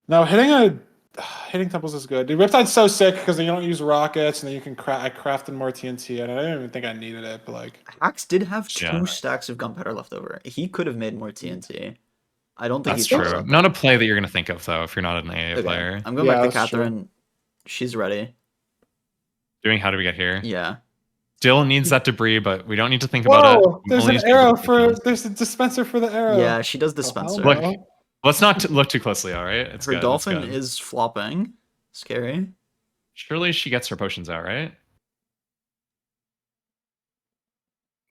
No, hitting temples is good. Dude, Riptide's so sick because you don't use rockets and then you can I crafted more TNT and I didn't even think I needed it, but like Hacks did have two Yeah. stacks of gunpowder left over. He could have made more TNT. I don't think That's he thought true. about Not that. a play that you're gonna think of though if you're not an AA Okay, player. I'm going Yeah, back to that's true. Catherine. She's ready. Doing how do we get here? Yeah. Still needs that debris, but we don't need to think about it. whoa, We there's only an need to arrow look at it. there's a dispenser for the arrow. Yeah, she does Oh, hell dispenser. Look, no. let's not look too closely. All right, it's Her good. dolphin it's good. is flopping. Scary. Surely she gets her potions out, right?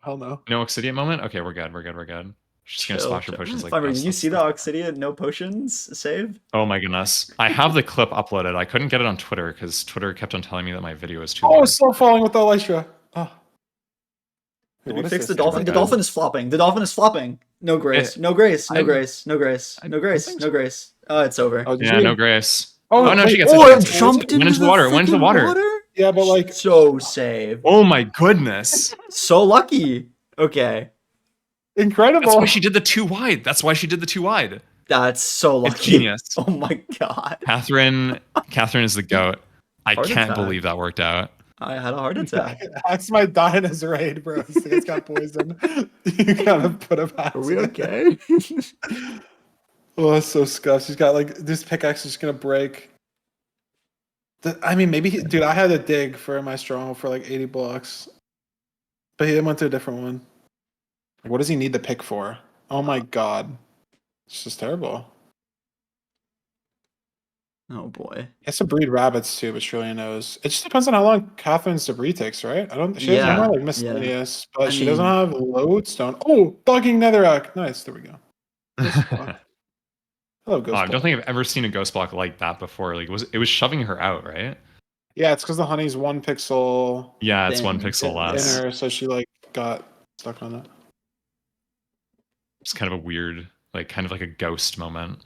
Hell no. No Obsidian moment. Okay, we're good. We're good. We're good. She's gonna Chill, splash her chill. potions like Feinberg, this. did you see the Let's- Oxidia no potions save? Oh my goodness! I have the clip uploaded. I couldn't get it on Twitter because Twitter kept on telling me that my video was too Oh, long. it's still falling with the Elytra. Oh. Did Wait, we what is fix the this? dolphin? The Okay. dolphin is flopping. The dolphin is flopping. No grace. No grace. No I- grace. No grace. I No don't grace. think No so. grace. Oh, it's over. Oh, did Yeah, you- no grace. Oh, Oh no, wait, she gets it. Oh, she it gets it. jumped Went into the water. Went into the freaking water. Yeah, but like So save. Oh my goodness! So lucky. Okay. incredible. That's why she did the too wide. That's why she did the too wide. That's so It's lucky. genius. Oh my god. Catherine is the goat. I Heart can't attack. believe that worked out. I had a heart attack. Axe might die in his raid, bro. This thing's got poison. You gotta put him out. Are we okay? Oh, that's so scuffed. He's got like this pickaxe is gonna break. I mean, maybe dude, I had a dig for my stronghold for like 80 blocks, but he went to a different one. What does he need the pick for? Oh my god, it's just terrible. Oh boy. He has to breed rabbits too, but surely knows. It just depends on how long Catherine's debris takes, right? I don't. She has Yeah, more like yeah. miscellaneous, but I she doesn't mean- have lodestone. Oh, bugging netherrack. Nice. There we go. Hello, Oh, ghost. I don't block. think I've ever seen a ghost block like that before. Like it was shoving her out, right? Yeah, it's because the honey's 1 pixel Yeah, it's one Thin. pixel in less. her, so she like got stuck on it. It's kind of a weird, like kind of like a ghost moment.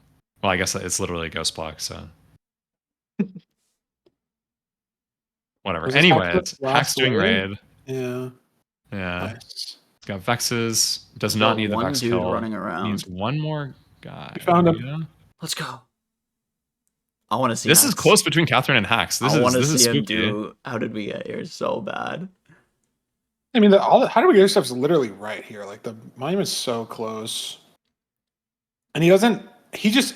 Well, I guess it's literally a ghost block, so whatever. Was this Anyway, Hack's it's last Hack's doing raid? raid. Yeah. Yeah, Nice. it's got vexes. Does Got not need the one vex dude kill. running around. Needs one more guy. You found him. Yeah. Let's go. I want to see This is Hacks. close between Catherine and Hacks. This I want to is see him spooky. do how did we get here so bad. I mean, how do we get your stuff's literally right here. Like the monument's so close, and he doesn't. He just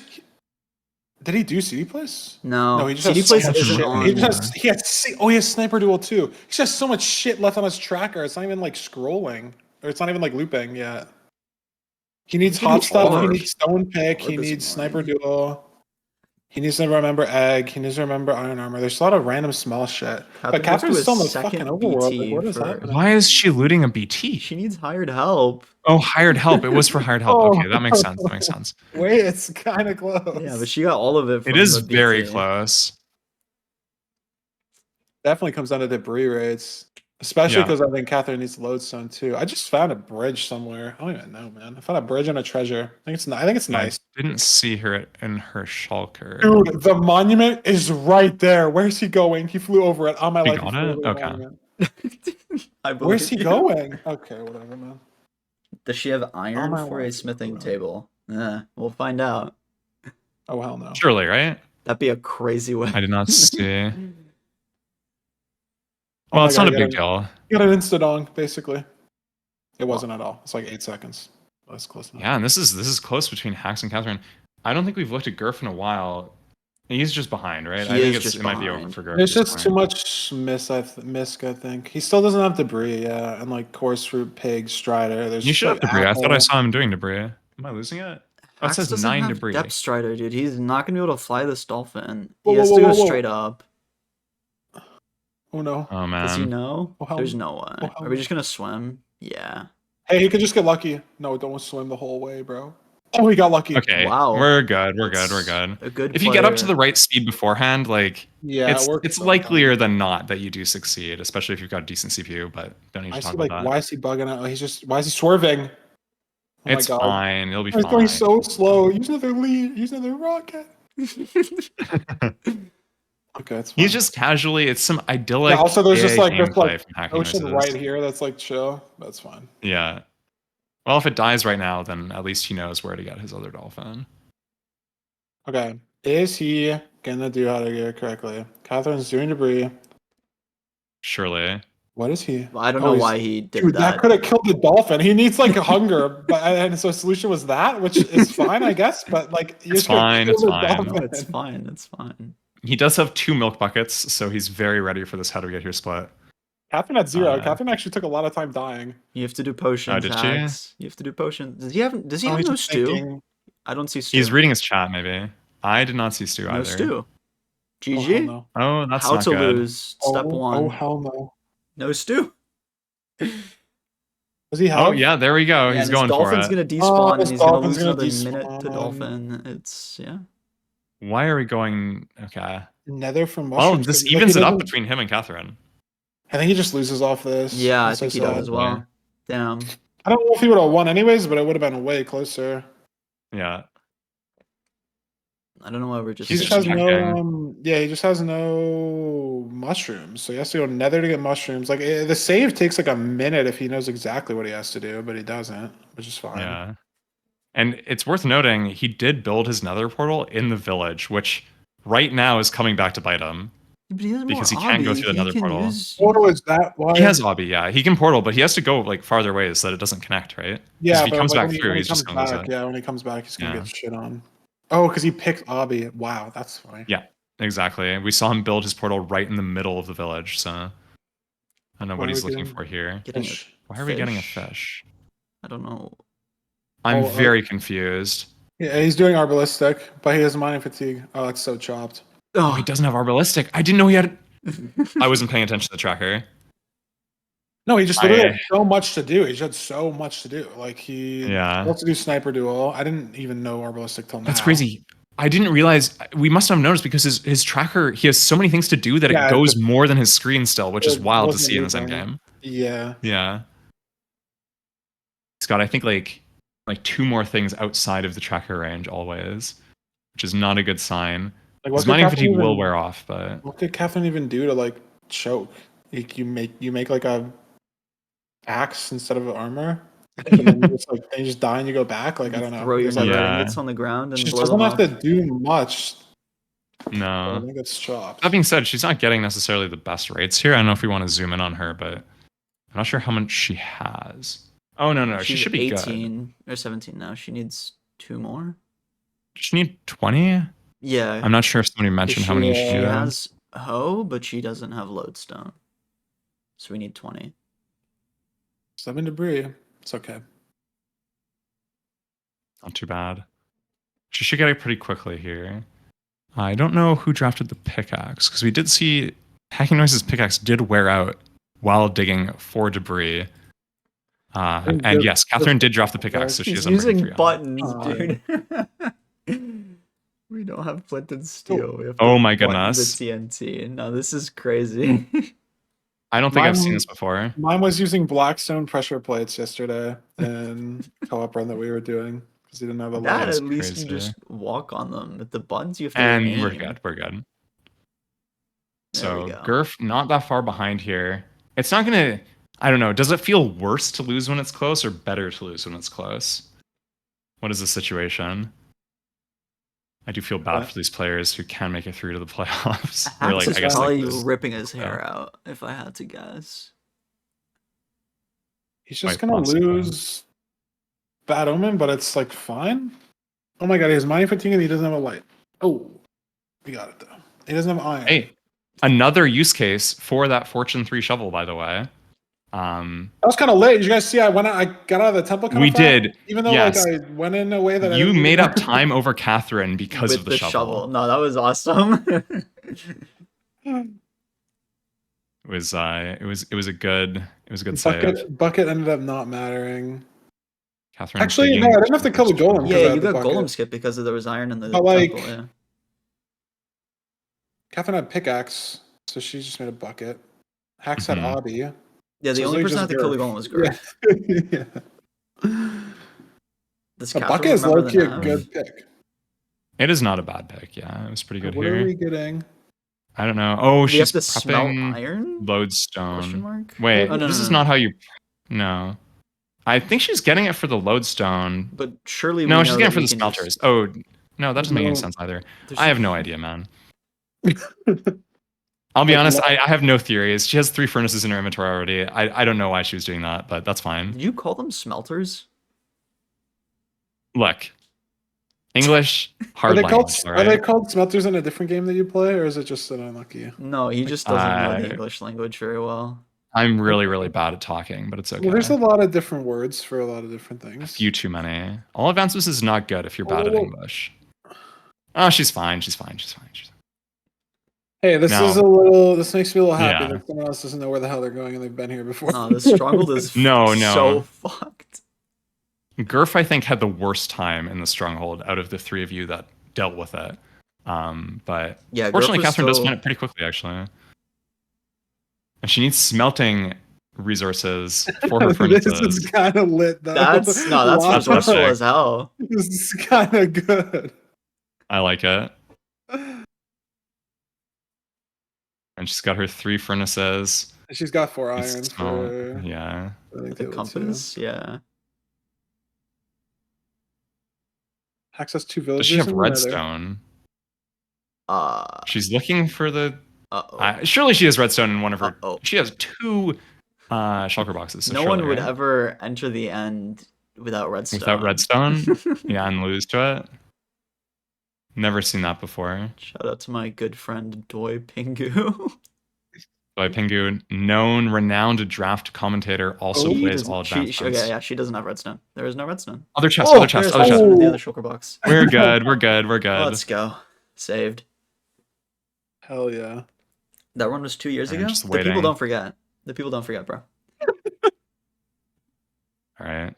did he do CD place? No, No, he just CD has place so much isn't shit. on. He just he has sniper duel too. He just has so much shit left on his tracker. It's not even like scrolling, or it's not even like looping yet. He needs It's gonna hot be stuff. He hard. needs stone pick. He Hard this needs sniper morning. duel. He needs to remember egg. He needs to remember iron armor. There's a lot of random small shit. But Catherine's still in the fucking overworld. Like, what is happening? Why is she looting a BT? She needs hired help. Oh, hired help. It was for hired help. Oh. Okay, that makes sense. That makes sense. Wait, it's kind of close. Yeah, but she got all of it. From It is the BT. very close. Definitely comes down to debris rates, especially Yeah. because I think Catherine needs lodestone too. I just found a bridge somewhere. I don't even know, man. I found a bridge and a treasure. I think it's nice. I didn't see her in her shulker. Dude, the monument is right there. Where's he going? He flew over it. On my He life. got flew it? over the Okay. monument. I Where's he believe you. going? Okay, whatever, man. Does she have iron my for a life, smithing bro. table? We'll find out. Oh hell no. Surely, right? That'd be a crazy way. I did not see. Oh Well, my it's God, not a you big deal. You got an insta-dong, basically. It wasn't at all. It's like 8 seconds. That's close enough. Yeah, and this is close between Hacks and Catherine. I don't think we've looked at Gurf in a while. He's just behind, right? He I think is just it might be over behind. for Gurf. There's at this just too point. much misc, I think. He still doesn't have debris, yeah, and like coarse fruit, pig, strider. There's You should have like debris. I thought I apple. saw him doing debris. Am I losing it? Oh, it Hacks says doesn't 9 have debris. Depth strider, dude. He's not gonna be able to fly this dolphin. Whoa, He has whoa, to whoa, go whoa, whoa. straight up. Oh no. Oh Does he man. know? Oh, hell There's no. no way. Oh, hell Are we no. just gonna swim? Yeah. Hey, he could just get lucky. No, don't swim the whole way, bro. Oh, he got lucky. Okay. Wow. We're good. We're good. That's We're good. A good. If you get up to player. the right speed beforehand, like Yeah, it's it worked both likelier times. than not that you do succeed, especially if you've got a decent CPU. But don't need I to talk see, about like, that. why is he bugging out? Why is he swerving? Oh It's my God. fine. It'll be He's fine. going so slow. Use another lead. Use another rocket. Okay, that's fine. He's just casually. It's some idyllic. Yeah, also, there's just AA like this gameplay like from Hacking ocean Noises. right here that's like chill. That's fine. Yeah. Well, if it dies right now, then at least he knows where to get his other dolphin. Okay, is he gonna do how to get it correctly? Catherine's doing debris. Surely. What is he? I don't Oh, know he's- why he did Dude, that that. could have killed the dolphin. He needs like a hunger, but and so solution was that, which is fine, I guess. But like, you're It's just gonna fine, kill it's the fine. No, dolphin. it's fine. It's fine. He does have 2 milk buckets, so he's very ready for this how to get here split. Catherine at 0. Uh, Catherine actually took a lot of time dying. You have to do potions, did she? Hacks. You have to do potions. Does he have Oh, no he's just stew? thinking. I don't see stew. He's reading his chat, maybe. I did not see Stu no either. stew. Oh, hell GG. no. Oh, that's How not to good. lose. Step Oh, 1. oh hell no. No stew. Does he have? Oh, yeah, there we go. Yeah, He's and going his for dolphin's it. gonna despawn, and his he's gonna dolphin's lose gonna another minute to despawn. dolphin. It's yeah. Why are we going? Okay. Nether from Well, mushrooms. this like, evens he it up doesn't- between him and Catherine. I think he just loses off this. Yeah, I That's think so he does sad. as well. Damn. I don't know if he would have won anyways, but it would have been way closer. Yeah. I don't know why we're just. He He's just has checking. no. Yeah, he just has no mushrooms, so he has to go Nether to get mushrooms. Like the save takes like a minute if he knows exactly what he has to do, but he doesn't, which is fine. Yeah. And it's worth noting, he did build his nether portal in the village, which right now is coming back to bite him. But he has because more he can go obby. through the He nether can portal. use- Portal is that why? He has obby, yeah. He can portal, but he has to go like farther ways so that it doesn't connect, right? Yeah, if he but comes like, back when through, when he's just comes gonna lose back, it. yeah, when he comes back, he's gonna Yeah. get shit on. Oh, because he picked Obby. Wow, that's funny. Yeah, exactly. We saw him build his portal right in the middle of the village, so I don't know What what are he's we looking getting? for here. Getting a Fish. Why are we getting a fish? fish? I don't know. I'm Oh, very confused. Yeah, he's doing arbalistic, but he has mining fatigue. Oh, it's so chopped. Oh, he doesn't have arbalistic. I didn't know he had. I wasn't paying attention to the tracker. No, he just literally had so much to do. He just had so much to do. Like he Yeah. wants to do sniper duel. I didn't even know arbalistic till now. That's crazy. I didn't realize. We must have noticed because his tracker, he has so many things to do that Yeah, it goes it's- more than his screen still, which is it wild to wasn't see in this moving. endgame. Yeah. Yeah. He's got, I think, like 2 more things outside of the tracker range always, which is not a good sign. Like His could mining Catherine fatigue will even- wear off, but What could Catherine even do to like choke? Like, you make like a axe instead of an armor, and then you just die and you go back. Like I don't know. Throw your It's like- nether Yeah. ingots on the ground and She blow doesn't them have up. to do much. I no. think it's chopped. That being said, she's not getting necessarily the best rates here. I don't know if we want to zoom in on her, but I'm not sure how much she has. Oh, no, she She's should be good. 18 or 17 now. She needs 2 more. Does she need 20? Yeah. I'm not sure if somebody mentioned how many she she has. has hoe, but she doesn't have lodestone. So we need 20. 7 debris. It's okay. Not too bad. She should get it pretty quickly here. I don't know who drafted the pickaxe, because we did see Hacking Noises' pickaxe did wear out while digging for debris. And yes, Catherine did draft the pickaxe, so she She's has a using buttons, Oh. dude. We don't have flint and steel. We have Oh to my button goodness. The TNT. No, this is crazy. I don't think I've seen Mine- this before. Mine was using blackstone pressure plates yesterday in co-op run that we were doing because he didn't have a That light. That's at least you crazy. just walk on them. With the buttons, you have to And aim. we're good. There So we go. Gurf not that far behind here. It's not gonna. I don't know. Does it feel worse to lose when it's close, or better to lose when it's close? What is the situation? I do feel bad for these players who can make it through to the playoffs. Or Hax like, is I guess probably like this. ripping his hair out, if I had to guess. He's just Quite gonna possibly. lose Bad Omen, but it's like fine. Oh my god, he has mining fatigue and he doesn't have a light. Oh, we got it though. He doesn't have iron. Hey, another use case for that Fortune 3 shovel, by the way. That was kind of late. Did you guys see? I got out of the temple. Kinda We fast, did, even though yes. like I went in a way that I You didn't made even- up time over Catherine because With of the shovel. No, that was awesome. It was a good save. Bucket ended up not mattering. Catherine Actually, taking no, I didn't have to kill the golem. Yeah, I you had the got bucket. golem skip because there was iron in the But, like, temple, yeah. Catherine had pickaxe, so she just made a bucket. Hax had Mhm. obby. Yeah, So the it's only like person that just had to kill the Gurf. golem was Gurf. Yeah. Does A Catherine bucket is remember low key the a nav? good pick. It is not a bad pick. Yeah, it was pretty good What here. are we getting? I don't know. Oh, We have she's to smelt prepping iron? Question lodestone. mark? Wait, Oh, no, this no, is no. not how you. No, I think she's getting it for the lodestone. But surely No, we she's know getting that it for we the can smelters. just... Oh, no, that doesn't make any No. sense either. There's I have no idea, man. I'll be Like, honest, no- I have no theories. She has 3 furnaces in her inventory already. I don't know why she was doing that, but that's fine. Did you call them smelters? Look, English, Are hard they language, called all Are they right? called smelters in a different game that you play, or is it just an unlucky? No, he just doesn't know the Uh, English language very well. I'm really, really bad at talking, but it's okay. Well, there's a lot of different words for a lot of different A things. few too many. All advances is not good if you're bad at Oh. English. Oh, she's fine. She's fine. She's fine. Hey, this No. is a little. This makes me a little happy Yeah. that someone else doesn't know where the hell they're going and they've been here before. No, the Stronghold is No. so fucked. Gurf, I think, had the worst time in the Stronghold out of the 3 of you that dealt with it. But Yeah, fortunately, Gurf was Catherine does still- find it pretty quickly, actually. And she needs smelting resources for her This furnaces. is kind of lit, though. That's Wow. resourceful epic. as hell. This is kind of good. I like it. And she's got her 3 furnaces. She's got 4 It's iron small- for Yeah. The table compass, yeah. two. Hacks has 2 Does villagers. she have in the nether. redstone? Uh She's looking for the. oh. Surely she has redstone in one of her. Uh-oh. She has 2 shulker boxes. So No surely, one would right? ever enter the end without redstone. Without redstone? Yeah, and lose to it. Never seen that before. Shout out to my good friend Doi Pingu. By Pingu, known, renowned drAAft commentator, also She plays doesn't- all she- advanced. she- okay, yeah, she doesn't have redstone. There is no redstone. Other chest, Oh, other chest, There's other chest. redstone in the Oh. other shulker box. We're good, we're good, we're good. Let's go. Saved. Hell yeah. That one was 2 years I'm ago. just The people waiting. don't forget. The people don't forget, bro. All right.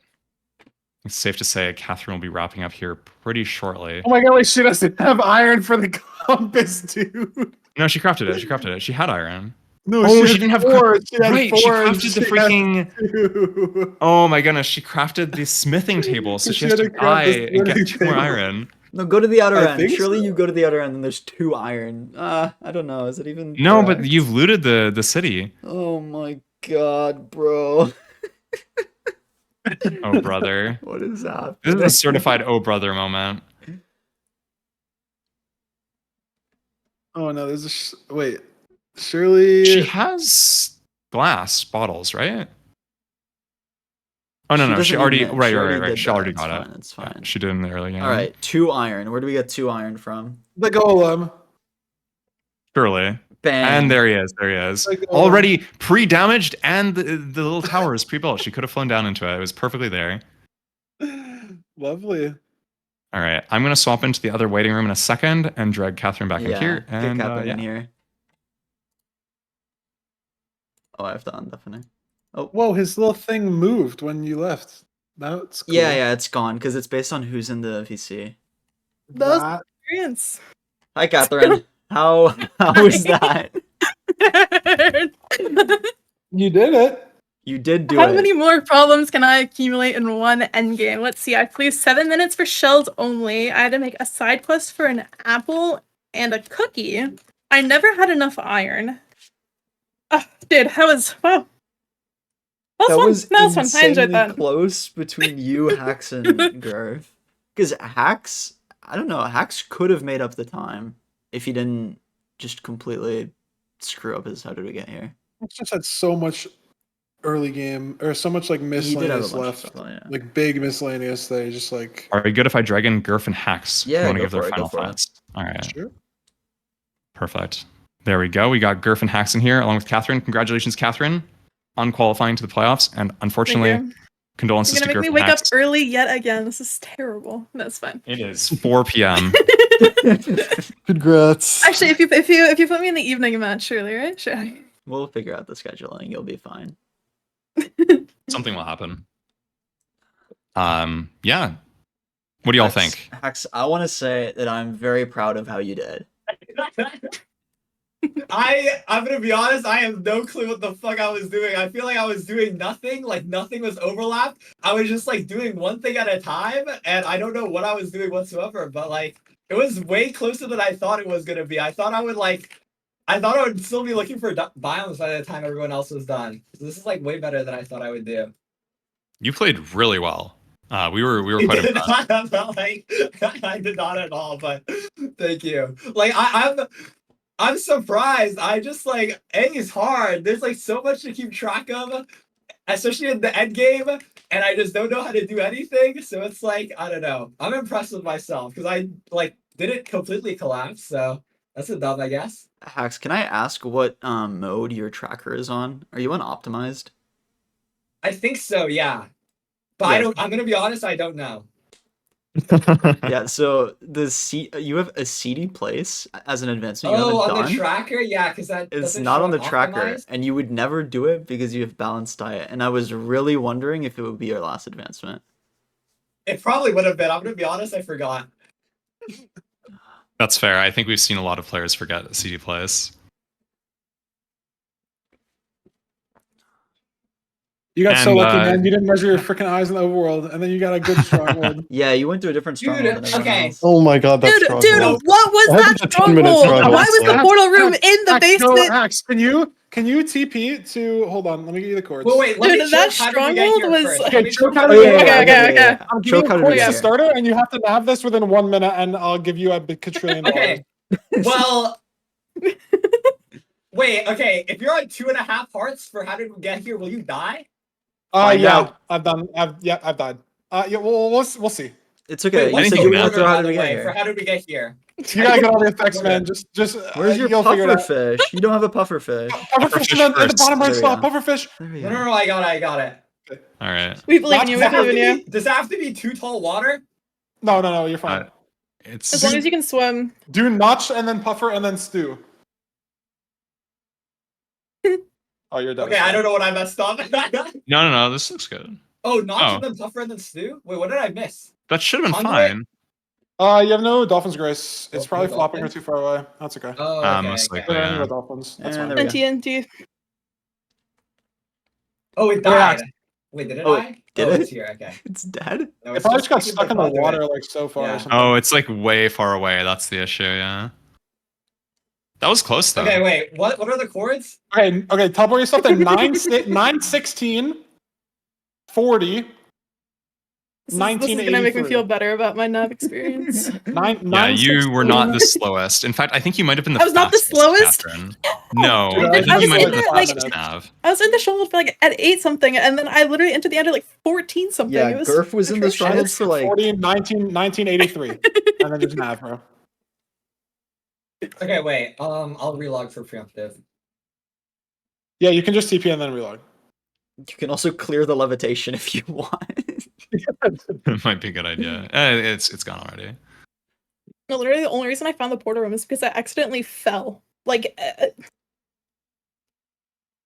It's safe to say Catherine will be wrapping up here pretty shortly. Oh my god, wait, she doesn't have iron for the compass, dude. No, she crafted it. She crafted it. She had iron. No, Oh, she had didn't have 4. She had Right, 4. she crafted the She freaking. had 2. Oh my goodness, she crafted the smithing table, so she has to had to craft buy the and get smithing 2 more table. iron. No, go to the outer I end. think Surely so. you go to the outer end and there's 2 iron. I don't know. Is it even? No, but correct? you've looted the city. Oh my god, bro. Oh brother. What is that? This is a certified oh brother moment. Oh no, there's a wait. Surely She has glass bottles, right? Oh no, She no, she doesn't already need it. right. did She that. already It's got fine, it. It's Yeah, fine. she did in the early game. All right, 2 iron. Where do we get 2 iron from? the golem. Surely. Bang. And there he is. There he is. Like, Already pre-damaged, and the little tower is pre-built. She could have flown down into it. It was perfectly there. Lovely. All right, I'm gonna swap into the other waiting room in a second and drag Catherine back in Yeah, here. get And Catherine yeah. in here. Oh, I have to undeafen. Oh, Whoa, his little thing moved when you left. That's cool. yeah, it's gone because it's based on who's in the VC. That- Experience. Hi, Catherine. How was that? you did it. You did do How it. many more problems can I accumulate in one endgame? Let's see. I played 7 minutes for shells only. I had to make a side quest for an apple and a cookie. I never had enough iron. Dude, that was wow. That was That was fun. I enjoyed insanely that. close between you, Hax, and Gurf. Because Hax, I don't know, Hax could have made up the time if he didn't just completely screw up his how did we get here. It's just had so much early game or so much like He did have a miscellaneous bunch of left. stuff on it, yeah. Like big miscellaneous that you just like Are we good if I drag in Gurf and Hacks? Yeah, want to go give their for it, go final for it. thoughts. All right, sure. perfect. There we go. We got Gurf and Hacks in here along with Catherine. Congratulations, Catherine, on qualifying to the playoffs. And unfortunately, Thank you. condolences You're to gonna make Gurf me and wake up Hacks. early yet again. This is terrible. That's fine. It is 4 p.m. Congrats. Actually, if you put me in the evening match, surely, right? Sure. We'll figure out the scheduling. You'll be fine. Something will happen. Yeah. What do y'all think? Hax, I want to say that I'm very proud of how you did. I'm gonna be honest, I have no clue what the fuck I was doing. I feel like I was doing nothing, like nothing was overlapped. I was just like doing one thing at a time, and I don't know what I was doing whatsoever, but like it was way closer than I thought it was gonna be. I thought I would still be looking for biomes by the time everyone else was done. So this is like way better than I thought I would do. You played really well. We were I quite did impressed. not, like, I did not at all, but thank you. Like I'm surprised. I just like A is hard. There's like so much to keep track of, especially in the end game, and I just don't know how to do anything. So it's like I don't know. I'm impressed with myself because I like didn't completely collapse. So that's a dub, I guess. Hacks, can I ask what mode your tracker is on? Are you on optimized? I think so, yeah. But Yeah. I don't. I'm gonna be honest. I don't know. Yeah, so you have a CD place as an advancement you Oh, haven't on done. the tracker, yeah, because that It's doesn't not show on the up tracker, optimized. and you would never do it because you have balanced diet. And I was really wondering if it would be your last advancement. It probably would have been. I'm gonna be honest. I forgot. That's fair. I think we've seen a lot of players forget CD plays. You got so And, lucky, man. You didn't measure your freaking eyes in the overworld, and then you got a good stronghold. Yeah, you went to a different Dude, stronghold than everyone okay. else. Oh my god, that's Dude, Stronghold. what was I heard that it's a 10-minute stronghold? stronghold, Why was the so- portal room in the Axe, basement? Axe, can you TP to? Hold on, let me get you the cords. Well, wait. Let Dude, me that choke. How did we get stronghold here was- first? Okay, Let me choke choke how how did we we get get here. here? Okay, okay. I'm Choke giving how you did we cords get to here? starter, and you have to nav this within 1 minute, and I'll give you a quadrillion dollars. Okay. Well. Wait. Okay. If you're on 2.5 hearts for how did we get here, will you die? Find Yeah, out. I've died. Yeah, we'll see. It's okay. Wait, You what's said the you were gonna order, throw how by did we the get way, for here. how did we get here? You gotta get all the effects, man. Just Where's your you'll figure it puffer out. fish? You don't have a puffer fish. Pufferfish in the bottom right There we slot. go. Pufferfish. There we No, go. no, no. I got it. All right. We believe in you. Does We that have believe to in you. be? Does that have to be 2 tall water? No, you're fine. It's As long as you can swim. Do notch and then puffer and then stew. Oh, you're done. Okay, I don't know what I messed up. no. This looks good. Oh, notch Oh. and then puffer and then stew. Wait, what did I miss? That should have been Conduit? fine. You have no Dolphin's Grace. It's Oh, probably no flopping her dolphin? too far away. That's okay. Oh, okay. Most okay. likely. There are Yeah. no Dolphins. That's And fine. there we go. And TNT. Oh, it died. Wait, did it Oh, die? did Oh, it? it's here. Okay. It's dead? No, It it's probably just got sticking stuck in the conduit. water like so far Yeah. or something. Oh, it's like way far away. That's the issue. Yeah. That was close though. Okay, wait. What are the chords? Okay, teleport yourself to 9, 16, 40, This is gonna make me 1983. feel better about my nav experience. 9, Yeah, you were 16. not the slowest. In fact, I think you might have been the I was not the fastest, slowest? Catherine. No, Dude, I I think you was might have in been the there, like- fastest nav. I was in the stronghold for like at 8 something, and then I literally entered the end at like 14 something. Yeah, It was Gurf was in the atrocious. stronghold for like 40, 1983. And then there's nav, bro. Okay, wait. I'll relog for preemptive. Yeah, you can just TP and then reload. you can also clear the levitation if you want. It might be a good idea. It's gone already. No, literally the only reason I found the portal room is because I accidentally fell. Like,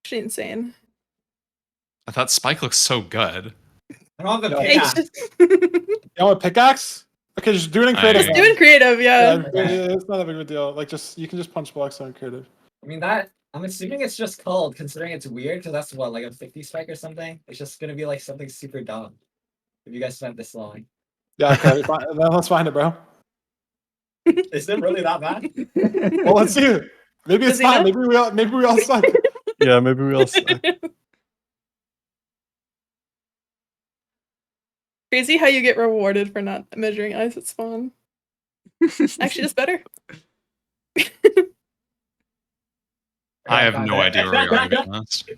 actually insane. I thought Spike looks so good. I don't have a No. It's pickaxe. just, You know what, pickaxe? Okay, just do it in creative. I- man. doing creative, yeah. It's not that big of a deal. Like, you can just punch blocks on creative. I mean, I'm assuming it's just called, considering it's weird, because that's what, like a 50 spike or something? It's just gonna be like something super dumb. If you guys spent this long. Yeah, okay, fine. Then let's find it, bro. Is it really that bad? Well, let's see. Maybe it's Does he not. know? Maybe we all suck. Yeah, maybe we all suck. Crazy how you get rewarded for not measuring eyes at spawn. Actually, just better. I have found no it. idea where we are, to be honest.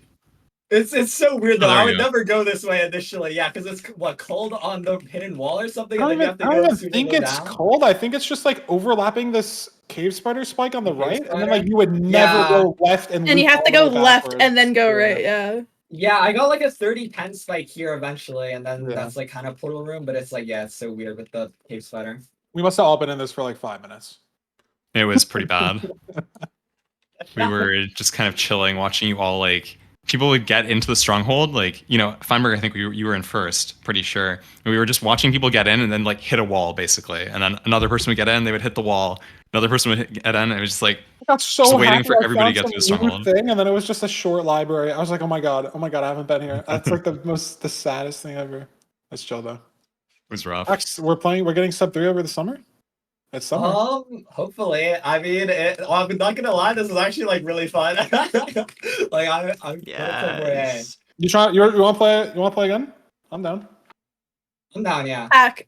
It's so weird though. Oh, there I we would go. never go this way initially. Yeah, because it's what cold on the hidden wall or something. I And then you don't have to even go super think low it's down. cold. I think it's just like overlapping this cave spider spike on the Cave right, and then spider? like you would never Yeah. go left and. And you loop have to all go the way left backwards. and then go Yeah. right, yeah. Yeah, I got like a 30-10 spike here eventually, and then Yeah. that's like kind of portal room. But it's like, yeah, it's so weird with the cave spider. We must have all been in this for like 5 minutes. It was pretty bad. We were just kind of chilling, watching you all like people would get into the stronghold. Like, you know, Feinberg, I think you were in first, pretty sure. And we were just watching people get in and then like hit a wall basically. And then another person would get in, they would hit the wall. Another person would hit end, and it was just like I got so just waiting happy for I everybody to found get to the some new stronghold. thing, and then it was just a short library. I was like, oh my god, I haven't been here. That's like the saddest thing ever. That's chill though. It was rough. Max, we're getting sub 3 over the summer. It's summer. Hopefully. I mean, I'm not gonna lie. This is actually like really fun. Like I'm gonna play more A. Yes. You want to play? You want to play again? I'm down. I'm down. Yeah. Pack.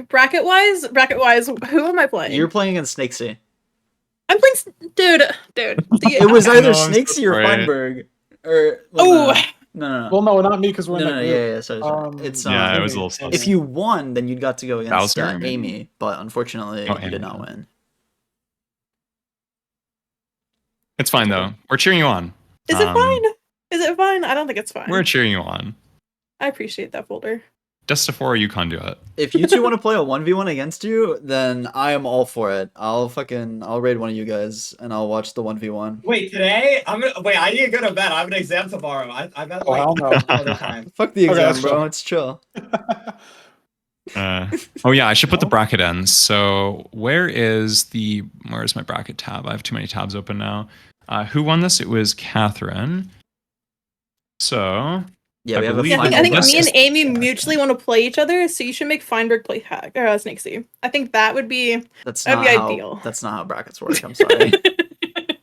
Bracket wise, who am I playing? You're playing against Snakesy. I'm playing, dude. It was either No, I'm so Snakesy or sorry. Feinberg. Or Oh, no. Well, no, not me because we're in No, that no, group. yeah, sorry. It's Yeah, it was a Amy, little slow. if you won, then you'd got to go against Bowser? Amy, but unfortunately, Oh, you Amy. did not win. It's fine though. We're cheering you on. is it fine? Is it fine? I don't think it's fine. We're cheering you on. I appreciate that, Folder. Desta 4, you can't do it. If you two want to play a 1v1 against you, then I am all for it. I'll raid one of you guys and I'll watch the 1v1. Wait, today I need to go to bed. I have an exam tomorrow. I bet Oh, like hell no. other time. Fuck the Okay, exam, that's bro. chill. It's chill. Oh yeah, I should put the bracket in. So where's my bracket tab? I have too many tabs open now. Who won this? It was Catherine. So Yeah, I we have a believe Yeah, I final think Yes. me and bracket. Amy mutually want to play each other, so you should make Feinberg play Hack or Snakesy. I think that would be That's that'd not be how, ideal. That's not how brackets work. I'm sorry.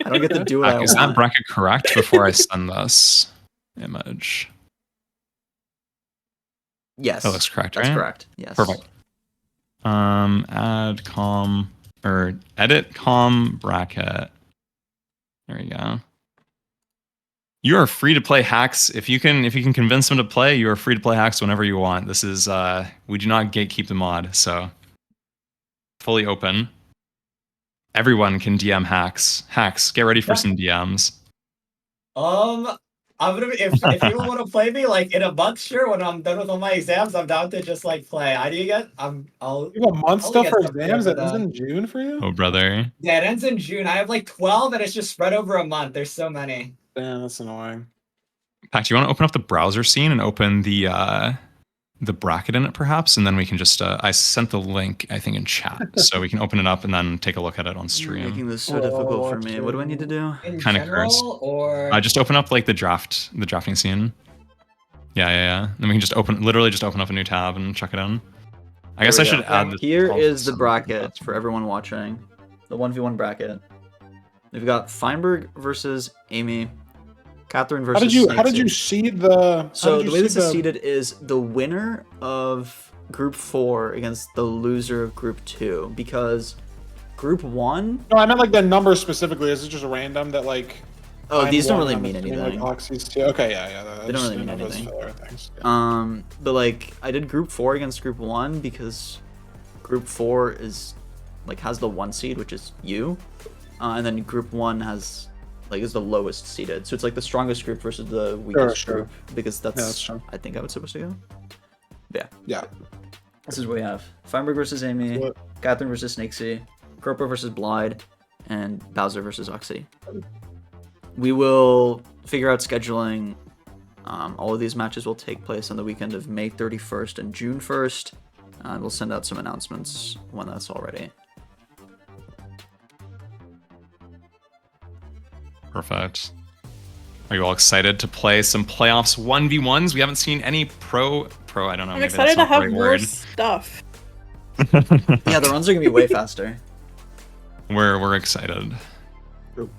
I don't get to do what I is that want. bracket correct before I send this image? Yes. That looks correct, That's right? correct. Yes. Perfect. Add com or edit com bracket. There you go. You are free to play hacks. If you can convince them to play, you are free to play hacks whenever you want. This is we do not gatekeep the mod, so fully open. Everyone can DM hacks. Hacks, get ready for some DMs. I'm gonna be, if people want to play me like in a month, sure. When I'm done with all my exams, I'm down to just like play. I'll You have a month I'll still get for something exams for that ends that. in June for you? Oh brother. Yeah, it ends in June. I have like 12, and it's just spread over a month. There's so many. Damn, that's annoying. Pat, do you want to open up the browser scene and open the bracket in it perhaps, and then we can just I sent the link I think in chat, so we can open it up and then take a look at it on You're stream. making this so difficult for me. okay. What do I need to do? In Kinda general, or Just open up like the drafting scene. Yeah. Then we can just literally open up a new tab and check it in. I guess I There we should go. add this. Here is the bracket for everyone watching. The 1v1 bracket. We've got Feinberg versus Amy. Catherine versus How did you Snakesy. seed the? So the way this is seeded is the winner of Group 4 against the loser of Group 2, because Group 1... No, I meant like the number specifically. Is it just random that like? Oh, I'm these don't one really and mean I'm three, anything. Like Oxy's two. Okay, yeah. They don't really mean anything. But like I did Group 4 against Group 1 because Group 4 is like has the 1 seed, which is you, and then Group 1 has is the lowest seeded. So it's like the strongest group versus the weakest Sure. group, because that's true. I think how it's supposed to go. Yeah. This is what we have: Feinberg versus Amy, What? Catherine versus Snakesy, Groper versus Blide, and Bowser versus Oxy. We will figure out scheduling. All of these matches will take place on the weekend of May 31st and June 1st. We'll send out some announcements when that's all ready. Perfect. Are you all excited to play some playoffs 1v1s? We haven't seen any pro. I don't know. I'm maybe excited that's to not the have right more word. stuff. Yeah, the runs are gonna be way faster. We're excited. Cool.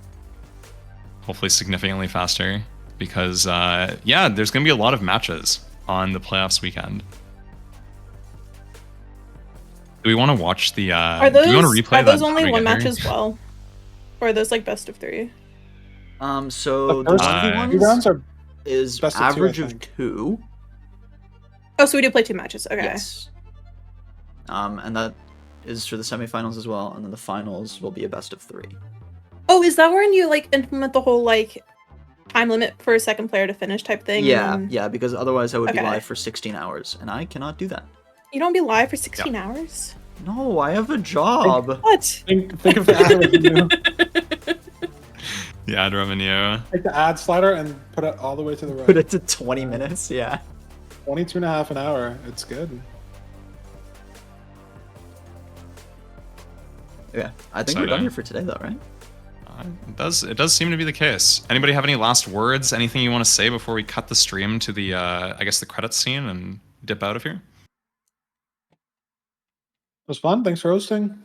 Hopefully significantly faster, because there's gonna be a lot of matches on the playoffs weekend. Do we want to watch the? Are do we want to those replay are those that only one together? match as well, or are those like best of 3? So The the first 1v1s Two rounds are is best of two, I average of think. 2. Oh, so we do play 2 matches. Okay. Yes. And that is for the semifinals as well, and then the finals will be a best of 3. Oh, is that when you like implement the whole like time limit for a second player to finish type thing? Yeah, and yeah, because otherwise I would be Okay. live for 16 hours, and I cannot do that. You don't be live for 16 hours? No, I have a job. What? think of the ad revenue. The ad revenue. Take the ad slider and put it all the way to the Put right. it to 20 minutes, yeah. 22 and a half an hour. It's good. Yeah, I think we're done here for today, though, right? It does seem to be the case. Anybody have any last words? Anything you want to say before we cut the stream to the, I guess, the credits scene and dip out of here? It was fun. Thanks for hosting.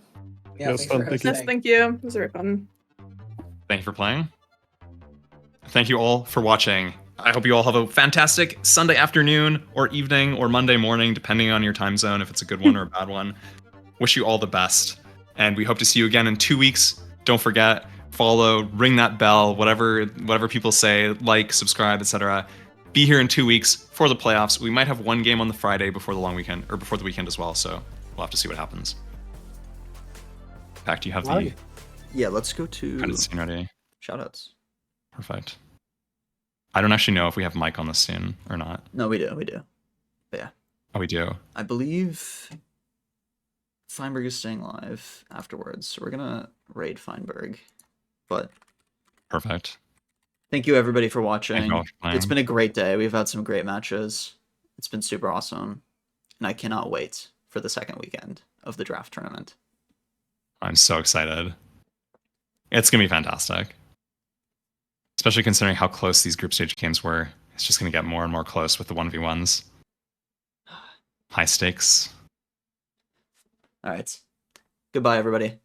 Yeah, it was fun. Thank you. Yes, thank you. It was very fun. Thank you for playing. Thank you all for watching. I hope you all have a fantastic Sunday afternoon or evening or Monday morning, depending on your time zone, if it's a good one or a bad one. Wish you all the best. And we hope to see you again in 2 weeks. Don't forget, follow, ring that bell, whatever people say, like, subscribe, etc. Be here in 2 weeks for the playoffs. We might have one game on the Friday before the long weekend, or before the weekend as well, so we'll have to see what happens. Pac, do you have the Yeah, let's go to credit scene ready? shoutouts. Perfect. I don't actually know if we have Mike on this scene or not. No, we do. But yeah. Oh, we do. I believe Feinberg is staying live afterwards, so we're gonna raid Feinberg. But Perfect. thank you everybody for watching. Thank you all for playing. It's been a great day. We've had some great matches. It's been super awesome. And I cannot wait for the second weekend of the draft tournament. I'm so excited. It's going to be fantastic. Especially considering how close these group stage games were. It's just going to get more and more close with the 1v1s. High stakes. All right. Goodbye, everybody.